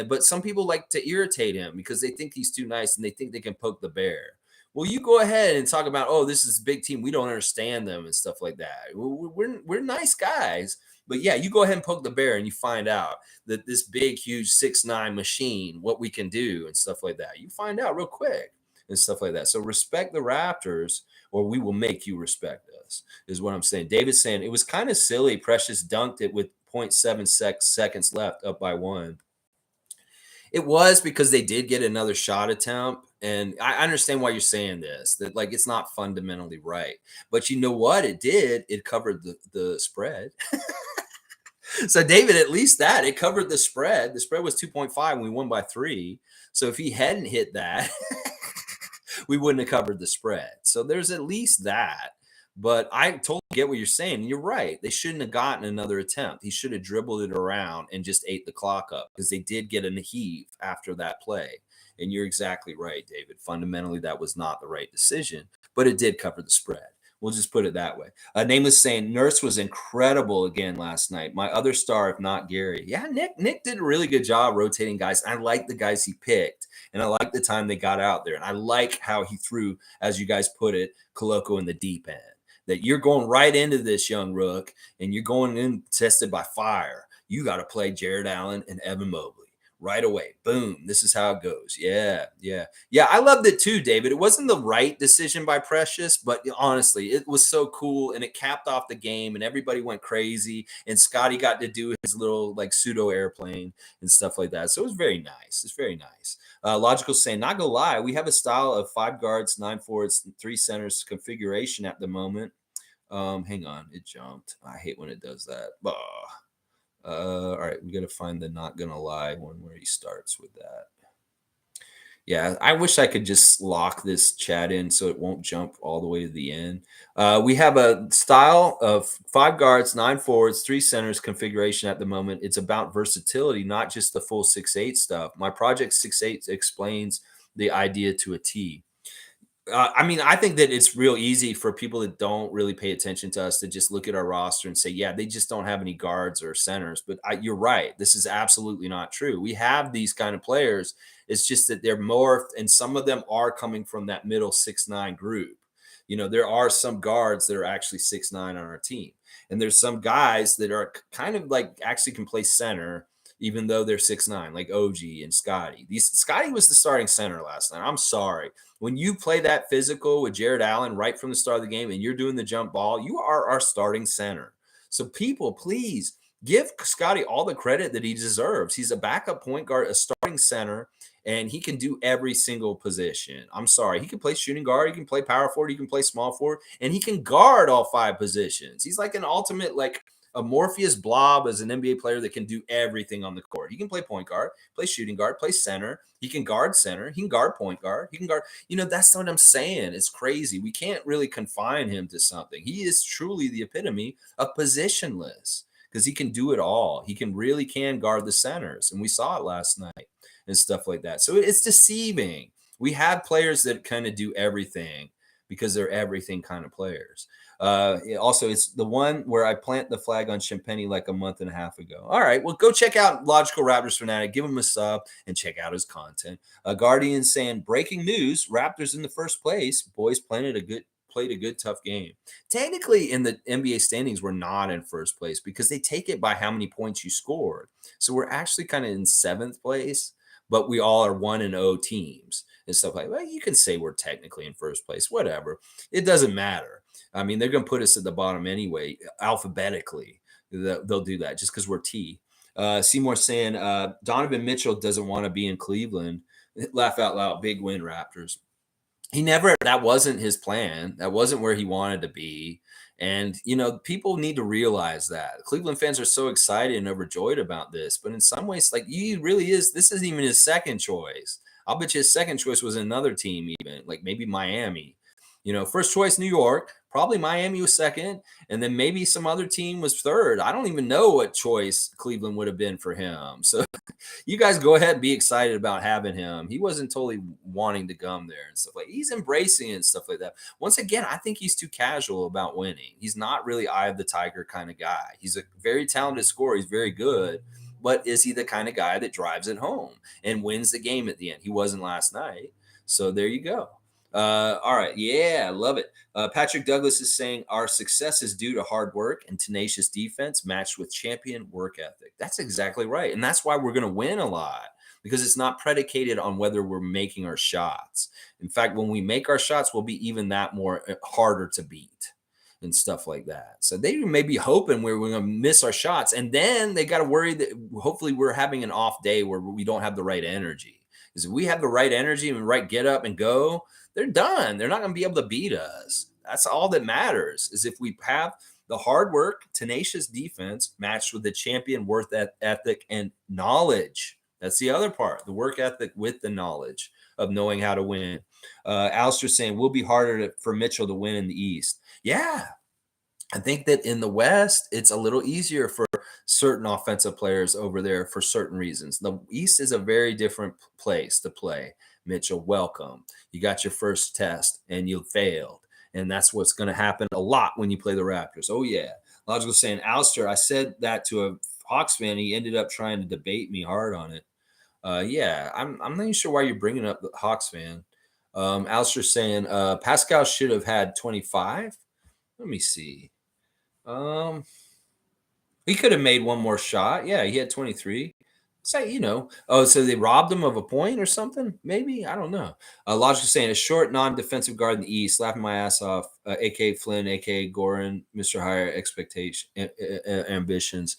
but some people like to irritate him because they think he's too nice and they think they can poke the bear. Well, you go ahead and talk about, oh, this is a big team. We don't understand them and stuff like that. We're nice guys. But yeah, you go ahead and poke the bear and you find out that this big, huge 6'9" machine, what we can do and stuff like that. You find out real quick and stuff like that. So respect the Raptors or we will make you respect us is what I'm saying. David's saying it was kind of silly. Precious dunked it with 0.7 seconds left up by 1. It was because they did get another shot attempt. And I understand why you're saying this, that like it's not fundamentally right. But you know what? It did. It covered the spread. So, David, at least that it covered the spread. The spread was 2.5 and we won by 3. So if he hadn't hit that, we wouldn't have covered the spread. So there's at least that. But I totally get what you're saying. You're right. They shouldn't have gotten another attempt. He should have dribbled it around and just ate the clock up because they did get a heave after that play. And you're exactly right, David. Fundamentally, that was not the right decision, but it did cover the spread. We'll just put it that way. Nameless saying Nurse was incredible again last night. My other star, if not Gary. Yeah, Nick did a really good job rotating guys. I like the guys he picked, and I like the time they got out there. And I like how he threw, as you guys put it, Koloko in the deep end. That you're going right into this young rook, and you're going in tested by fire. You got to play Jared Allen and Evan Mobley right away. Boom. This is how it goes. Yeah. Yeah. Yeah. I loved it too, David. It wasn't the right decision by Precious, but honestly, it was so cool and it capped off the game and everybody went crazy. And Scottie got to do his little like pseudo airplane and stuff like that. So it was very nice. It's very nice. Logical saying, not gonna lie, we have a style of 5 guards, 9 forwards, 3 centers configuration at the moment. Hang on, it jumped. I hate when it does that. All right, we got to find the not gonna lie one where he starts with that. Yeah, I wish I could just lock this chat in so it won't jump all the way to the end. We have a style of 5 guards, 9 forwards, 3 centers configuration at the moment. It's about versatility, not just the full 6'8 stuff. My project 6'8 explains the idea to a T. I mean, I think that it's real easy for people that don't really pay attention to us to just look at our roster and say, yeah, they just don't have any guards or centers. But you're right. This is absolutely not true. We have these kind of players. It's just that they're more, and some of them are coming from that middle 6'9" group. You know, there are some guards that are actually 6'9" on our team. And there's some guys that are kind of like actually can play center, even though they're 6'9", like OG and Scottie. Scottie was the starting center last night. I'm sorry. When you play that physical with Jared Allen right from the start of the game and you're doing the jump ball, you are our starting center. So people, please give Scottie all the credit that he deserves. He's a backup point guard, a starting center, and he can do every single position. I'm sorry. He can play shooting guard. He can play power forward. He can play small forward, and he can guard all 5 positions. He's like an ultimate, like a Morpheus blob as an NBA player that can do everything on the court. He can play point guard, play shooting guard, play center. He can guard center. He can guard point guard. He can guard. You know, that's what I'm saying. It's crazy. We can't really confine him to something. He is truly the epitome of positionless because he can do it all. He really can guard the centers. And we saw it last night and stuff like that. So it's deceiving. We have players that kind of do everything because they're everything kind of players. Also, it's the one where I plant the flag on Champagny like a month and a half ago. All right, well, go check out Logical Raptors Fanatic, give him a sub, and check out his content. Guardian saying, breaking news, Raptors in the first place. Boys played a good, tough game. Technically, in the NBA standings, we're not in first place because they take it by how many points you scored. So we're actually kind of in 7th place, but we all are 1-0 teams and stuff like that. Well, you can say we're technically in first place, whatever. It doesn't matter. I mean, they're going to put us at the bottom anyway, alphabetically. They'll do that just because we're T. Seymour saying Donovan Mitchell doesn't want to be in Cleveland. Laugh out loud. Big win, Raptors. That wasn't his plan. That wasn't where he wanted to be. And, you know, people need to realize that. Cleveland fans are so excited and overjoyed about this. But in some ways, like, this isn't even his second choice. I'll bet you his second choice was another team, even like maybe Miami. You know, first choice, New York, probably Miami was second, and then maybe some other team was third. I don't even know what choice Cleveland would have been for him. So you guys go ahead and be excited about having him. He wasn't totally wanting to come there and stuff like that. He's embracing it and stuff like that. Once again, I think he's too casual about winning. He's not really eye of the tiger kind of guy. He's a very talented scorer. He's very good. But is he the kind of guy that drives it home and wins the game at the end? He wasn't last night. So there you go. All right. Yeah, I love it. Patrick Douglas is saying our success is due to hard work and tenacious defense matched with champion work ethic. That's exactly right. And that's why we're going to win a lot because it's not predicated on whether we're making our shots. In fact, when we make our shots, we'll be even that more harder to beat and stuff like that. So they may be hoping we're going to miss our shots. And then they got to worry that hopefully we're having an off day where we don't have the right energy. Because if we have the right energy and right get up and go, they're done. They're not going to be able to beat us. That's all that matters is if we have the hard work, tenacious defense matched with the champion work ethic and knowledge. That's the other part, the work ethic with the knowledge of knowing how to win. Alistair saying, will be harder for Mitchell to win in the East. Yeah, I think that in the West, it's a little easier for certain offensive players over there for certain reasons. The East is a very different place to play. Mitchell, welcome. You got your first test and you failed. And that's what's going to happen a lot when you play the Raptors. Oh, yeah. Logical saying, Alistair, I said that to a Hawks fan. He ended up trying to debate me hard on it. Yeah, I'm not even sure why you're bringing up the Hawks fan. Alistair saying, Pascal should have had 25. Let me see. He could have made one more shot. Yeah, he had 23. Say, oh, so they robbed him of a point or something? Maybe, I don't know. Logic is saying a short, non-defensive guard in the East, laughing my ass off. A.K. Flynn, A.K. Goran, Mr. Higher Expectation, Ambitions.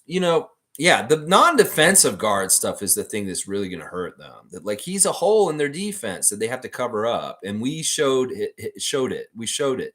You know, yeah, the non-defensive guard stuff is the thing that's really going to hurt them. That like he's a hole in their defense that they have to cover up, and we showed it. Showed it. We showed it.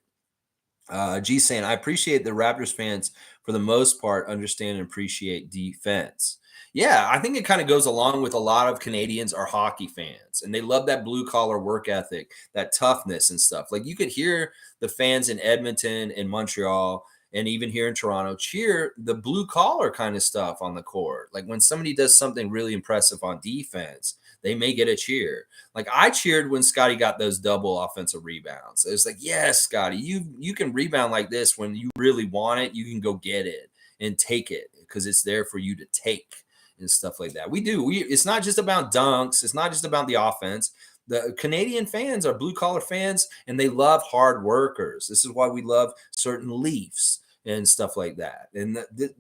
G saying, I appreciate the Raptors fans for the most part understand and appreciate defense. Yeah, I think it kind of goes along with a lot of Canadians are hockey fans and they love that blue collar work ethic, that toughness and stuff. Like you could hear the fans in Edmonton and Montreal and even here in Toronto cheer the blue collar kind of stuff on the court. Like when somebody does something really impressive on defense, they may get a cheer. Like I cheered when Scottie got those double offensive rebounds. It's like, yes, Scottie, you can rebound like this when you really want it. You can go get it and take it because it's there for you to take and stuff like that. It's not just about dunks. It's not just about the offense. The Canadian fans are blue collar fans and they love hard workers. This is why we love certain Leafs and stuff like that. And the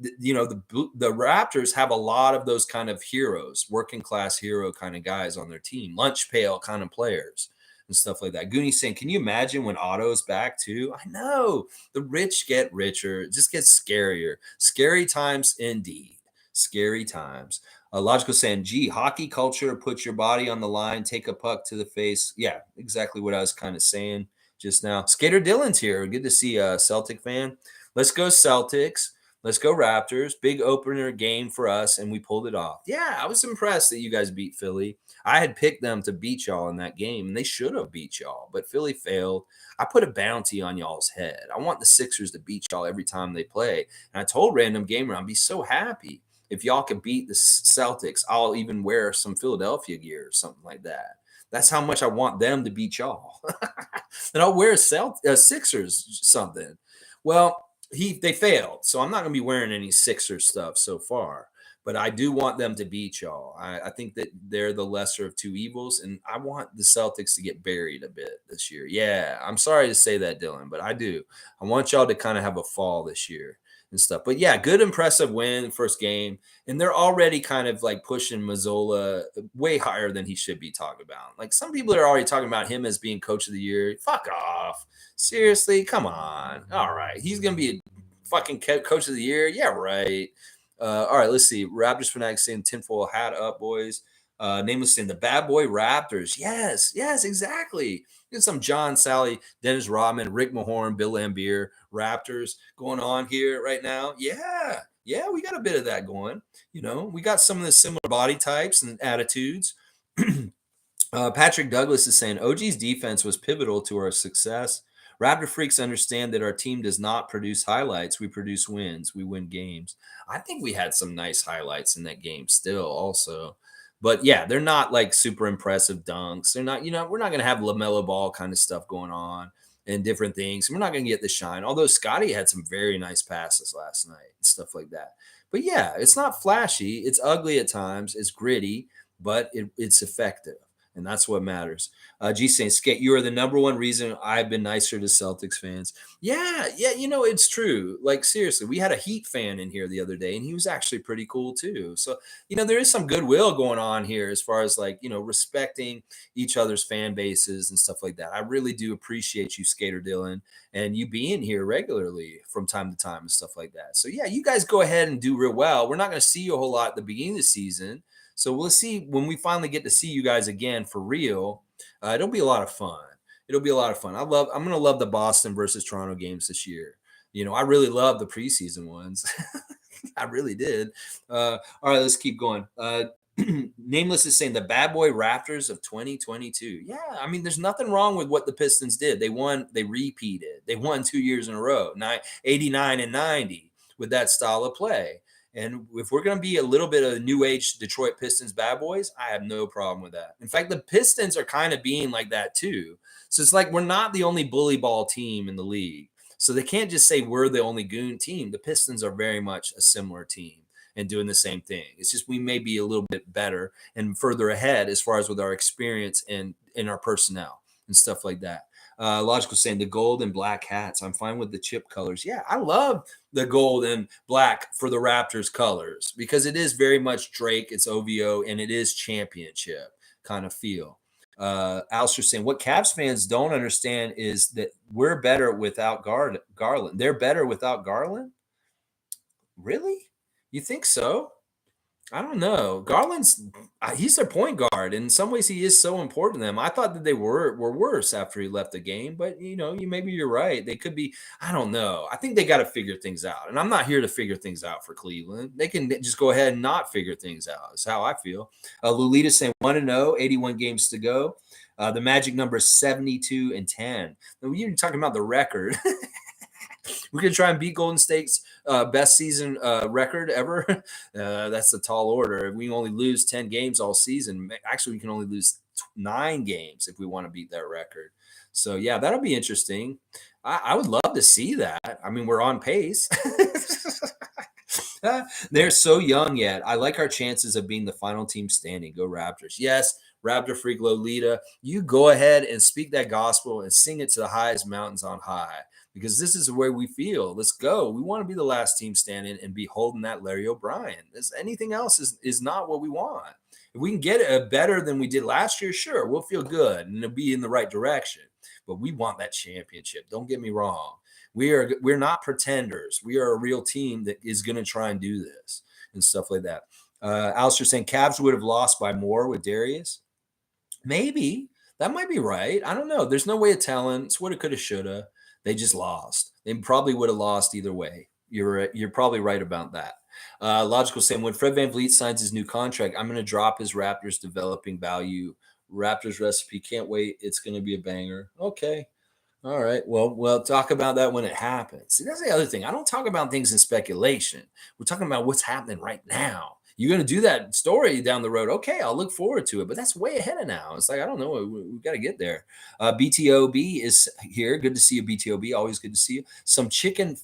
Raptors have a lot of those kind of heroes, working class hero kind of guys on their team, lunch pail kind of players and stuff like that. Goonie saying, can you imagine when Otto's back too? I know the rich get richer. It just gets scarier. Scary times indeed. Scary times. Logical saying, gee, hockey culture, put your body on the line, take a puck to the face. Yeah, exactly what I was kind of saying just now. Skater Dylan's here. Good to see a Celtic fan. Let's go Celtics. Let's go Raptors. Big opener game for us, and we pulled it off. Yeah, I was impressed that you guys beat Philly. I had picked them to beat y'all in that game, and they should have beat y'all, but Philly failed. I put a bounty on y'all's head. I want the Sixers to beat y'all every time they play. And I told Random Gamer I'd be so happy if y'all could beat the Celtics. I'll even wear some Philadelphia gear or something like that. That's how much I want them to beat y'all. And I'll wear Sixers something. Well, they failed, so I'm not going to be wearing any Sixers stuff so far. But I do want them to beat y'all. I think that they're the lesser of two evils, and I want the Celtics to get buried a bit this year. Yeah, I'm sorry to say that, Dylan, but I do. I want y'all to kind of have a fall this year and stuff. But yeah, good, impressive win, first game. And they're already kind of like pushing Mazzola way higher than he should be talked about. Like some people are already talking about him as being coach of the year. Fuck off. Seriously, come on. All right. He's going to be a fucking coach of the year. Yeah, right. All right, let's see. Raptors Fanatics saying tinfoil hat up, boys. Nameless saying the bad boy Raptors. Yes, exactly. Get some John, Sally, Dennis Rodman, Rick Mahorn, Bill Lambier, Raptors going on here right now. Yeah, we got a bit of that going. We got some of the similar body types and attitudes. Patrick Douglas is saying OG's defense was pivotal to our success. Raptor freaks understand that our team does not produce highlights. We produce wins. We win games. I think we had some nice highlights in that game still also. But yeah, they're not like super impressive dunks. They're not, we're not going to have LaMelo Ball kind of stuff going on and different things. We're not going to get the shine. Although Scottie had some very nice passes last night and stuff like that. But yeah, it's not flashy. It's ugly at times. It's gritty, but it's effective. And that's what matters. G saying, Skate, you are the number one reason I've been nicer to Celtics fans. Yeah, it's true. Like, seriously, we had a Heat fan in here the other day, and he was actually pretty cool, too. So, there is some goodwill going on here as far as, like, respecting each other's fan bases and stuff like that. I really do appreciate you, Skater Dylan, and you being here regularly from time to time and stuff like that. So, yeah, you guys go ahead and do real well. We're not going to see you a whole lot at the beginning of the season. So we'll see when we finally get to see you guys again for real. It'll be a lot of fun. I'm going to love the Boston versus Toronto games this year. I really love the preseason ones. I really did. All right, let's keep going. Nameless is saying the bad boy Raptors of 2022. Yeah, I mean, there's nothing wrong with what the Pistons did. They won, they repeated. They won 2 years in a row, 89 and 90 with that style of play. And if we're going to be a little bit of new age Detroit Pistons bad boys, I have no problem with that. In fact, the Pistons are kind of being like that too. So it's like we're not the only bully ball team in the league. So they can't just say we're the only goon team. The Pistons are very much a similar team and doing the same thing. It's just we may be a little bit better and further ahead as far as with our experience and in our personnel and stuff like that. Logical saying the gold and black hats. I'm fine with the chip colors. Yeah, I love the gold and black for the Raptors colors because it is very much Drake, it's OVO, and it is championship kind of feel. Alistair saying what Cavs fans don't understand is that we're better without Garland. They're better without Garland? Really? You think so? I don't know. Garland's he's their point guard. In some ways, he is so important to them. I thought that they were worse after he left the game, but maybe you're right. They could be. I don't know. I think they got to figure things out, and I'm not here to figure things out for Cleveland. They can just go ahead and not figure things out. That's how I feel. Lolita saying 1-0, 81 games to go. The magic number is 72-10. Now, you're talking about the record. We're going to try and beat Golden State's best season record ever. That's a tall order. If we only lose 10 games all season, actually, we can only lose 9 games if we want to beat that record. So, yeah, that'll be interesting. I would love to see that. I mean, we're on pace. They're so young yet. I like our chances of being the final team standing. Go Raptors. Yes, Raptor Freak Lolita. You go ahead and speak that gospel and sing it to the highest mountains on high. Because this is the way we feel. Let's go. We want to be the last team standing and be holding that Larry O'Brien. Anything else is not what we want. If we can get it better than we did last year, sure, we'll feel good and it'll be in the right direction. But we want that championship. Don't get me wrong. We're not pretenders. We are a real team that is going to try and do this and stuff like that. Alistair saying Cavs would have lost by more with Darius. Maybe. That might be right. I don't know. There's no way of telling. It's woulda, coulda, shoulda. They just lost. They probably would have lost either way. You're probably right about that. Logical saying when Fred VanVleet signs his new contract, I'm going to drop his Raptors developing value. Raptors recipe. Can't wait. It's going to be a banger. Okay. All right. Well, we'll talk about that when it happens. See, that's the other thing. I don't talk about things in speculation. We're talking about what's happening right now. You're going to do that story down the road. Okay, I'll look forward to it, but that's way ahead of now. It's like, I don't know. We've got to get there. BTOB is here. Good to see you, BTOB. Always good to see you. Some chicken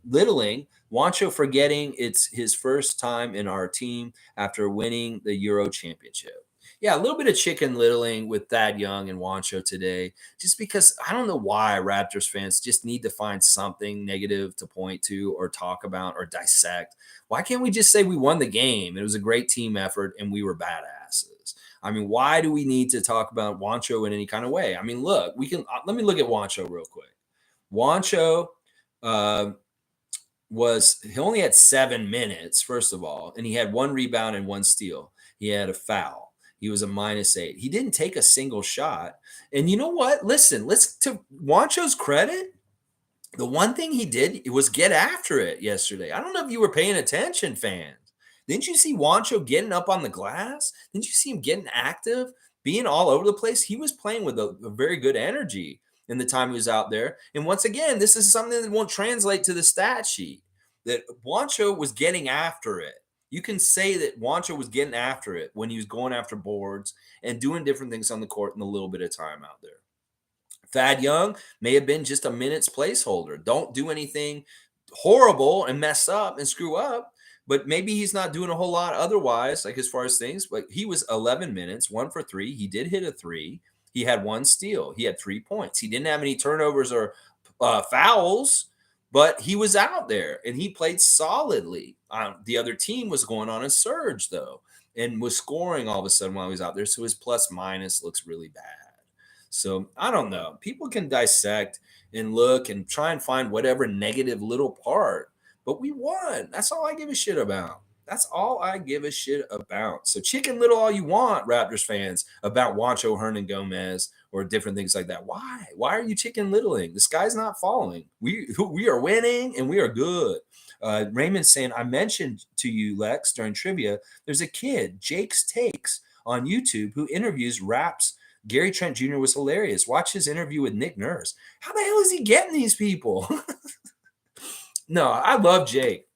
littling. JUANCHO forgetting it's his first time in our team after winning the Euro Championship. Yeah, a little bit of chicken littling with Thad Young and JUANCHO today, just because I don't know why Raptors fans just need to find something negative to point to or talk about or dissect. Why can't we just say we won the game? It was a great team effort and we were badasses. I mean, why do we need to talk about JUANCHO in any kind of way? I mean, look, we can let me look at JUANCHO real quick. JUANCHO he only had 7 minutes, first of all, and he had 1 rebound and 1 steal. He had a foul. He was a -8. He didn't take a single shot. And you know what? Listen, to JUANCHO's credit, the one thing he did was get after it yesterday. I don't know if you were paying attention, fans. Didn't you see JUANCHO getting up on the glass? Didn't you see him getting active, being all over the place? He was playing with a very good energy in the time he was out there. And once again, this is something that won't translate to the stat sheet, that JUANCHO was getting after it. You can say that JUANCHO was getting after it when he was going after boards and doing different things on the court in a little bit of time out there. Thad Young may have been just a minute's placeholder. Don't do anything horrible and mess up and screw up, but maybe he's not doing a whole lot otherwise, like as far as things. But he was 11 minutes, 1 for 3. He did hit a 3. He had 1 steal. He had 3 points. He didn't have any turnovers or fouls, but he was out there and he played solidly. The other team was going on a surge, though, and was scoring all of a sudden while he was out there. So his plus minus looks really bad. So I don't know. People can dissect and look and try and find whatever negative little part, but we won. That's all I give a shit about. That's all I give a shit about. So chicken little all you want, Raptors fans, about JUANCHO, Hernangomez, or different things like that. Why? Why are you chicken littling? The sky's not falling. We are winning and we are good. Raymond's saying, I mentioned to you, Lex, during trivia, there's a kid, Jake's Takes, on YouTube who interviews Raps. Gary Trent Jr. was hilarious. Watch his interview with Nick Nurse. How the hell is he getting these people? No, I love Jake.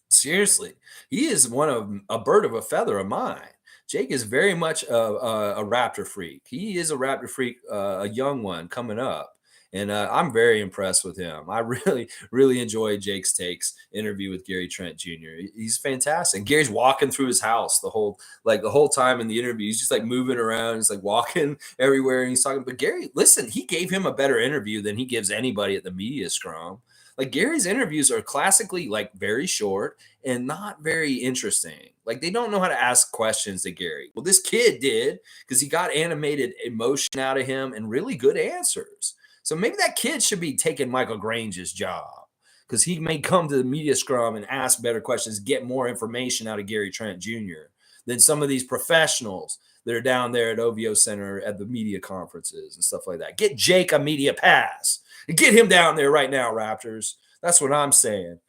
Seriously, he is a bird of a feather of mine. Jake is very much a Raptor freak. He is a Raptor freak, a young one coming up. And I'm very impressed with him. I really, really enjoyed Jake's Takes interview with Gary Trent Jr. He's fantastic. Gary's walking through his house the whole time in the interview. He's just like moving around. He's like walking everywhere, and he's talking. But Gary, listen, he gave him a better interview than he gives anybody at the media scrum. Like Gary's interviews are classically like very short and not very interesting. Like they don't know how to ask questions to Gary. Well, this kid did because he got animated emotion out of him and really good answers. So maybe that kid should be taking Michael Grange's job because he may come to the media scrum and ask better questions, get more information out of Gary Trent Jr. than some of these professionals that are down there at OVO Center at the media conferences and stuff like that. Get Jake a media pass. Get him down there right now, Raptors. That's what I'm saying.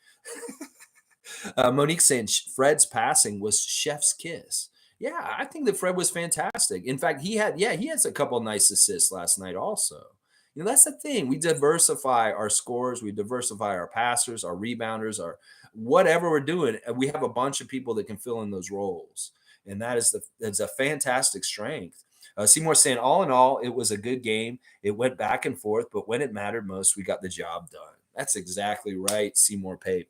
Monique saying Fred's passing was chef's kiss. Yeah, I think that Fred was fantastic. In fact, he has a couple nice assists last night also. You know, that's the thing. We diversify our scores, we diversify our passers, our rebounders, our whatever we're doing. And we have a bunch of people that can fill in those roles. And that's a fantastic strength. Seymour saying, all in all, it was a good game. It went back and forth, but when it mattered most, we got the job done. That's exactly right, Seymour Pape.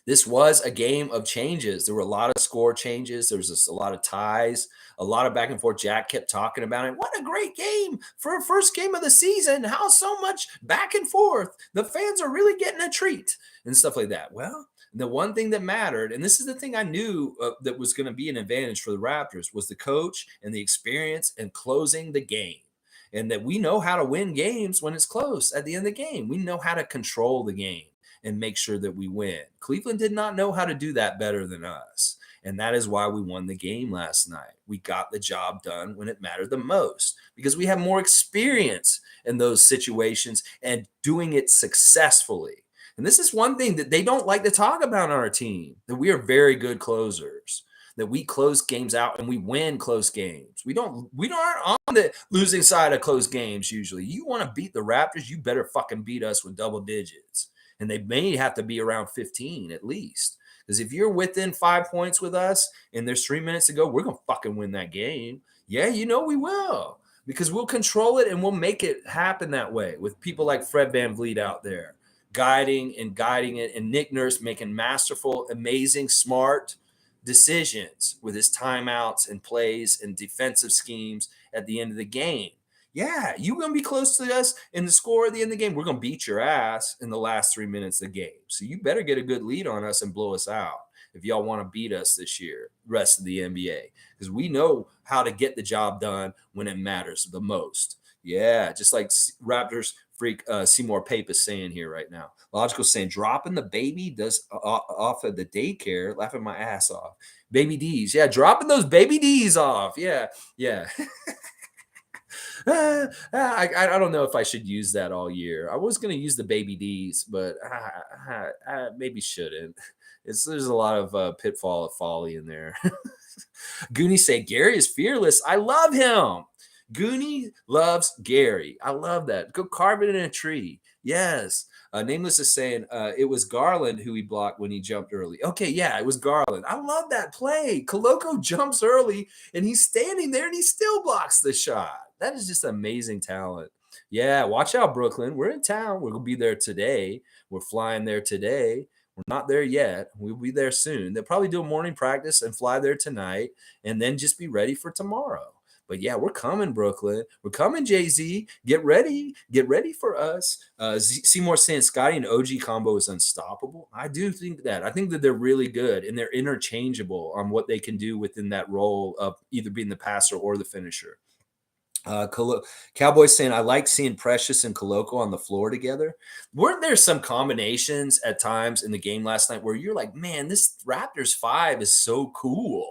This was a game of changes. There were a lot of score changes. There was just a lot of ties, a lot of back and forth. Jack kept talking about it. What a great game for a first game of the season. How so much back and forth. The fans are really getting a treat and stuff like that. Well, the one thing that mattered, and this is the thing I knew that was going to be an advantage for the Raptors, was the coach and the experience and closing the game. And that we know how to win games when it's close at the end of the game. We know how to control the game and make sure that we win. Cleveland did not know how to do that better than us. And that is why we won the game last night. We got the job done when it mattered the most because we have more experience in those situations and doing it successfully. And this is one thing that they don't like to talk about on our team, that we are very good closers, that we close games out and we win close games. We aren't on the losing side of close games usually. You want to beat the Raptors, you better fucking beat us with double digits. And they may have to be around 15 at least. Because if you're within 5 points with us and there's 3 minutes to go, we're going to fucking win that game. Yeah, you know we will. Because we'll control it and we'll make it happen that way with people like Fred VanVleet out there guiding it, and Nick Nurse making masterful, amazing, smart decisions with his timeouts and plays and defensive schemes at the end of the game. Yeah, you're going to be close to us in the score at the end of the game. We're going to beat your ass in the last 3 minutes of the game. So you better get a good lead on us and blow us out if y'all want to beat us this year, rest of the N.B.A. Because we know how to get the job done when it matters the most. Yeah, just like Raptors freak Seymour Pape is saying here right now. Logical saying, dropping the baby does off at the daycare, laughing my ass off. Baby D's. Yeah, dropping those baby D's off. Yeah. I don't know if I should use that all year. I was going to use the baby D's, but I maybe shouldn't. There's a lot of pitfall of folly in there. Goonie say, Gary is fearless. I love him. Goonie loves Gary. I love that. Go carve it in a tree. Yes. Nameless is saying it was Garland who he blocked when he jumped early. Okay, yeah, it was Garland. I love that play. Koloko jumps early, and he's standing there, and he still blocks the shot. That is just amazing talent. Yeah, watch out, Brooklyn. We're in town. We're going to be there today. We're flying there today. We're not there yet. We'll be there soon. They'll probably do a morning practice and fly there tonight and then just be ready for tomorrow. But yeah, we're coming, Brooklyn. We're coming, Jay-Z. Get ready. Get ready for us. Seymour saying Scottie and OG combo is unstoppable. I do think that. I think that they're really good and they're interchangeable on what they can do within that role of either being the passer or the finisher. Cowboys saying, I like seeing Precious and Koloko on the floor together. Weren't there some combinations at times in the game last night where you're like, man, this Raptors 5 is so cool.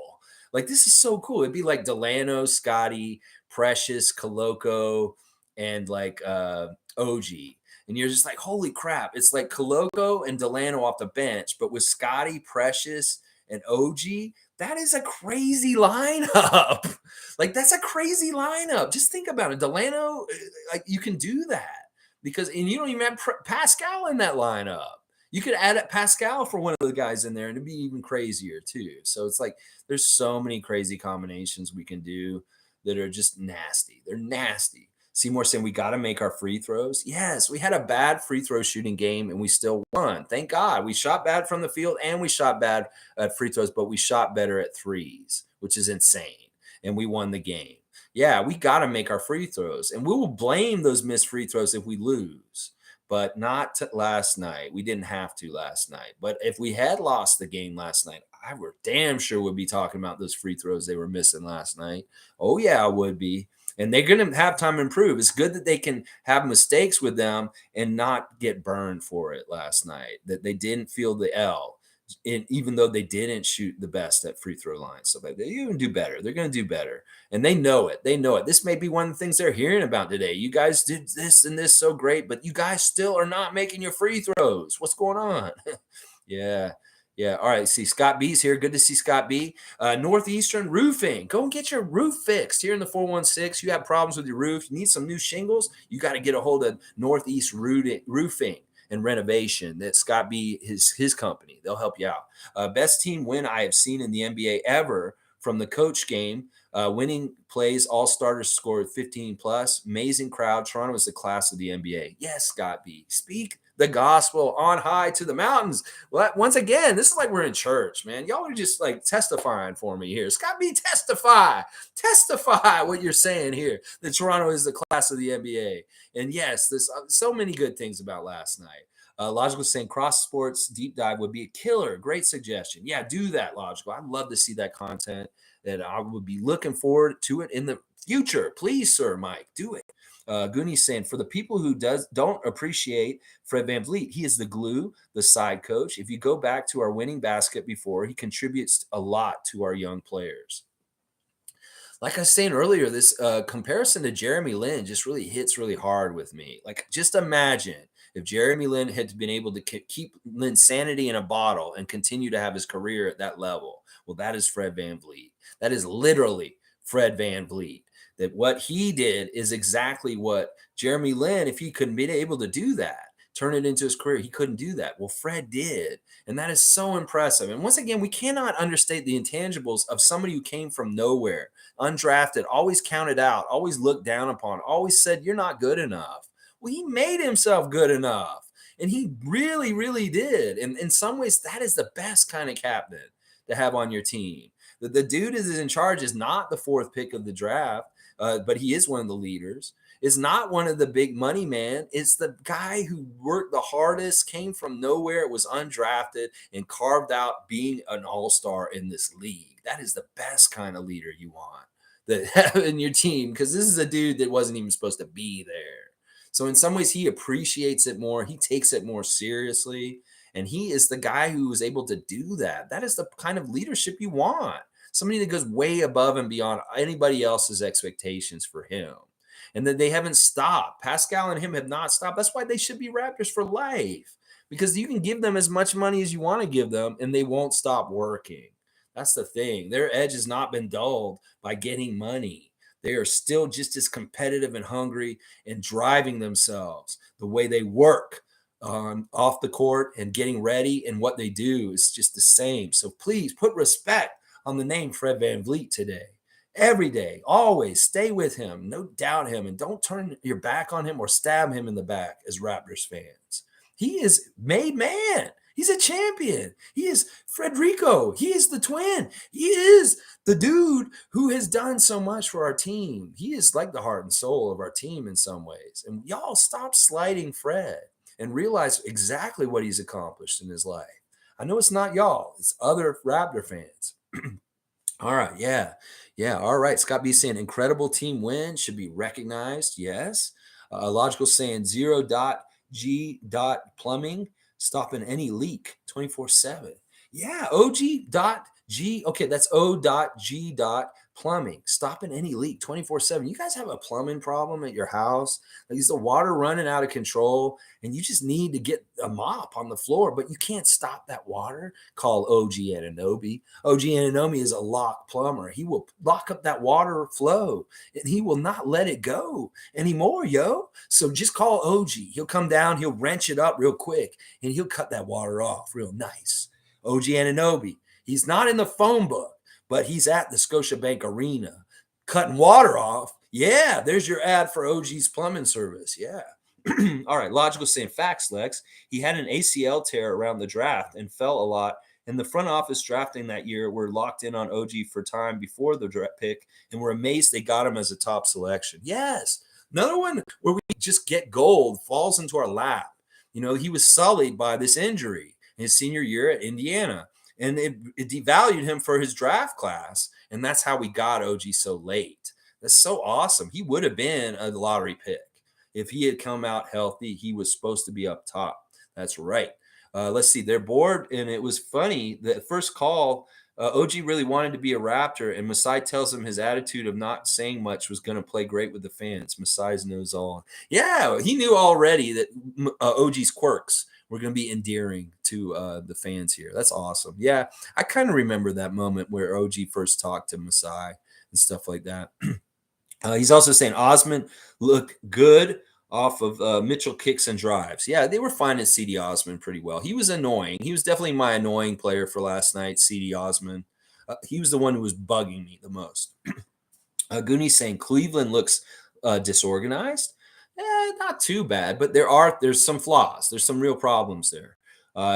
Like, this is so cool. It'd be like Delano, Scottie, Precious, Koloko, and like OG. And you're just like, holy crap. It's like Koloko and Delano off the bench, but with Scottie, Precious, and OG, that is a crazy lineup. Like, that's a crazy lineup. Just think about it. Delano, like, you can do that because, and you don't even have Pascal in that lineup. You could add Pascal for one of the guys in there and it'd be even crazier too. So it's like, there's so many crazy combinations we can do that are just nasty. They're nasty. Seymour saying we got to make our free throws. Yes, we had a bad free throw shooting game and we still won. Thank God. We shot bad from the field and we shot bad at free throws, but we shot better at threes, which is insane. And we won the game. Yeah, we got to make our free throws. And we will blame those missed free throws if we lose, but not last night. We didn't have to last night. But if we had lost the game last night, I were damn sure would be talking about those free throws they were missing last night. Oh, yeah, I would be. And they're going to have time to improve. It's good that they can have mistakes with them and not get burned for it last night, that they didn't feel the L. And even though they didn't shoot the best at free throw lines, so they even do better. They're going to do better, and they know it. They know it. This may be one of the things they're hearing about today. You guys did this and this so great, but you guys still are not making your free throws. What's going on? Yeah. Yeah. All right. See, Scott B's here. Good to see Scott B. Northeastern Roofing. Go and get your roof fixed here in the 416. You have problems with your roof. You need some new shingles. You got to get a hold of Northeast Roofing and Renovation. That Scott B is his company. They'll help you out. Best team win I have seen in the NBA ever from the coach game. Winning plays, all starters scored 15 plus. Amazing crowd. Toronto is the class of the NBA. Yes, Scott B. Speak the gospel on high to the mountains. Well, once again, this is like we're in church, man. Y'all are just like testifying for me here. Scott B, testify what you're saying here. That Toronto is the class of the NBA. And yes, there's so many good things about last night. Logical saying cross sports deep dive would be a killer. Great suggestion. Yeah, do that, Logical. I'd love to see that content. That I would be looking forward to it in the future. Please, sir, Mike, do it. Gooney's saying, for the people who don't appreciate Fred VanVleet, he is the glue, the side coach. If you go back to our winning basket before, he contributes a lot to our young players. Like I was saying earlier, this comparison to Jeremy Lin just really hits really hard with me. Like, just imagine if Jeremy Lin had been able to keep Lin's sanity in a bottle and continue to have his career at that level. Well, that is Fred VanVleet. That is literally Fred VanVleet. That what he did is exactly what Jeremy Lin, if he couldn't be able to do that, turn it into his career, he couldn't do that. Well, Fred did. And that is so impressive. And once again, we cannot understate the intangibles of somebody who came from nowhere, undrafted, always counted out, always looked down upon, always said, you're not good enough. Well, he made himself good enough. And he really, really did. And in some ways, that is the best kind of captain to have on your team. The dude is in charge is not the fourth pick of the draft, but he is one of the leaders. Is not one of the big money man. It's the guy who worked the hardest, came from nowhere, was undrafted, and carved out being an all-star in this league. That is the best kind of leader you want that have in your team, because this is a dude that wasn't even supposed to be there. So in some ways, he appreciates it more. He takes it more seriously. And he is the guy who was able to do that. That is the kind of leadership you want. Somebody that goes way above and beyond anybody else's expectations for him. And that they haven't stopped. Pascal and him have not stopped. That's why they should be Raptors for life. Because you can give them as much money as you want to give them, and they won't stop working. That's the thing. Their edge has not been dulled by getting money. They are still just as competitive and hungry and driving themselves the way they work off the court and getting ready, and what they do is just the same. So please put respect on the name Fred VanVleet today. Every day, always stay with him, no doubt him, and don't turn your back on him or stab him in the back as Raptors fans. He is made man. He's a champion. He is Frederico. He is the twin. He is the dude who has done so much for our team. He is like the heart and soul of our team in some ways. And y'all stop slighting Fred and realize exactly what he's accomplished in his life. I know it's not y'all. It's other Raptor fans. All right. Yeah. Yeah. All right. Scott B saying incredible team win should be recognized. Yes. Logical saying 0.G. Plumbing stopping any leak 24/7. Yeah. OG.G. Okay. That's O.G. Plumbing stopping any leak 24/7. You guys have a plumbing problem at your house? Like, is the water running out of control and you just need to get a mop on the floor, but you can't stop that water? Call OG Anunoby. OG Anunoby is a lock plumber. He will lock up that water flow and he will not let it go anymore, yo. So just call OG. He'll come down, he'll wrench it up real quick, and he'll cut that water off real nice. OG Anunoby. He's not in the phone book, but he's at the Scotiabank Arena cutting water off. Yeah, there's your ad for OG's plumbing service. Yeah. All right. Logical saying facts, Lex. He had an ACL tear around the draft and fell a lot. And the front office drafting that year were locked in on OG for time before the draft pick and were amazed they got him as a top selection. Yes. Another one where we just get gold falls into our lap. You know, he was sullied by this injury his senior year at Indiana, and it devalued him for his draft class. And that's how we got OG so late. That's so awesome. He would have been a lottery pick. If he had come out healthy, he was supposed to be up top. That's right. Let's see. They're bored, and it was funny. The first call, OG really wanted to be a Raptor, and Masai tells him his attitude of not saying much was going to play great with the fans. Masai's knows all. Yeah, he knew already that OG's quirks were going to be endearing to the fans here. That's awesome. Yeah, I kind of remember that moment where OG first talked to Masai and stuff like that. He's also saying Osman looked good off of Mitchell kicks and drives. Yeah, they were finding Cedi Osman pretty well. He was annoying. He was definitely my annoying player for last night, Cedi Osman. He was the one who was bugging me the most. Goonie's saying Cleveland looks disorganized. Not too bad, but there's some flaws. There's some real problems there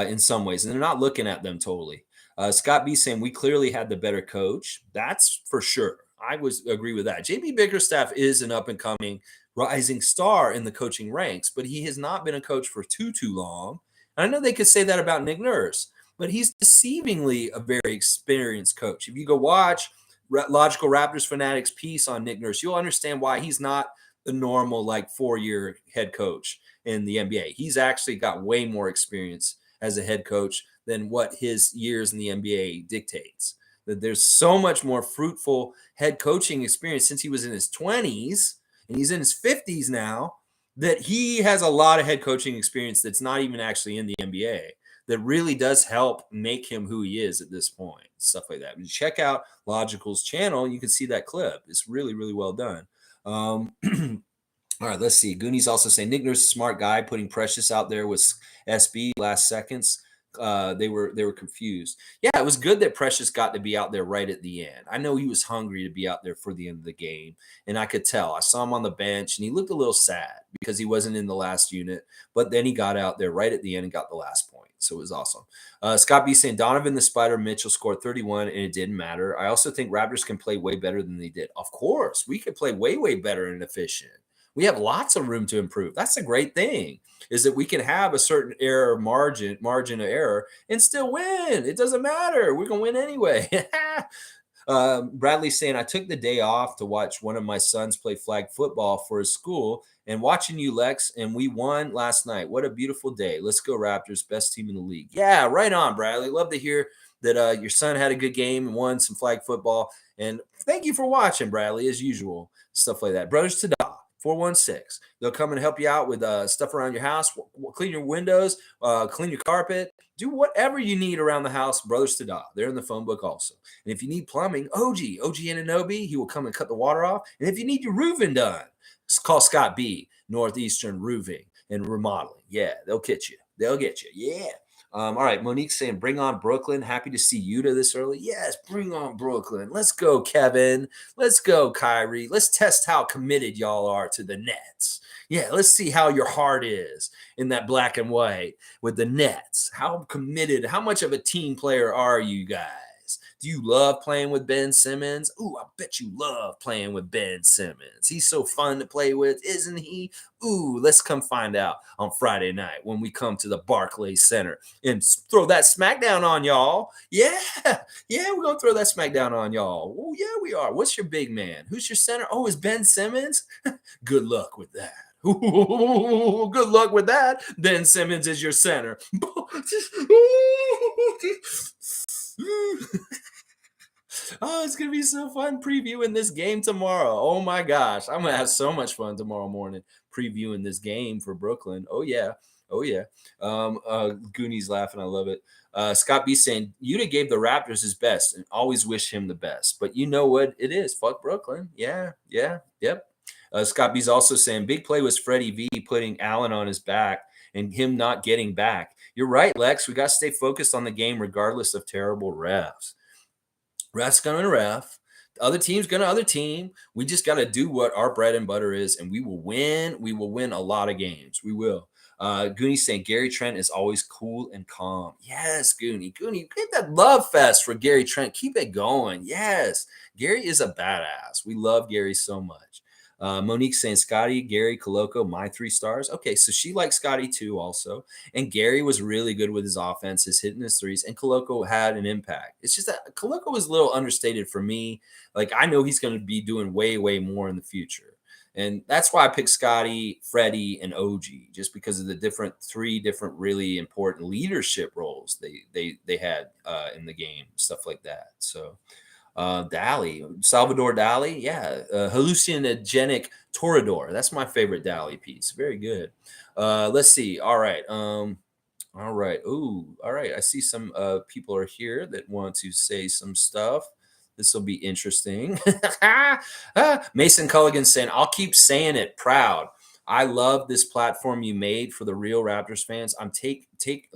in some ways, and they're not looking at them totally. Scott B saying we clearly had the better coach. That's for sure. I was agree with that. J.B.Bickerstaff is an up and coming rising star in the coaching ranks, but he has not been a coach for too long. And I know they could say that about Nick Nurse, but he's deceivingly a very experienced coach. If you go watch Logical Raptors Fanatics piece on Nick Nurse, you'll understand why he's not the normal like 4-year head coach in the NBA. He's actually got way more experience as a head coach than what his years in the NBA dictates. That there's so much more fruitful head coaching experience since he was in his 20s and he's in his 50s now, that he has a lot of head coaching experience that's not even actually in the NBA that really does help make him who he is at this point. Stuff like that. When you check out Logical's channel, you can see that clip. It's really, really well done. All right, let's see. Goonies also saying Nick Nurse is a smart guy, putting Precious out there with SB last seconds. They were confused. Yeah, it was good that Precious got to be out there right at the end. I know he was hungry to be out there for the end of the game, and I could tell. I saw him on the bench, and he looked a little sad because he wasn't in the last unit, but then he got out there right at the end and got the last point, so it was awesome. Scott B saying Donovan the Spider Mitchell scored 31, and it didn't matter. I also think Raptors can play way better than they did. Of course, we could play way, way better and efficient. We have lots of room to improve. That's a great thing, is that we can have a certain error margin of error and still win. It doesn't matter. We're going to win anyway. Bradley saying, I took the day off to watch one of my sons play flag football for his school and watching you, Lex, and we won last night. What a beautiful day. Let's go Raptors, best team in the league. Yeah, right on, Bradley. Love to hear that your son had a good game and won some flag football. And thank you for watching, Bradley, as usual. Stuff like that. Brothers to 416. They'll come and help you out with stuff around your house, clean your windows, clean your carpet, do whatever you need around the house. Brothers Tada. They're in the phone book also. And if you need plumbing, OG Ananobi, he will come and cut the water off. And if you need your roofing done, call Scott B, Northeastern Roofing and Remodeling. Yeah, they'll get you. They'll get you. Yeah. All right, Monique saying, bring on Brooklyn. Happy to see Yuta this early. Yes, bring on Brooklyn. Let's go, Kevin. Let's go, Kyrie. Let's test how committed y'all are to the Nets. Yeah, let's see how your heart is in that black and white with the Nets. How committed, how much of a team player are you guys? Do you love playing with Ben Simmons? Ooh, I bet you love playing with Ben Simmons. He's so fun to play with, isn't he? Ooh, let's come find out on Friday night when we come to the Barclays Center and throw that smackdown on y'all. Yeah, we're going to throw that smackdown on y'all. Oh, yeah, we are. What's your big man? Who's your center? Oh, it's Ben Simmons? Good luck with that. Ooh, good luck with that. Ben Simmons is your center. Oh, it's going to be so fun previewing this game tomorrow. Oh, my gosh. I'm going to have so much fun tomorrow morning previewing this game for Brooklyn. Oh, yeah. Oh, yeah. Goonies laughing. I love it. Scott B saying, Yuta gave the Raptors his best and always wish him the best. But you know what it is. Fuck Brooklyn. Yeah. Yep. Scott B's also saying, big play was Freddie V putting Allen on his back and him not getting back. You're right, Lex. We got to stay focused on the game regardless of terrible refs. Ref's going to ref. Other team's gonna other team. We just got to do what our bread and butter is, and we will win. We will win a lot of games. We will. Goonie saying Gary Trent is always cool and calm. Yes, Goonie. Goonie, get that love fest for Gary Trent. Keep it going. Yes, Gary is a badass. We love Gary so much. Monique saying Scottie, Gary, Koloko, my 3 stars. Okay, so she likes Scottie too, also. And Gary was really good with his offense, his hitting his threes, and Koloko had an impact. It's just that Koloko was a little understated for me. Like, I know he's going to be doing way, way more in the future. And that's why I picked Scottie, Freddie, and OG, just because of the 3 different really important leadership roles they had in the game, stuff like that. So Dali, Salvador Dali, yeah, hallucinogenic Torador. That's my favorite Dali piece. Very good. Let's see. All right. All right. Ooh, all right. I see some people are here that want to say some stuff. This will be interesting. Mason Culligan saying, I'll keep saying it proud. I love this platform you made for the real Raptors fans. I'm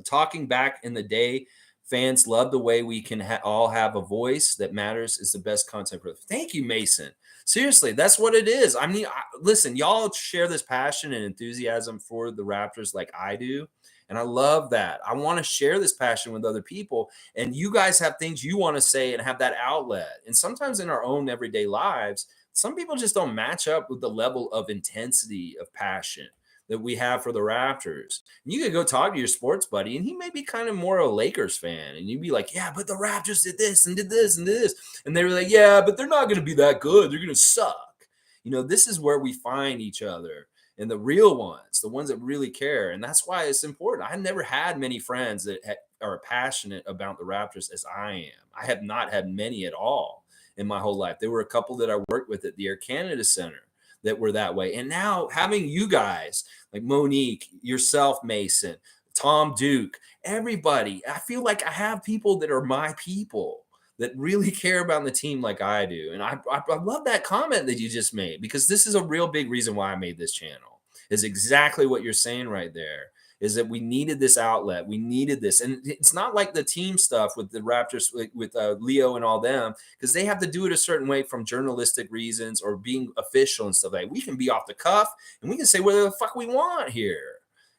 talking back in the day. Fans love the way we can all have a voice that matters. Is the best content. Thank you, Mason. Seriously, that's what it is. I mean, listen, y'all share this passion and enthusiasm for the Raptors like I do. And I love that. I want to share this passion with other people. And you guys have things you want to say and have that outlet. And sometimes in our own everyday lives, some people just don't match up with the level of intensity of passion that we have for the Raptors. And you could go talk to your sports buddy, and he may be kind of more a Lakers fan. And you'd be like, yeah, but the Raptors did this and did this and this. And they were like, yeah, but they're not going to be that good. They're going to suck. You know, this is where we find each other. And the real ones, the ones that really care. And that's why it's important. I never had many friends that are passionate about the Raptors as I am. I have not had many at all in my whole life. There were a couple that I worked with at the Air Canada Center that were that way. And now having you guys like Monique, yourself, Mason, Tom Duke, everybody, I feel like I have people that are my people that really care about the team like I do. And I love that comment that you just made, because this is a real big reason why I made this channel, is exactly what you're saying right there, is that we needed this outlet. We needed this. And it's not like the team stuff with the Raptors, with Leo and all them, because they have to do it a certain way from journalistic reasons or being official and stuff like that. We can be off the cuff and we can say whatever the fuck we want here.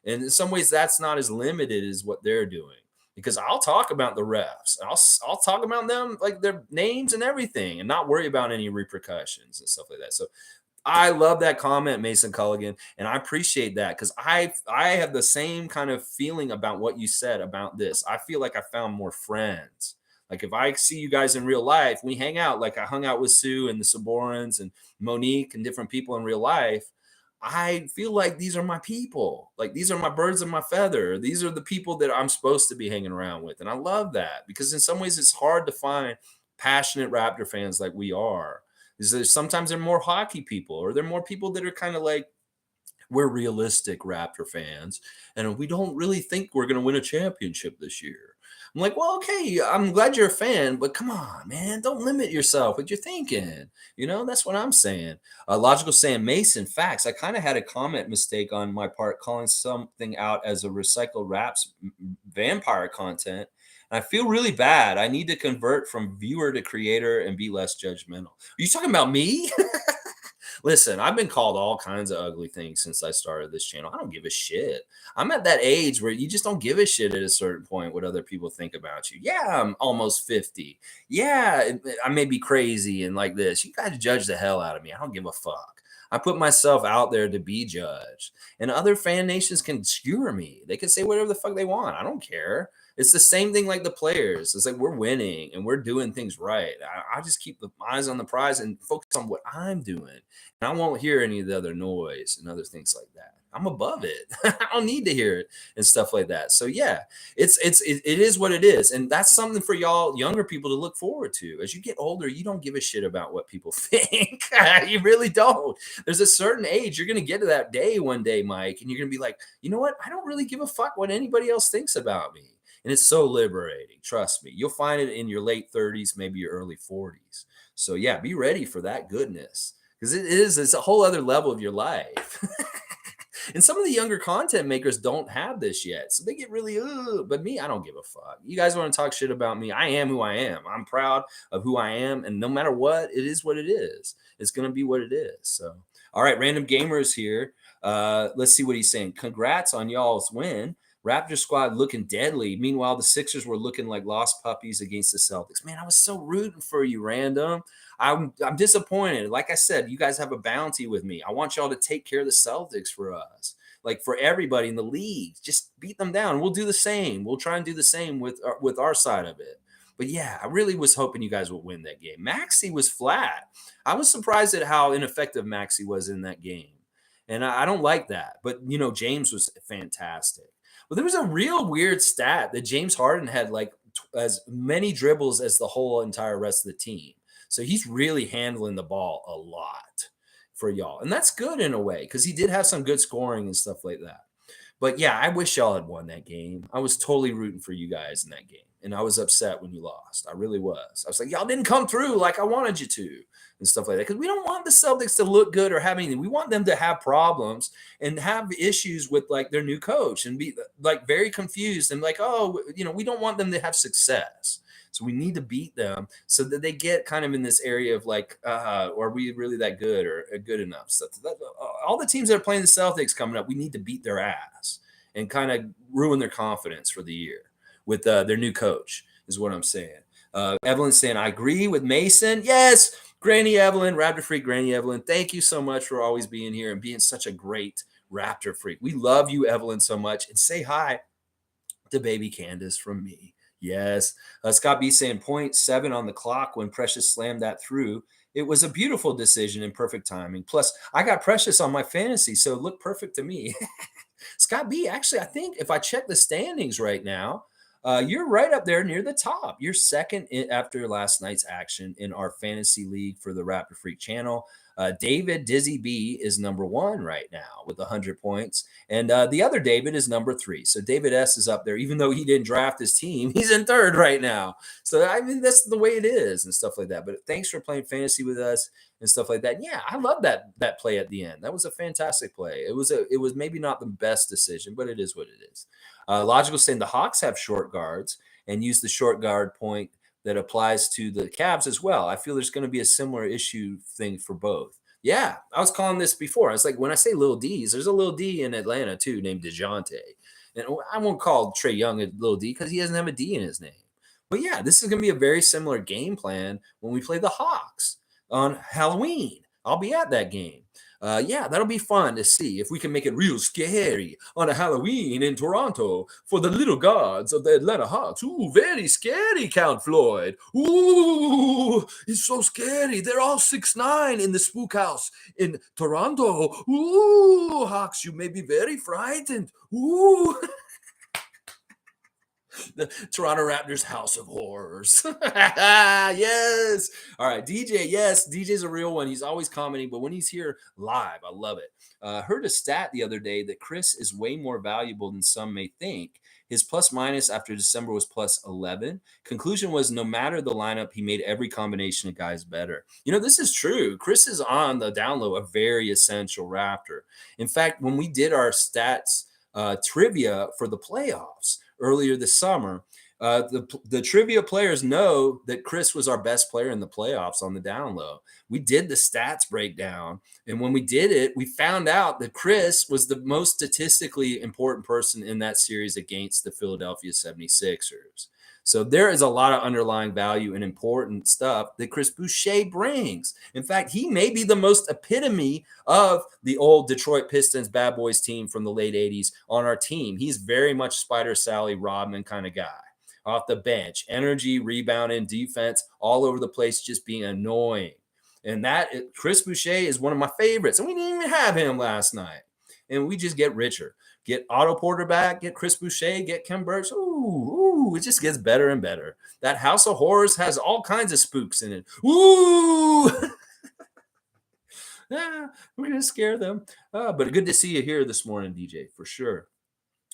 And in some ways, that's not as limited as what they're doing. Because I'll talk about the refs. I'll talk about them, like their names and everything, and not worry about any repercussions and stuff like that. So I love that comment, Mason Culligan, and I appreciate that, because I have the same kind of feeling about what you said about this. I feel like I found more friends. Like if I see you guys in real life, we hang out. Like I hung out with Sue and the Saborans and Monique and different people in real life. I feel like these are my people. Like these are my birds of my feather. These are the people that I'm supposed to be hanging around with. And I love that, because in some ways it's hard to find passionate Raptor fans like we are. Is there sometimes they're more hockey people, or they're more people that are kind of like, we're realistic Raptor fans and we don't really think we're going to win a championship this year. I'm like, well, okay, I'm glad you're a fan, but come on, man, don't limit yourself what you're thinking. You know, that's what I'm saying. Logical saying, Mason, facts. I kind of had a comment mistake on my part, calling something out as a recycled Raps vampire content. And I feel really bad. I need to convert from viewer to creator and be less judgmental. Are you talking about me? Listen, I've been called all kinds of ugly things since I started this channel. I don't give a shit. I'm at that age where you just don't give a shit at a certain point what other people think about you. Yeah, I'm almost 50. Yeah, I may be crazy and like this. You guys judge the hell out of me. I don't give a fuck. I put myself out there to be judged. And other fan nations can skewer me. They can say whatever the fuck they want. I don't care. It's the same thing like the players. It's like we're winning and we're doing things right. I just keep the eyes on the prize and focus on what I'm doing. And I won't hear any of the other noise and other things like that. I'm above it. I don't need to hear it and stuff like that. So yeah, it is what it is. And that's something for y'all younger people to look forward to. As you get older, you don't give a shit about what people think. You really don't. There's a certain age, you're going to get to that day one day, Mike, and you're going to be like, you know what? I don't really give a fuck what anybody else thinks about me. And it's so liberating. Trust me. You'll find it in your late 30s, maybe your early 40s. So yeah, be ready for that goodness, because it's a whole other level of your life. And some of the younger content makers don't have this yet. So they get really, but me, I don't give a fuck. You guys want to talk shit about me? I am who I am. I'm proud of who I am. And no matter what, it is what it is. It's going to be what it is. So, all right, Random Gamers here. Let's see what he's saying. Congrats on y'all's win. Raptors squad looking deadly. Meanwhile, the Sixers were looking like lost puppies against the Celtics. Man, I was so rooting for you, Random. I'm disappointed. Like I said, you guys have a bounty with me. I want y'all to take care of the Celtics for us. Like for everybody in the league, just beat them down. We'll do the same. We'll try and do the same with our side of it. But yeah, I really was hoping you guys would win that game. Maxey was flat. I was surprised at how ineffective Maxey was in that game. And I don't like that. But, James was fantastic. But there was a real weird stat that James Harden had like as many dribbles as the whole entire rest of the team. So he's really handling the ball a lot for y'all. And that's good in a way because he did have some good scoring and stuff like that. But yeah, I wish y'all had won that game. I was totally rooting for you guys in that game. And I was upset when you lost. I really was. I was like, y'all didn't come through like I wanted you to and stuff like that. Because we don't want the Celtics to look good or have anything. We want them to have problems and have issues with like their new coach and be like very confused and like, we don't want them to have success. So we need to beat them so that they get kind of in this area of like, are we really that good or good enough? So all the teams that are playing the Celtics coming up, we need to beat their ass and kind of ruin their confidence for the year with their new coach is what I'm saying. Evelyn's saying, I agree with Mason. Yes, Granny Evelyn, Raptor Freak Granny Evelyn. Thank you so much for always being here and being such a great Raptor Freak. We love you, Evelyn, so much. And say hi to baby Candace from me. Yes. Scott B saying 0.7 on the clock when Precious slammed that through. It was a beautiful decision and perfect timing. Plus, I got Precious on my fantasy, so it looked perfect to me. Scott B, actually, I think if I check the standings right now, you're right up there near the top. You're second after last night's action in our fantasy league for the Raptor Freak channel. David Dizzy B is number 1 right now with 100 points. And the other David is number 3. So David S is up there. Even though he didn't draft his team, he's in 3rd right now. So, I mean, that's the way it is and stuff like that. But thanks for playing fantasy with us and stuff like that. Yeah, I love that play at the end. That was a fantastic play. It was maybe not the best decision, but it is what it is. Logical saying the Hawks have short guards and use the short guard point that applies to the Cavs as well. I feel there's going to be a similar issue thing for both. Yeah, I was calling this before. I was like, when I say little D's, there's a little D in Atlanta too named DeJounte. And I won't call Trae Young a little D because he doesn't have a D in his name. But yeah, this is going to be a very similar game plan when we play the Hawks on Halloween. I'll be at that game. Yeah, that'll be fun to see if we can make it real scary on a Halloween in Toronto for the little gods of the Atlanta Hawks. Ooh, very scary, Count Floyd. Ooh, it's so scary. They're all 6'9" in the spook house in Toronto. Ooh, Hawks, you may be very frightened. Ooh. The Toronto Raptors House of Horrors. Yes. All right, DJ. Yes, DJ's a real one. He's always commenting, but when he's here live, I love it. Heard a stat the other day that Chris is way more valuable than some may think. His plus minus after December was plus 11. Conclusion was no matter the lineup, he made every combination of guys better. This is true. Chris is on the down low, a very essential Raptor. In fact, when we did our stats trivia for the playoffs earlier this summer, the trivia players know that Chris was our best player in the playoffs on the down low. We did the stats breakdown, and when we did it, we found out that Chris was the most statistically important person in that series against the Philadelphia 76ers. So there is a lot of underlying value and important stuff that Chris Boucher brings. In fact, he may be the most epitome of the old Detroit Pistons bad boys team from the late 80s on our team. He's very much Spider Sally Rodman kind of guy. Off the bench, energy, rebounding, defense, all over the place, just being annoying. And Chris Boucher is one of my favorites. And we didn't even have him last night. And we just get richer. Get Otto Porter back, get Chris Boucher, get Khem Birch. Ooh, it just gets better and better. That House of Horrors has all kinds of spooks in it. Ooh! Yeah, we're going to scare them. But good to see you here this morning, DJ, for sure.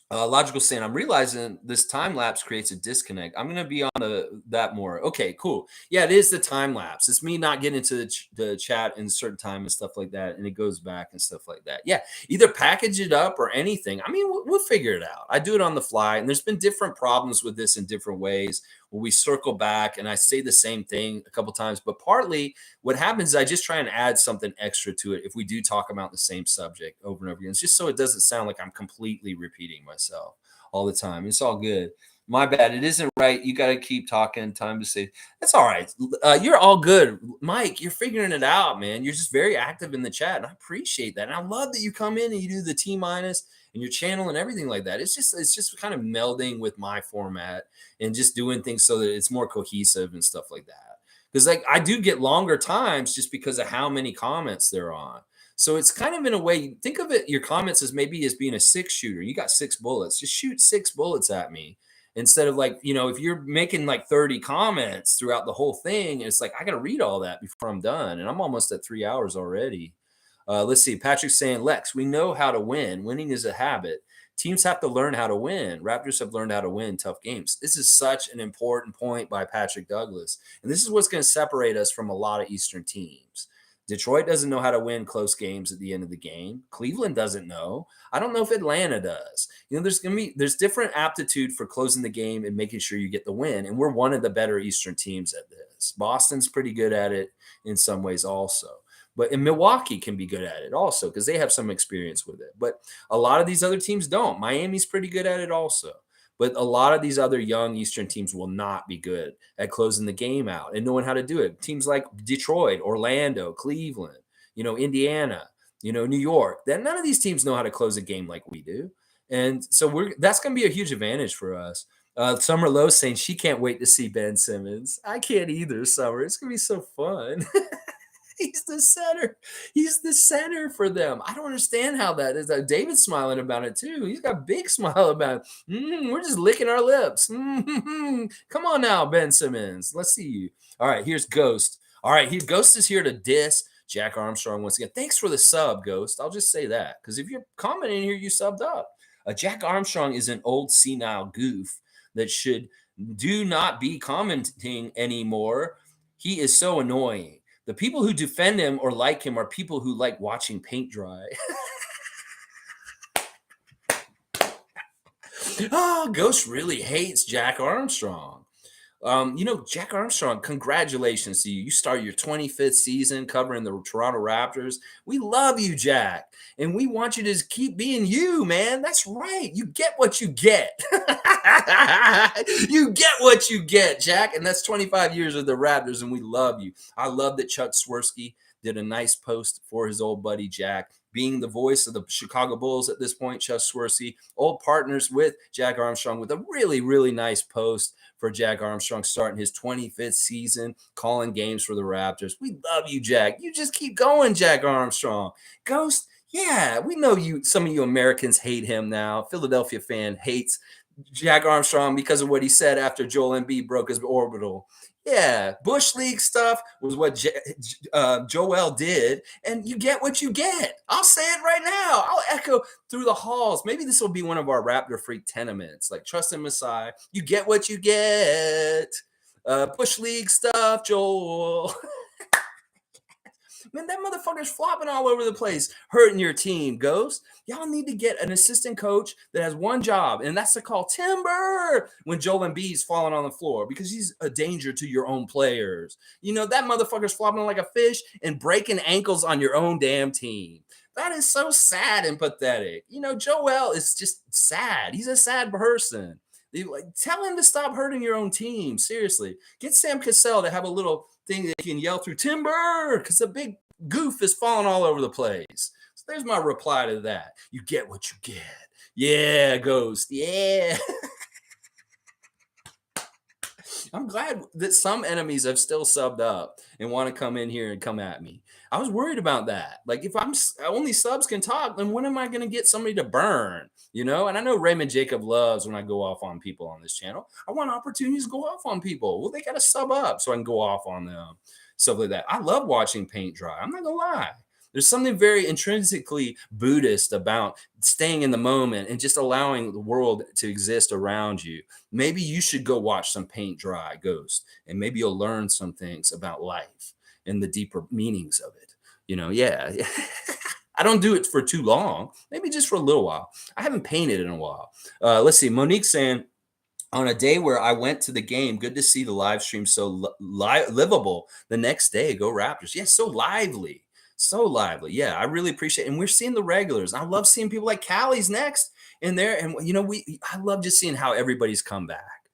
Logical saying, I'm realizing this time lapse creates a disconnect. I'm going to be on that more. Okay, cool. Yeah, it is the time lapse. It's me not getting into the chat in a certain time and stuff like that, and it goes back and stuff like that. Yeah, either package it up or anything. I mean, we'll figure it out. I do it on the fly, and there's been different problems with this in different ways. Where we circle back, and I say the same thing a couple times, but partly what happens is I just try and add something extra to it if we do talk about the same subject over and over again. It's just so it doesn't sound like I'm completely repeating myself all the time. It's all good. My bad. It isn't right. You got to keep talking. Time to say that's all right. You're all good, Mike. You're figuring it out, man. You're just very active in the chat, and I appreciate that. And I love that you come in and you do the T minus and your channel and everything like that. It's just kind of melding with my format and just doing things so that it's more cohesive and stuff like that. Because like I do get longer times just because of how many comments there are on. So it's kind of in a way, think of it, your comments as maybe as being a 6 shooter. You got 6 bullets. Just shoot 6 bullets at me instead of like, if you're making like 30 comments throughout the whole thing, it's like I got to read all that before I'm done. And I'm almost at 3 hours already. Let's see. Patrick's saying, Lex, we know how to win. Winning is a habit. Teams have to learn how to win. Raptors have learned how to win tough games. This is such an important point by Patrick Douglas. And this is what's going to separate us from a lot of Eastern teams. Detroit doesn't know how to win close games at the end of the game. Cleveland doesn't know. I don't know if Atlanta does. There's different aptitude for closing the game and making sure you get the win. And we're one of the better Eastern teams at this. Boston's pretty good at it in some ways also. But in Milwaukee can be good at it also because they have some experience with it. But a lot of these other teams don't. Miami's pretty good at it also. But a lot of these other young Eastern teams will not be good at closing the game out and knowing how to do it. Teams like Detroit, Orlando, Cleveland, Indiana, New York. None of these teams know how to close a game like we do. And so that's going to be a huge advantage for us. Summer Lowe saying she can't wait to see Ben Simmons. I can't either, Summer. It's going to be so fun. He's the center. He's the center for them. I don't understand how that is. David's smiling about it too. He's got a big smile about it. We're just licking our lips. Come on now, Ben Simmons. Let's see you. All right, here's Ghost. All right, Ghost is here to diss Jack Armstrong once again. Thanks for the sub, Ghost. I'll just say that because if you're commenting here, you subbed up. Jack Armstrong is an old senile goof that should do not be commenting anymore. He is so annoying. The people who defend him or like him are people who like watching paint dry. Ghost really hates Jack Armstrong. Jack Armstrong, congratulations to you. You start your 25th season covering the Toronto Raptors. We love you, Jack. And we want you to keep being you, man. That's right. You get what you get. You get what you get, Jack. And that's 25 years of the Raptors, and we love you. I love that Chuck Swirsky did a nice post for his old buddy, Jack. Being the voice of the Chicago Bulls at this point, Chuck Swirsky, old partners with Jack Armstrong, with a really, really nice post for Jack Armstrong starting his 25th season, calling games for the Raptors. We love you, Jack. You just keep going, Jack Armstrong. Ghost, yeah, we know you. Some of you Americans hate him now. Philadelphia fan hates Jack Armstrong because of what he said after Joel Embiid broke his orbital. Yeah, Bush League stuff was what Joel did, and you get what you get. I'll say it right now. I'll echo through the halls. Maybe this will be one of our Raptor Freak tenements, like Trust in Messiah. You get what you get. Bush League stuff, Joel. Man, that motherfucker's flopping all over the place, hurting your team, Ghost. Y'all need to get an assistant coach that has one job, and that's to call timber when Joel Embiid's falling on the floor because he's a danger to your own players. That motherfucker's flopping like a fish and breaking ankles on your own damn team. That is so sad and pathetic. Joel is just sad. He's a sad person. Tell him to stop hurting your own team. Seriously. Get Sam Cassell to have a little thing that you can yell through timber because the big goof is falling all over the place. So there's my reply to that. You get what you get. Yeah, Ghost. Yeah. I'm glad that some enemies have still subbed up and want to come in here and come at me. I was worried about that. Like, if only subs can talk, then when am I going to get somebody to burn? And I know Raymond Jacob loves when I go off on people on this channel. I want opportunities to go off on people. Well, they got to sub up so I can go off on them. Stuff like that. I love watching paint dry. I'm not going to lie. There's something very intrinsically Buddhist about staying in the moment and just allowing the world to exist around you. Maybe you should go watch some paint dry, Ghost, and maybe you'll learn some things about life and the deeper meanings of it. Yeah. I don't do it for too long, maybe just for a little while. I haven't painted in a while. Let's see. Monique saying, on a day where I went to the game, good to see the live stream so livable the next day. Go Raptors. Yeah, so lively. So lively. Yeah, I really appreciate it. And we're seeing the regulars. I love seeing people like Callie's next in there. And I love just seeing how everybody's come back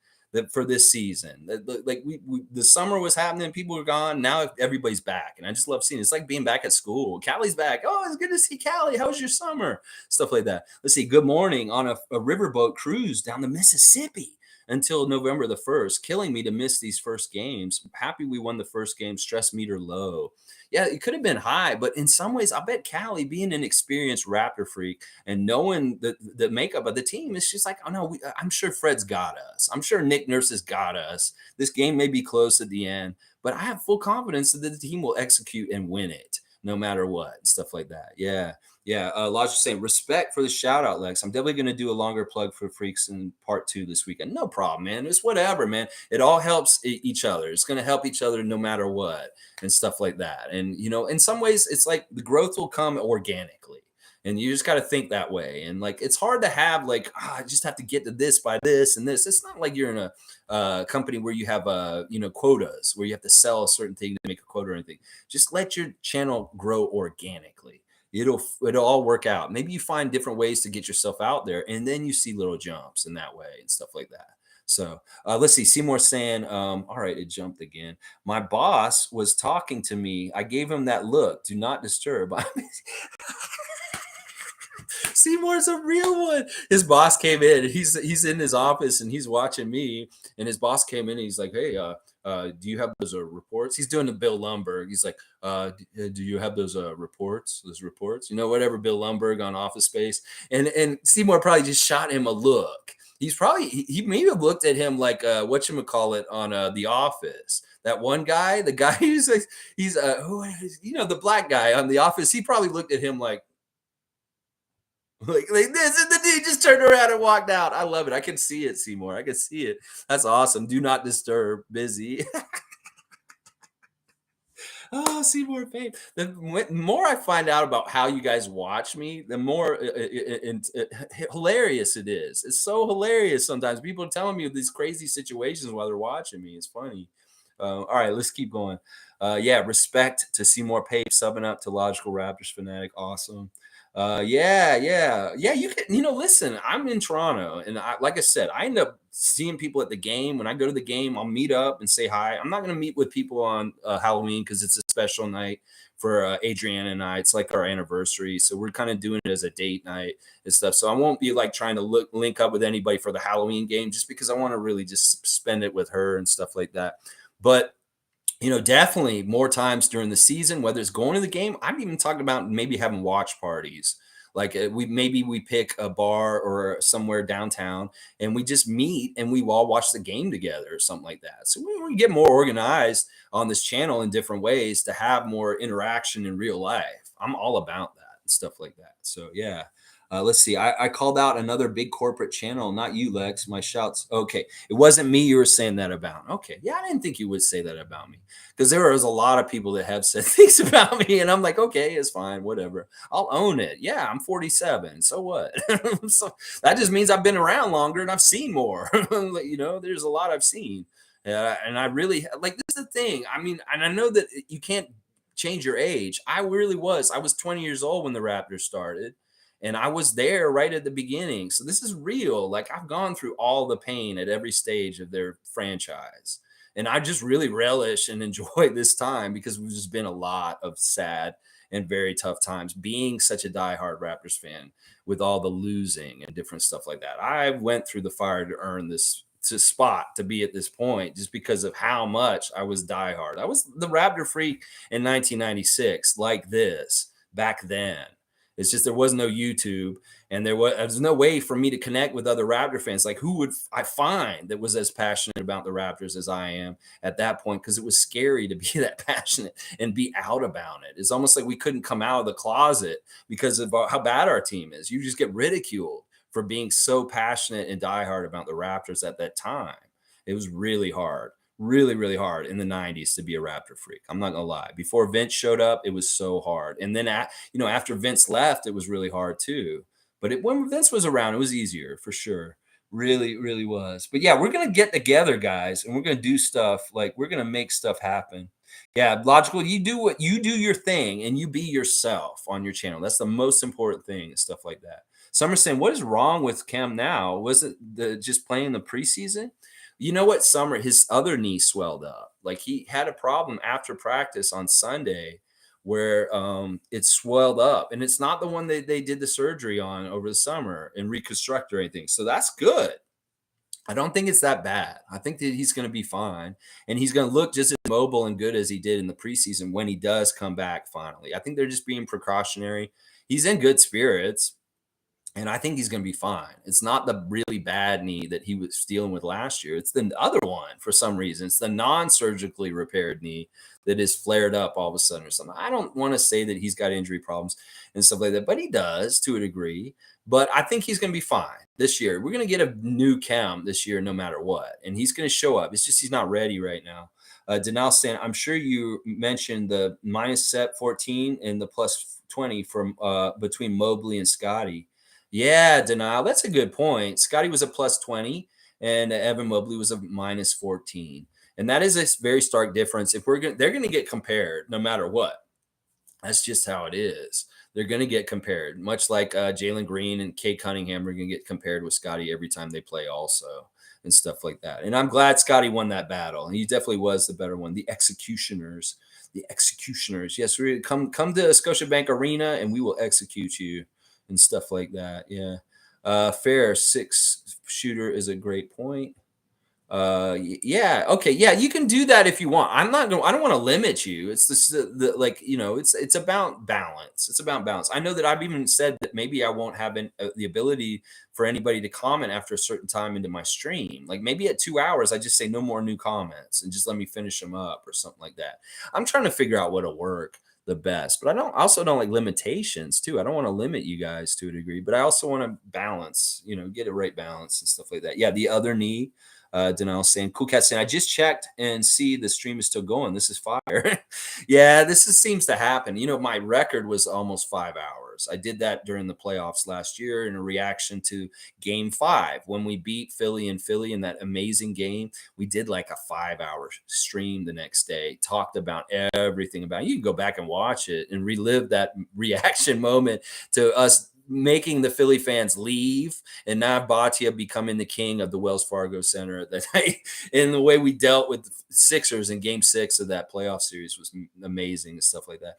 for this season. Like the summer was happening, people were gone. Now everybody's back. And I just love seeing it. It's like being back at school. Callie's back. Oh, it's good to see Callie. How was your summer? Stuff like that. Let's see. Good morning on a riverboat cruise down the Mississippi until November the 1st, killing me to miss these first games. Happy we won the first game, stress meter low. Yeah, it could have been high, but in some ways, I bet Callie, being an experienced Raptor freak and knowing the makeup of the team, is just like, oh no, I'm sure Fred's got us. I'm sure Nick Nurse has got us. This game may be close at the end, but I have full confidence that the team will execute and win it no matter what, and stuff like that. Yeah. Yeah, Lodge saying, respect for the shout out, Lex. I'm definitely going to do a longer plug for Freaks in part 2 this weekend. No problem, man. It's whatever, man. It all helps each other. It's going to help each other no matter what, and stuff like that. And, in some ways, it's like the growth will come organically. And you just got to think that way. And like, it's hard to have like, I just have to get to this by this and this. It's not like you're in a company where you have, quotas, where you have to sell a certain thing to make a quota or anything. Just let your channel grow organically. It'll all work out. Maybe you find different ways to get yourself out there, and then you see little jumps in that way and stuff like that. So let's see. Seymour saying, all right, it jumped again. My boss was talking to me. I gave him that look. Do not disturb. Seymour's a real one. His boss came in. He's in his office and he's watching me. And his boss came in and he's like, hey, do you have those reports? He's doing the Bill Lumberg. He's like, do you have those reports? Those reports? Whatever Bill Lumberg on Office Space. And Seymour probably just shot him a look. He maybe have looked at him like whatchamacallit on The Office. That one guy, the guy who's like, he's the black guy on The Office. He probably looked at him like this, and the dude just turned around and walked out. I love it. I can see it, Seymour. I can see it. That's awesome. Do not disturb. Busy. Oh, Seymour fame. The more I find out about how you guys watch me, the more hilarious it is. It's so hilarious sometimes. People are telling me these crazy situations while they're watching me. It's funny. All right, let's keep going. Respect to Seymour Pape subbing up to Logical Raptors Fanatic. Awesome. Yeah. You can, listen, I'm in Toronto, and like I said, I end up seeing people at the game. When I go to the game, I'll meet up and say hi. I'm not going to meet with people on Halloween because it's a special night for Adriana and I. It's like our anniversary, so we're kind of doing it as a date night and stuff. So I won't be like trying to link up with anybody for the Halloween game, just because I want to really just spend it with her and stuff like that. But definitely more times during the season, whether it's going to the game, I'm even talking about maybe having watch parties. Like we pick a bar or somewhere downtown and we just meet and we all watch the game together or something like that. So we get more organized on this channel in different ways to have more interaction in real life. I'm all about that and stuff like that. So yeah. Let's see. I called out another big corporate channel, not you, Lex. My shouts. Okay. It wasn't me you were saying that about. Okay. Yeah, I didn't think you would say that about me, because there was a lot of people that have said things about me. And I'm like, okay, it's fine. Whatever. I'll own it. Yeah, I'm 47. So what? So that just means I've been around longer and I've seen more. There's a lot I've seen. And I really, like, this is the thing. I mean, and I know that you can't change your age. I really was. I was 20 years old when the Raptors started. And I was there right at the beginning. So this is real. Like, I've gone through all the pain at every stage of their franchise. And I just really relish and enjoy this time, because we've just been a lot of sad and very tough times being such a diehard Raptors fan with all the losing and different stuff like that. I went through the fire to earn this spot to be at this point, just because of how much I was diehard. I was the Raptor freak in 1996, like this back then. It's just there was no YouTube, and there was no way for me to connect with other Raptor fans. Like, who would I find that was as passionate about the Raptors as I am at that point? Because it was scary to be that passionate and be out about it. It's almost like we couldn't come out of the closet because of how bad our team is. You just get ridiculed for being so passionate and diehard about the Raptors at that time. It was really hard. Really, really hard in the 90s to be a Raptor freak. I'm not gonna lie. Before Vince showed up, it was so hard. And then after Vince left, it was really hard too. But when Vince was around, it was easier for sure. Really, really was. But yeah, we're gonna get together, guys, and we're gonna do stuff. Like, we're gonna make stuff happen. Yeah, logical. You do what you do your thing and you be yourself on your channel. That's the most important thing and stuff like that. Some are saying, what is wrong with Cam now? Was it just playing the preseason? You know what, Summer, his other knee swelled up. Like, he had a problem after practice on Sunday where it swelled up. And it's not the one that they did the surgery on over the summer and reconstruct or anything. So that's good. I don't think it's that bad. I think that he's going to be fine. And he's going to look just as mobile and good as he did in the preseason when he does come back finally. I think they're just being precautionary. He's in good spirits. And I think he's going to be fine. It's not the really bad knee that he was dealing with last year. It's the other one for some reason. It's the non-surgically repaired knee that is flared up all of a sudden or something. I don't want to say that he's got injury problems and stuff like that, but he does to a degree. But I think he's going to be fine this year. We're going to get a new Cam this year no matter what. And he's going to show up. It's just he's not ready right now. Denal saying, I'm sure you mentioned the minus set 14 and the plus 20 from between Mobley and Scottie. Yeah, Denial. That's a good point. Scottie was a plus 20 and Evan Mobley was a minus 14. And that is a very stark difference. If they're going to get compared no matter what. That's just how it is. They're going to get compared, much like Jalen Green and Kate Cunningham are going to get compared with Scottie every time they play also and stuff like that. And I'm glad Scottie won that battle. He definitely was the better one. The executioners. Yes, we come to Scotiabank Arena and we will execute you. And stuff like that. Yeah. Fair 6 shooter is a great point. Yeah. Okay. Yeah. You can do that if you want. I don't want to limit you. It's this, it's about balance. It's about balance. I know that I've even said that maybe I won't have the ability for anybody to comment after a certain time into my stream. Like, maybe at 2 hours, I just say no more new comments and just let me finish them up or something like that. I'm trying to figure out what'll work the best, but I also don't like limitations too. I don't want to limit you guys to a degree, but I also want to balance, get it right balance and stuff like that. Yeah, the other knee. Denal saying, Cool Cat saying, I just checked and see the stream is still going. This is fire. Yeah, seems to happen. My record was almost 5 hours. I did that during the playoffs last year in a reaction to Game 5 when we beat Philly in that amazing game. We did like a 5-hour stream the next day, talked about everything about it. You can go back and watch it and relive that reaction moment to us making the Philly fans leave and now Batia becoming the king of the Wells Fargo Center at that night. And the way we dealt with the Sixers in Game 6 of that playoff series was amazing and stuff like that.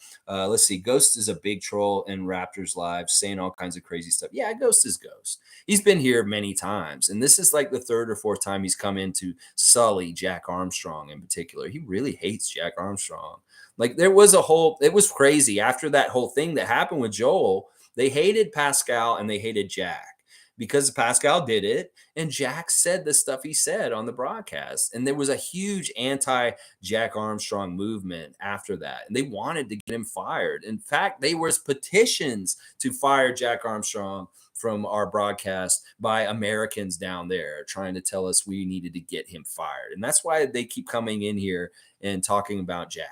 Let's see. Ghost is a big troll in Raptors Live saying all kinds of crazy stuff. Yeah, Ghost is Ghost. He's been here many times. And this is like the 3rd or 4th time he's come in to sully Jack Armstrong in particular. He really hates Jack Armstrong. Like, it was crazy after that whole thing that happened with Joel. They hated Pascal and they hated Jack because Pascal did it and Jack said the stuff he said on the broadcast. And there was a huge anti-Jack Armstrong movement after that. And they wanted to get him fired. In fact, there was petitions to fire Jack Armstrong from our broadcast by Americans down there trying to tell us we needed to get him fired. And that's why they keep coming in here and talking about Jack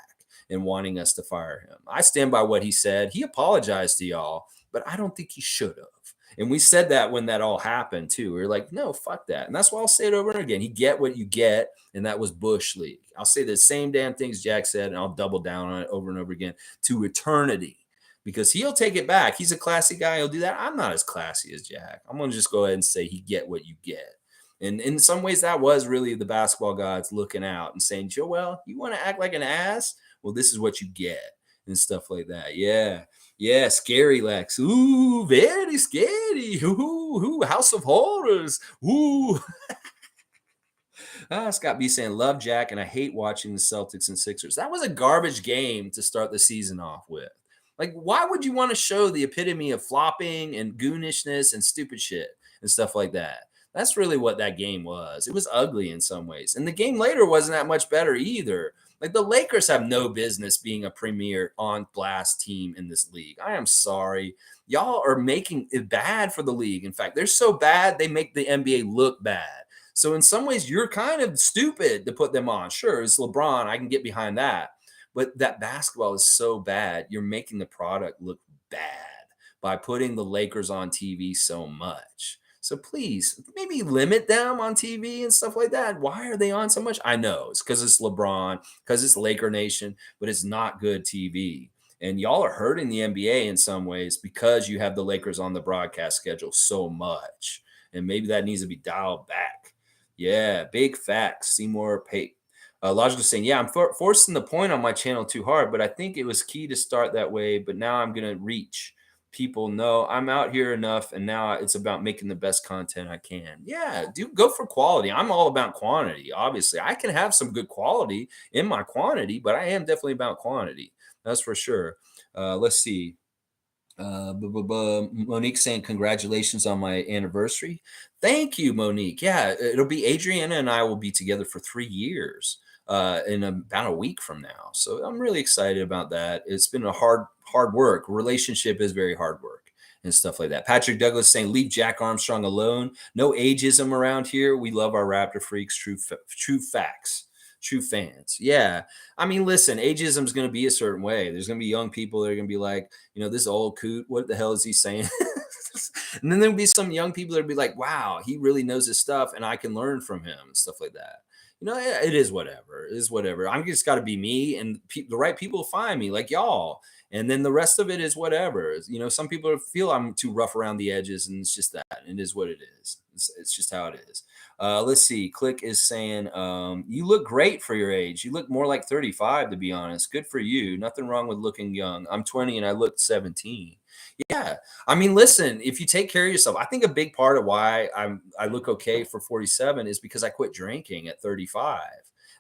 and wanting us to fire him. I stand by what he said. He apologized to y'all, but I don't think he should have. And we said that when that all happened too. We were like, no, fuck that. And that's why I'll say it over and again. You get what you get. And that was Bush League. I'll say the same damn things Jack said, and I'll double down on it over and over again to eternity because he'll take it back. He's a classy guy. He'll do that. I'm not as classy as Jack. I'm going to just go ahead and say you get what you get. And in some ways, that was really the basketball gods looking out and saying, Joel, you want to act like an ass? Well, this is what you get and stuff like that. Yeah. Yeah. Scary Lex. Ooh, very scary. Ooh, House of Horrors. Ooh. Scott B saying, love Jack, and I hate watching the Celtics and Sixers. That was a garbage game to start the season off with. Like, why would you want to show the epitome of flopping and goonishness and stupid shit and stuff like that? That's really what that game was. It was ugly in some ways. And the game later wasn't that much better either. Like, the Lakers have no business being a premier on blast team in this league. I am sorry. Y'all are making it bad for the league. In fact, they're so bad, they make the NBA look bad. So in some ways, you're kind of stupid to put them on. Sure, it's LeBron. I can get behind that. But that basketball is so bad, you're making the product look bad by putting the Lakers on TV so much. So please, maybe limit them on TV and stuff like that. Why are they on so much? I know it's because it's LeBron, because it's Laker Nation, but it's not good TV. And y'all are hurting the NBA in some ways because you have the Lakers on the broadcast schedule so much. And maybe that needs to be dialed back. Yeah, big facts. Seymour Pate. Logical saying, yeah, I'm forcing the point on my channel too hard, but I think it was key to start that way. But now I'm going to reach people. Know I'm out here enough, and now it's about making the best content I can. Yeah, go for quality. I'm all about quantity. Obviously, I can have some good quality in my quantity, but I am definitely about quantity. That's for sure. Let's see. Monique saying congratulations on my anniversary. Thank you, Monique. Yeah, it'll be Adriana and I will be together for 3 years in about a week from now. So I'm really excited about that. It's been a hard work. Relationship is very hard work and stuff like that. Patrick Douglas saying leave Jack Armstrong alone. No ageism around here. We love our Raptor freaks. True facts. True fans. Yeah. I mean, listen, ageism is going to be a certain way. There's going to be young people that are going to be like, this old coot, what the hell is he saying? And then there'll be some young people that will be like, wow, he really knows his stuff and I can learn from him and stuff like that. It is whatever. It is whatever. I'm just got to be me, and the right people find me, like y'all. And then the rest of it is whatever. Some people feel I'm too rough around the edges, and it's just that. It is what it is. It's just how it is. Let's see. Click is saying, you look great for your age. You look more like 35, to be honest. Good for you. Nothing wrong with looking young. I'm 20 and I look 17. Yeah. I mean, listen, if you take care of yourself, I think a big part of why I look okay for 47 is because I quit drinking at 35.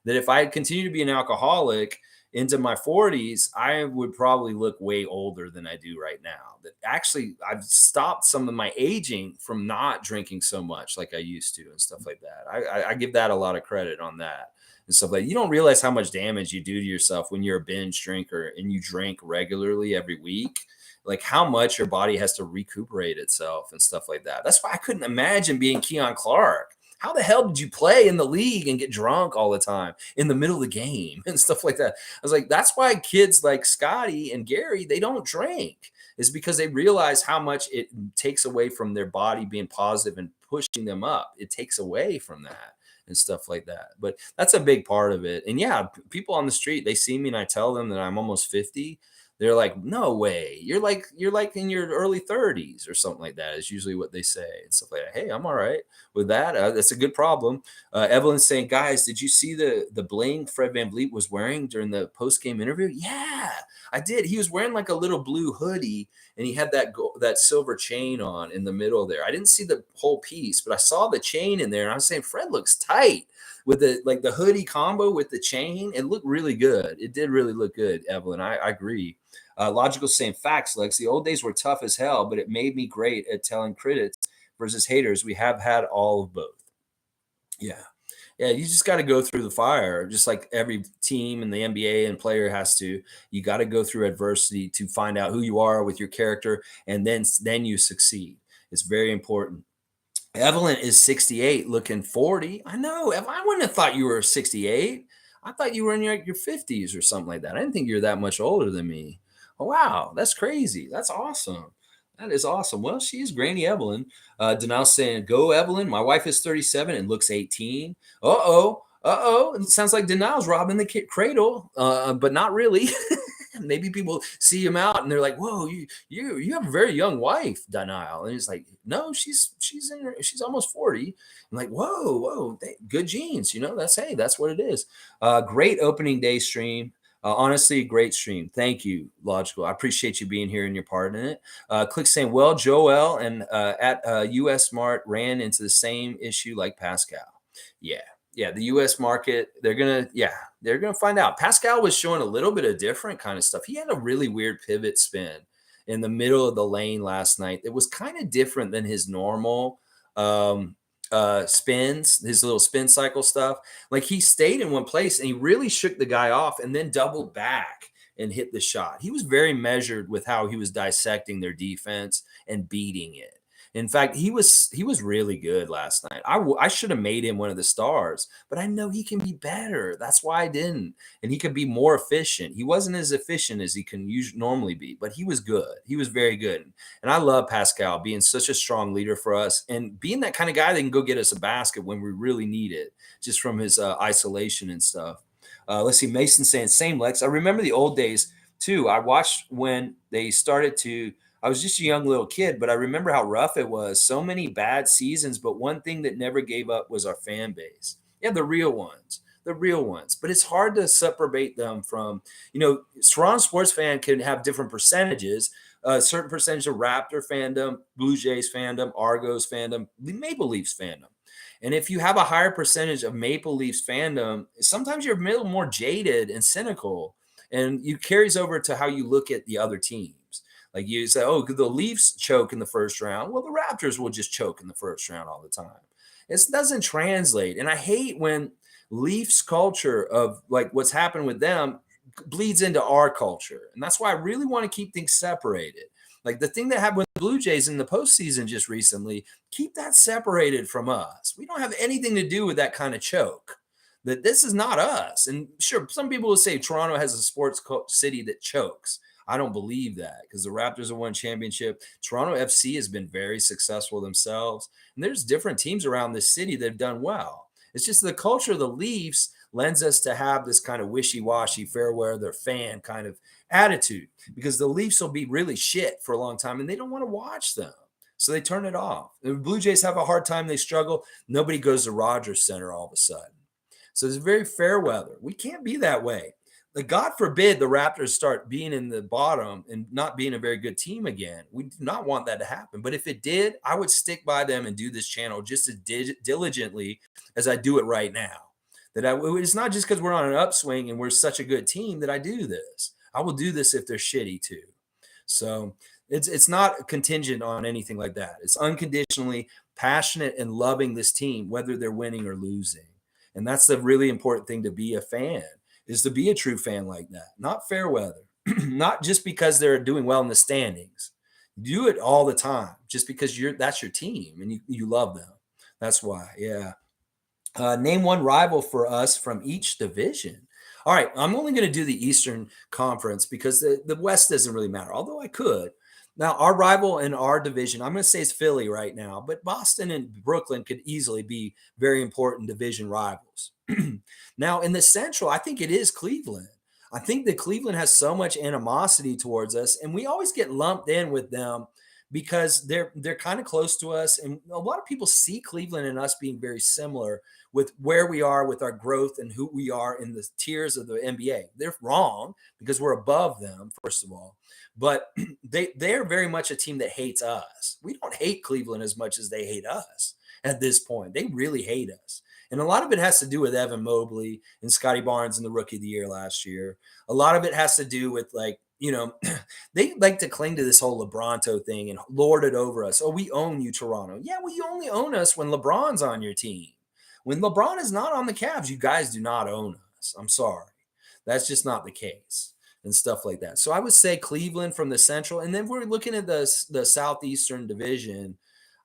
That if I had continued to be an alcoholic into my 40s, I would probably look way older than I do right now. That actually, I've stopped some of my aging from not drinking so much like I used to and stuff like that. I give that a lot of credit on that and stuff like that. You don't realize how much damage you do to yourself when you're a binge drinker and you drink regularly every week. Like how much your body has to recuperate itself and stuff like that. That's why I couldn't imagine being Keon Clark. How the hell did you play in the league and get drunk all the time in the middle of the game and stuff like that? I was like, that's why kids like Scottie and Gary, they don't drink, is because they realize how much it takes away from their body being positive and pushing them up. It takes away from that and stuff like that. But that's a big part of it. And yeah, people on the street, they see me and I tell them that I'm almost 50. They're like, no way. You're like in your early 30s or something like that is usually what they say and stuff like that. Hey, I'm all right with that. That's a good problem. Evelyn's saying, guys, did you see the bling Fred VanVleet was wearing during the post-game interview? Yeah, I did. He was wearing like a little blue hoodie and he had that silver chain on in the middle there. I didn't see the whole piece, but I saw the chain in there and I was saying, Fred looks tight. With the hoodie combo with the chain, it looked really good. It did really look good, Evelyn. I agree. Logical saying facts, Lex. The old days were tough as hell, but it made me great at telling critics versus haters. We have had all of both. Yeah. Yeah, you just got to go through the fire, just like every team in the NBA and player has to. You got to go through adversity to find out who you are with your character, and then you succeed. It's very important. Evelyn is 68, looking 40. I know. I wouldn't have thought you were 68. I thought you were in your 50s or something like that. I didn't think you were that much older than me. Oh, wow. That's crazy. That's awesome. That is awesome. Well, she's Granny Evelyn. Denal saying, go, Evelyn. My wife is 37 and looks 18. Uh-oh. It sounds like Denal's robbing the cradle, but not really. Maybe people see him out and they're like, "Whoa, you have a very young wife, Daniel." And he's like, "No, she's almost 40." I'm like, "Whoa, good genes, that's what it is." Great opening day stream. Honestly, great stream. Thank you, Logical. I appreciate you being here and your part in it. Click saying, well, Joel and at US Smart ran into the same issue like Pascal. Yeah. the U.S. market, they're gonna find out. Pascal was showing a little bit of different kind of stuff. He had a really weird pivot spin in the middle of the lane last night. It was kind of different than his normal spins, his little spin cycle stuff. Like he stayed in one place and he really shook the guy off and then doubled back and hit the shot. He was very measured with how he was dissecting their defense and beating it. In fact, he was really good last night. I should have made him one of the stars, but I know he can be better. That's why I didn't. And he could be more efficient. He wasn't as efficient as he can normally be, but he was good. He was very good. And I love Pascal being such a strong leader for us and being that kind of guy that can go get us a basket when we really need it, just from his isolation and stuff. Let's see. Mason saying, same Lex. I remember the old days too. I watched when they started to. I was just a young little kid, but I remember how rough it was. So many bad seasons, but one thing that never gave up was our fan base. Yeah, the real ones. The real ones. But it's hard to separate them from, Toronto sports fan can have different percentages. A certain percentage of Raptor fandom, Blue Jays fandom, Argos fandom, Maple Leafs fandom. And if you have a higher percentage of Maple Leafs fandom, sometimes you're a little more jaded and cynical, and it carries over to how you look at the other teams. Like you say, oh, the Leafs choke in the first round. Well, the Raptors will just choke in the first round all the time. It doesn't translate. And I hate when Leafs culture of like what's happened with them bleeds into our culture. And that's why I really want to keep things separated. Like the thing that happened with the Blue Jays in the postseason just recently, keep that separated from us. We don't have anything to do with that kind of choke. That this is not us. And sure, some people will say Toronto has a sports city that chokes. I don't believe that because the Raptors have won championship. Toronto FC has been very successful themselves. And there's different teams around this city that have done well. It's just the culture of the Leafs lends us to have this kind of wishy-washy, fair weather fan kind of attitude because the Leafs will be really shit for a long time and they don't want to watch them. So they turn it off. The Blue Jays have a hard time. They struggle. Nobody goes to Rogers Center all of a sudden. So it's very fair weather. We can't be that way. Like, God forbid the Raptors start being in the bottom and not being a very good team again. We do not want that to happen. But if it did, I would stick by them and do this channel just as diligently as I do it right now. It's not just because we're on an upswing and we're such a good team that I do this. I will do this if they're shitty too. So it's not contingent on anything like that. It's unconditionally passionate and loving this team, whether they're winning or losing. And that's the really important thing to be a fan, is to be a true fan like that. Not fair weather, not just because they're doing well in the standings. Do it all the time just because that's your team and you love them. That's why. Yeah. Name one rival for us from each division. All right. I'm only going to do the Eastern Conference because the West doesn't really matter, although I could. Now, our rival in our division, I'm going to say it's Philly right now, but Boston and Brooklyn could easily be very important division rivals. Now, in the Central, I think it is Cleveland. I think that Cleveland has so much animosity towards us, and we always get lumped in with them because they're kind of close to us. And a lot of people see Cleveland and us being very similar with where we are with our growth and who we are in the tiers of the NBA. They're wrong because we're above them, first of all. But they're very much a team that hates us. We don't hate Cleveland as much as they hate us at this point. They really hate us. And a lot of it has to do with Evan Mobley and Scottie Barnes in the Rookie of the Year last year. A lot of it has to do with they like to cling to this whole LeBronto thing and lord it over us. Oh, we own you, Toronto. Yeah, well, you only own us when LeBron's on your team. When LeBron is not on the Cavs, you guys do not own us. I'm sorry. That's just not the case and stuff like that. So I would say Cleveland from the Central. And then we're looking at the Southeastern Division.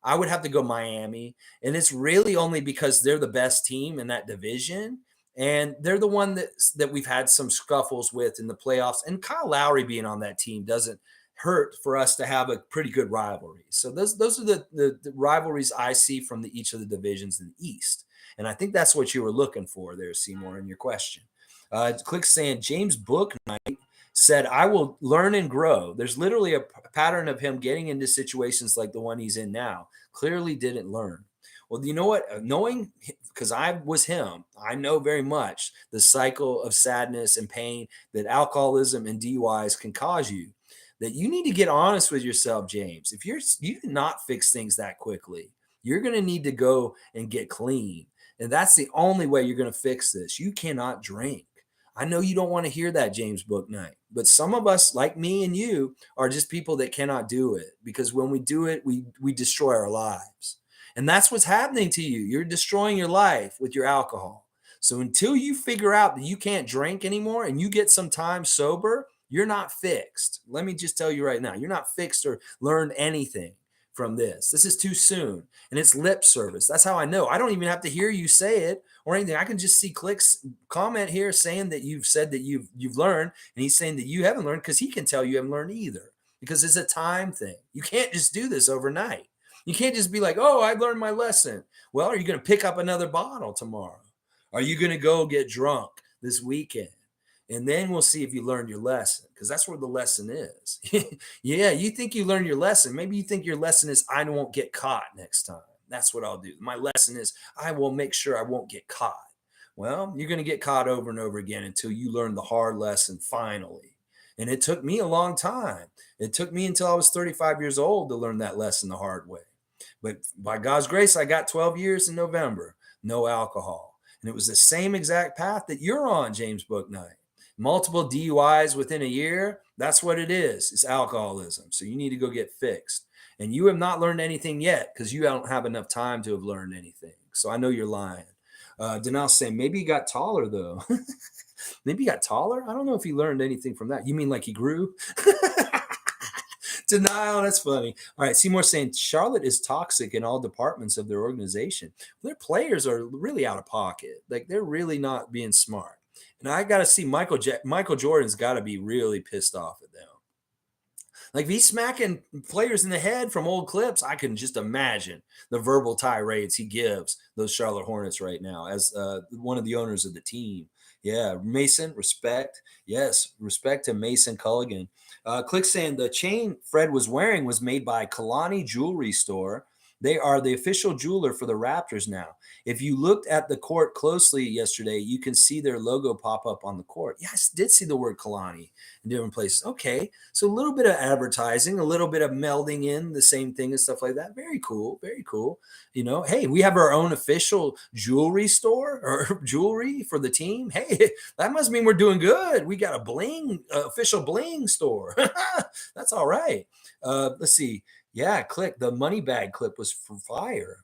I would have to go Miami. And it's really only because they're the best team in that division. And they're the one that we've had some scuffles with in the playoffs. And Kyle Lowry being on that team doesn't hurt for us to have a pretty good rivalry. So those are the rivalries I see from each of the divisions in the East. And I think that's what you were looking for there, Seymour, in your question. Click saying James Booknight said, I will learn and grow. There's literally a pattern of him getting into situations like the one he's in now. Clearly didn't learn. Well, you know what? Knowing, because I was him, I know very much the cycle of sadness and pain that alcoholism and DUIs can cause you. That you need to get honest with yourself, James. If you do not fix things that quickly, you're going to need to go and get clean And that's the only way you're going to fix this. You cannot drink. I know you don't want to hear that, James Booknight, but some of us, like me and you, are just people that cannot do it, because when we do it, we destroy our lives. And that's what's happening to you. You're destroying your life with your alcohol. So until you figure out that you can't drink anymore and you get some time sober, you're not fixed. Let me just tell you right now, you're not fixed or learned anything from this. This is too soon. And it's lip service. That's how I know. I don't even have to hear you say it or anything. I can just see Clicks comment here saying that you've said that you've learned, and he's saying that you haven't learned, because he can tell you haven't learned either, because it's a time thing. You can't just do this overnight. You can't just be like, oh, I learned my lesson. Well, are you going to pick up another bottle tomorrow? Are you going to go get drunk this weekend? And then we'll see if you learned your lesson, because that's where the lesson is. Yeah, you think you learned your lesson. Maybe you think your lesson is, I won't get caught next time. That's what I'll do. My lesson is, I will make sure I won't get caught. Well, you're going to get caught over and over again until you learn the hard lesson finally. And it took me a long time. It took me until I was 35 years old to learn that lesson the hard way. But by God's grace, I got 12 years in November, no alcohol. And it was the same exact path that you're on, James Booknight. Multiple DUIs within a year, that's what it is. It's alcoholism. So you need to go get fixed. And you have not learned anything yet, because you don't have enough time to have learned anything. So I know you're lying. Denal's saying, maybe he got taller, though. Maybe he got taller? I don't know if he learned anything from that. You mean like he grew? Denial, that's funny. All right, Seymour saying, Charlotte is toxic in all departments of their organization. Their players are really out of pocket. Like, they're really not being smart. And I got to see Michael Jordan's got to be really pissed off at them. Like, if he's smacking players in the head from old clips, I can just imagine the verbal tirades he gives those Charlotte Hornets right now as one of the owners of the team. Yeah, Mason, respect. Yes, respect to Mason Culligan. Click saying the chain Fred was wearing was made by Kalani Jewelry Store. They are the official jeweler for the Raptors now. If you looked at the court closely yesterday, you can see their logo pop up on the court. Yeah, I did see the word Kalani in different places. Okay, so a little bit of advertising, a little bit of melding in the same thing and stuff like that. Very cool, very cool. You know, hey, we have our own official jewelry store or jewelry for the team. Hey, that must mean we're doing good. We got a bling, official bling store. That's all right. Let's see. Yeah, click. The money bag clip was for fire.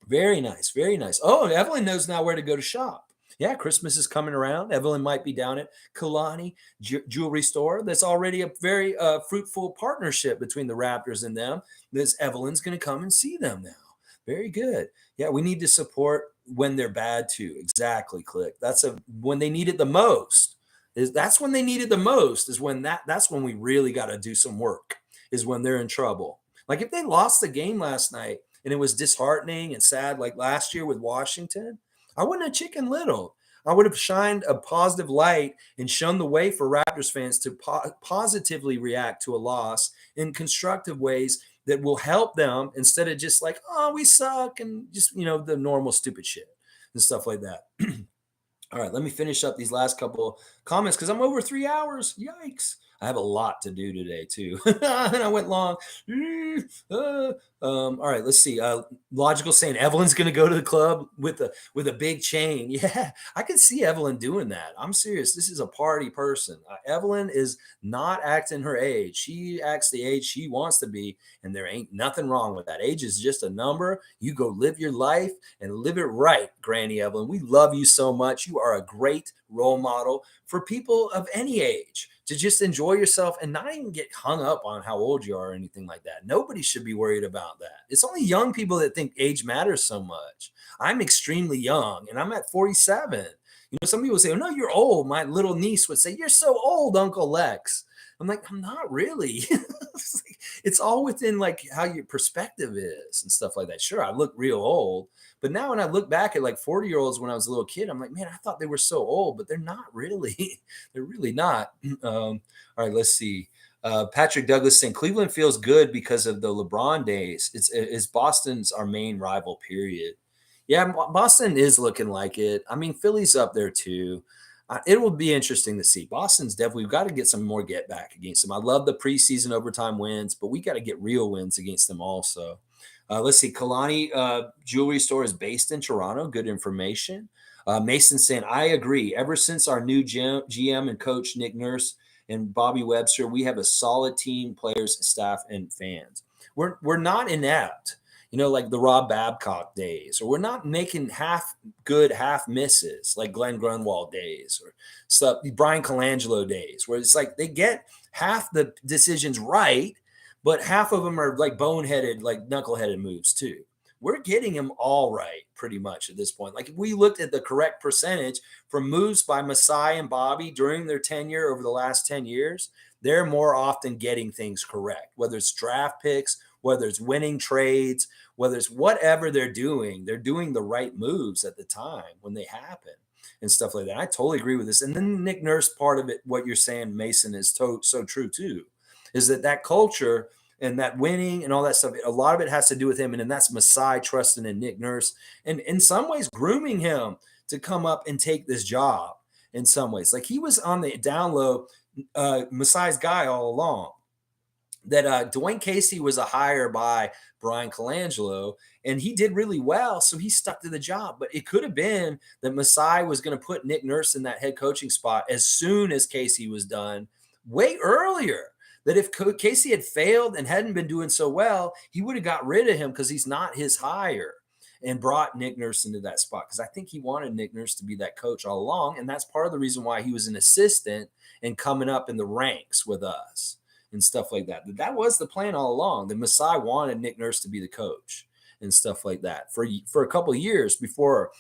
Very nice. Very nice. Oh, Evelyn knows now where to go to shop. Yeah, Christmas is coming around. Evelyn might be down at Kalani Jewelry Store. That's already a very fruitful partnership between the Raptors and them. This Evelyn's going to come and see them now. Very good. Yeah, we need to support when they're bad too. Exactly, click. That's when they need it the most. That's when they need it the most. Is when that's when we really got to do some work. Is when they're in trouble. Like if they lost the game last night and it was disheartening and sad, like last year with Washington, I wouldn't have chicken little. I would have shined a positive light and shown the way for Raptors fans to positively react to a loss in constructive ways that will help them, instead of just like, oh, we suck, and just, you know, the normal stupid shit and stuff like that. All right, let me finish up these last couple comments because I'm over 3 hours. Yikes. I have a lot to do today, too. And I went long. All right, let's see. Logical saying Evelyn's going to go to the club with a big chain. Yeah, I can see Evelyn doing that. I'm serious. This is a party person. Evelyn is not acting her age. She acts the age she wants to be, and there ain't nothing wrong with that. Age is just a number. You go live your life and live it right, Granny Evelyn. We love you so much. You are a great role model for people of any age to just enjoy yourself and not even get hung up on how old you are or anything like that. Nobody should be worried about that. It's only young people that think age matters so much. I'm extremely young and I'm at 47. You know, some people say, oh, no, you're old. My little niece would say, you're so old, Uncle Lex. I'm like, I'm not really. It's all within like how your perspective is and stuff like that. Sure, I look real old, but now when I look back at like 40-year-olds when I was a little kid, I'm like, man, I thought they were so old, but they're not really. They're really not. All right, let's see. Patrick Douglas saying Cleveland feels good because of the LeBron days. It's Boston's our main rival, period. Yeah, Boston is looking like it. I mean, Philly's up there too. It will be interesting to see. Boston's definitely, we've got to get some more get back against them. I love the preseason overtime wins, but we got to get real wins against them also. Let's see. Kalani Jewelry Store is based in Toronto. Good information. Mason saying, I agree. Ever since our new GM and coach, Nick Nurse and Bobby Webster, we have a solid team, players, staff, and fans. We're not inept, like the Rob Babcock days, or we're not making half good, half misses like Glenn Grunwald days or stuff, Brian Colangelo days, where it's like they get half the decisions right, but half of them are like boneheaded, like knuckleheaded moves too. We're getting them all right pretty much at this point. Like if we looked at the correct percentage from moves by Masai and Bobby during their tenure over the last 10 years, they're more often getting things correct, whether it's draft picks, whether it's winning trades, whether it's whatever they're doing the right moves at the time when they happen and stuff like that. I totally agree with this. And then the Nick Nurse part of it, what you're saying, Mason, is so true too, is that culture and that winning and all that stuff, a lot of it has to do with him. And then that's Masai trusting in Nick Nurse and in some ways grooming him to come up and take this job in some ways. Like he was on the down low, Masai's guy all along. That Dwayne Casey was a hire by Brian Colangelo, and he did really well, so he stuck to the job. But it could have been that Masai was going to put Nick Nurse in that head coaching spot as soon as Casey was done, way earlier. That if Casey had failed and hadn't been doing so well, he would have got rid of him because he's not his hire and brought Nick Nurse into that spot. Because I think he wanted Nick Nurse to be that coach all along, and that's part of the reason why he was an assistant and coming up in the ranks with us and stuff like that. That was the plan all along. The Masai wanted Nick Nurse to be the coach and stuff like that for a couple of years before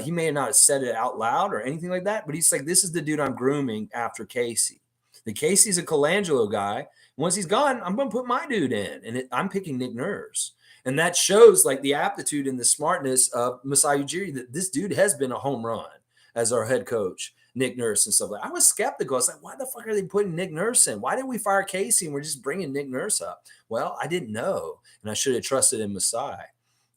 he may have not said it out loud or anything like that, but he's like, this is the dude I'm grooming after Casey. The Casey's a Colangelo guy. Once he's gone, I'm going to put my dude in, and I'm picking Nick Nurse. And that shows like the aptitude and the smartness of Masai Ujiri, that this dude has been a home run as our head coach, Nick Nurse and stuff like that. I was skeptical. I was like, why the fuck are they putting Nick Nurse in? Why didn't we fire Casey and we're just bringing Nick Nurse up? Well, I didn't know, and I should have trusted in Masai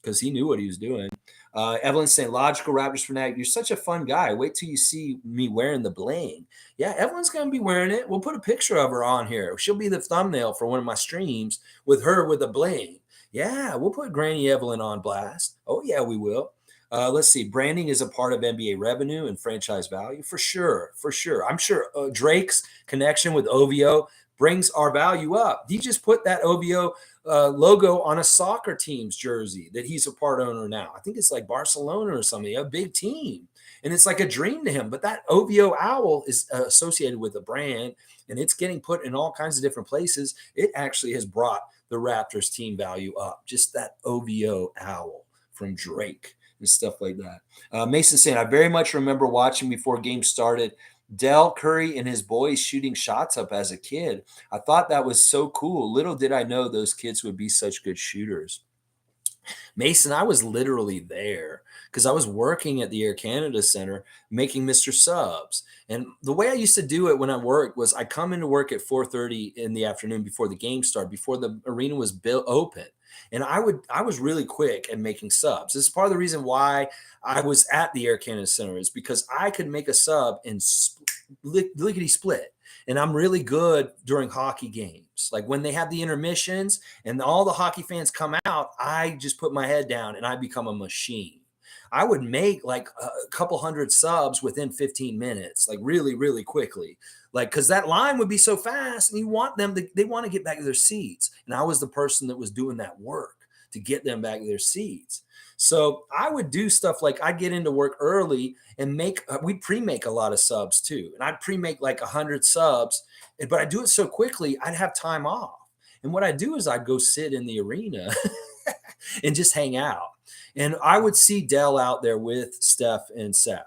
because he knew what he was doing. Evelyn's saying, logical Raptors fanatic, you're such a fun guy. Wait till you see me wearing the bling. Yeah, Evelyn's going to be wearing it. We'll put a picture of her on here. She'll be the thumbnail for one of my streams with her with the bling. Yeah, we'll put Granny Evelyn on blast. Oh, yeah, we will. Let's see. Branding is a part of NBA revenue and franchise value for sure. For sure. I'm sure Drake's connection with OVO brings our value up. He just put that OVO logo on a soccer team's jersey that he's a part owner now. I think it's like Barcelona or something, a big team. And it's like a dream to him. But that OVO owl is associated with a brand, and it's getting put in all kinds of different places. It actually has brought the Raptors team value up. Just that OVO owl from Drake and stuff like that. Mason saying, I very much remember watching before games started, Dell Curry and his boys shooting shots up as a kid. I thought that was so cool. Little did I know those kids would be such good shooters. Mason, I was literally there because I was working at the Air Canada Center making Mr. Subs. And the way I used to do it when I worked was I come into work at 4:30 in the afternoon before the game started, before the arena was built open. And I was really quick at making subs. This is part of the reason why I was at the Air Canada Center, is because I could make a sub and lickety split. And I'm really good during hockey games. Like when they have the intermissions and all the hockey fans come out, I just put my head down and I become a machine. I would make like a couple hundred subs within 15 minutes, like really, really quickly. Like, because that line would be so fast and you want them to, they want to get back to their seats. And I was the person that was doing that work to get them back to their seats. So I would do stuff like I'd get into work early and we'd pre-make a lot of subs too. And I'd pre-make like 100 subs, but I do it so quickly, I'd have time off. And what I do is I'd go sit in the arena and just hang out. And I would see Dell out there with Steph and Seth.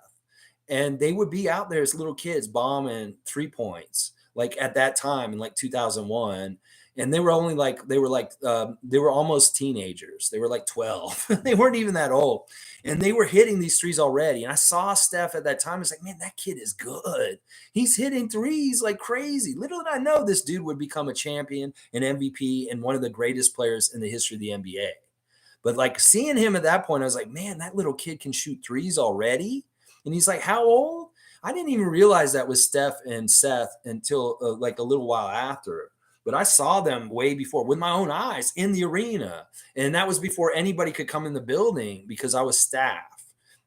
And they would be out there as little kids bombing 3 points, like at that time in like 2001. And they were almost teenagers. They were like 12. They weren't even that old. And they were hitting these threes already. And I saw Steph at that time. I was like, man, that kid is good. He's hitting threes like crazy. Little did I know this dude would become a champion, an MVP, and one of the greatest players in the history of the NBA. But like seeing him at that point, I was like, man, that little kid can shoot threes already. And he's like, how old? I didn't even realize that was Steph and Seth until like a little while after but I saw them way before with my own eyes in the arena. And that was before anybody could come in the building because I was staff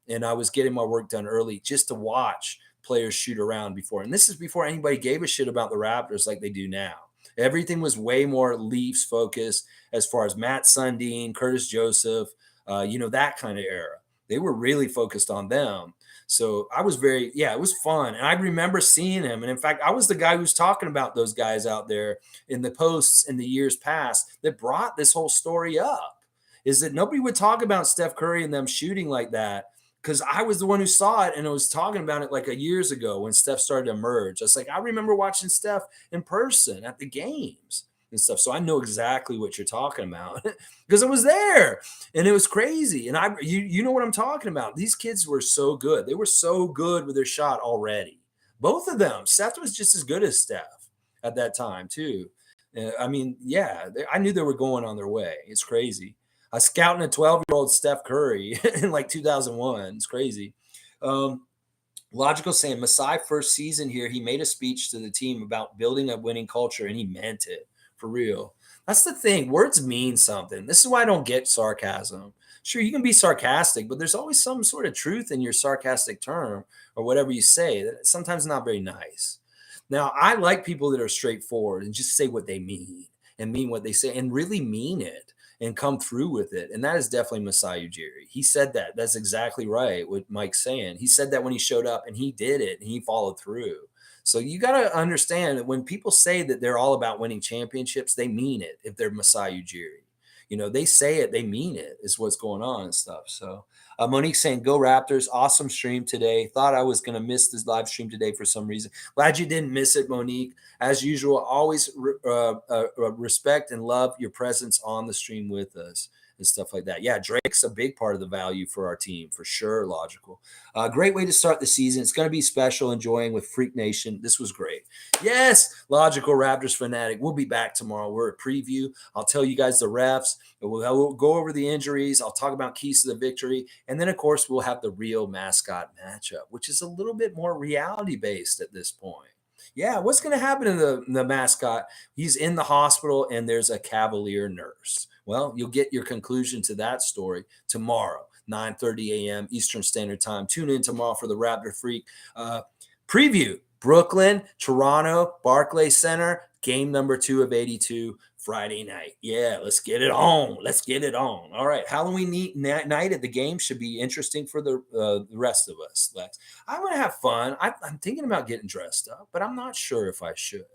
and I was getting my work done early just to watch players shoot around before. And this is before anybody gave a shit about the Raptors like they do now. Everything was way more Leafs focused as far as Matt Sundin, Curtis Joseph, that kind of era. They were really focused on them. So I was it was fun. And I remember seeing him. And in fact, I was the guy who's talking about those guys out there in the posts in the years past that brought this whole story up, is that nobody would talk about Steph Curry and them shooting like that because I was the one who saw it and I was talking about it like a years ago when Steph started to emerge. I was like, I remember watching Steph in person at the games and stuff. So I know exactly what you're talking about because I was there and it was crazy. And you know what I'm talking about. These kids were so good. They were so good with their shot already. Both of them. Seth was just as good as Steph at that time too. I knew they were going on their way. It's crazy. I was scouting a 12-year-old Steph Curry in like 2001. It's crazy. Logical saying Masai first season here, he made a speech to the team about building a winning culture and he meant it. For real. That's the thing. Words mean something. This is why I don't get sarcasm. Sure, you can be sarcastic, but there's always some sort of truth in your sarcastic term or whatever you say. That sometimes not very nice. Now, I like people that are straightforward and just say what they mean and mean what they say and really mean it and come through with it. And that is definitely Masai Ujiri. He said that. That's exactly right what Mike's saying. He said that when he showed up and he did it and he followed through. So you got to understand that when people say that they're all about winning championships, they mean it. If they're Masai Ujiri, they say it, they mean it is what's going on and stuff. So Monique saying, go Raptors. Awesome stream today. Thought I was going to miss this live stream today for some reason. Glad you didn't miss it, Monique. As usual, always respect and love your presence on the stream with us and stuff like that. Yeah, Drake's a big part of the value for our team, for sure. Logical. Great way to start the season. It's going to be special, enjoying with Freak Nation. This was great. Yes, Logical Raptors fanatic. We'll be back tomorrow. We're at preview. I'll tell you guys the refs. We'll go over the injuries. I'll talk about keys to the victory. And then, of course, we'll have the real mascot matchup, which is a little bit more reality-based at this point. Yeah, what's going to happen to the mascot? He's in the hospital, and there's a Cavalier nurse. Well, you'll get your conclusion to that story tomorrow, 9:30 a.m. Eastern Standard Time. Tune in tomorrow for the Raptor Freak preview. Brooklyn, Toronto, Barclays Center, game number 2 of 82, Friday night. Yeah, let's get it on. Let's get it on. All right, Halloween night at the game should be interesting for the rest of us, Lex. I'm going to have fun. I'm thinking about getting dressed up, but I'm not sure if I should.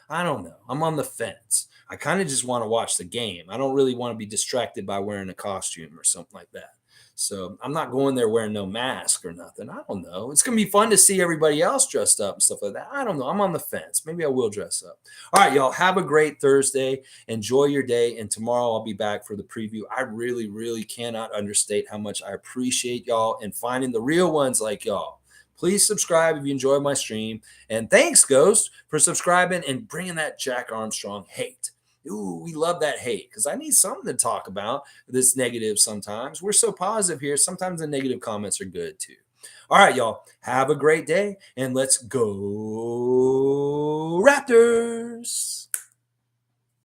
I don't know. I'm on the fence. I kind of just want to watch the game. I don't really want to be distracted by wearing a costume or something like that. So I'm not going there wearing no mask or nothing. I don't know. It's going to be fun to see everybody else dressed up and stuff like that. I don't know. I'm on the fence. Maybe I will dress up. All right, y'all. Have a great Thursday. Enjoy your day. And tomorrow I'll be back for the preview. I really, really cannot understate how much I appreciate y'all and finding the real ones like y'all. Please subscribe if you enjoyed my stream. And thanks, Ghost, for subscribing and bringing that Jack Armstrong hate. Ooh, we love that hate because I need something to talk about that's negative sometimes. We're so positive here. Sometimes the negative comments are good too. All right, y'all. Have a great day and let's go Raptors.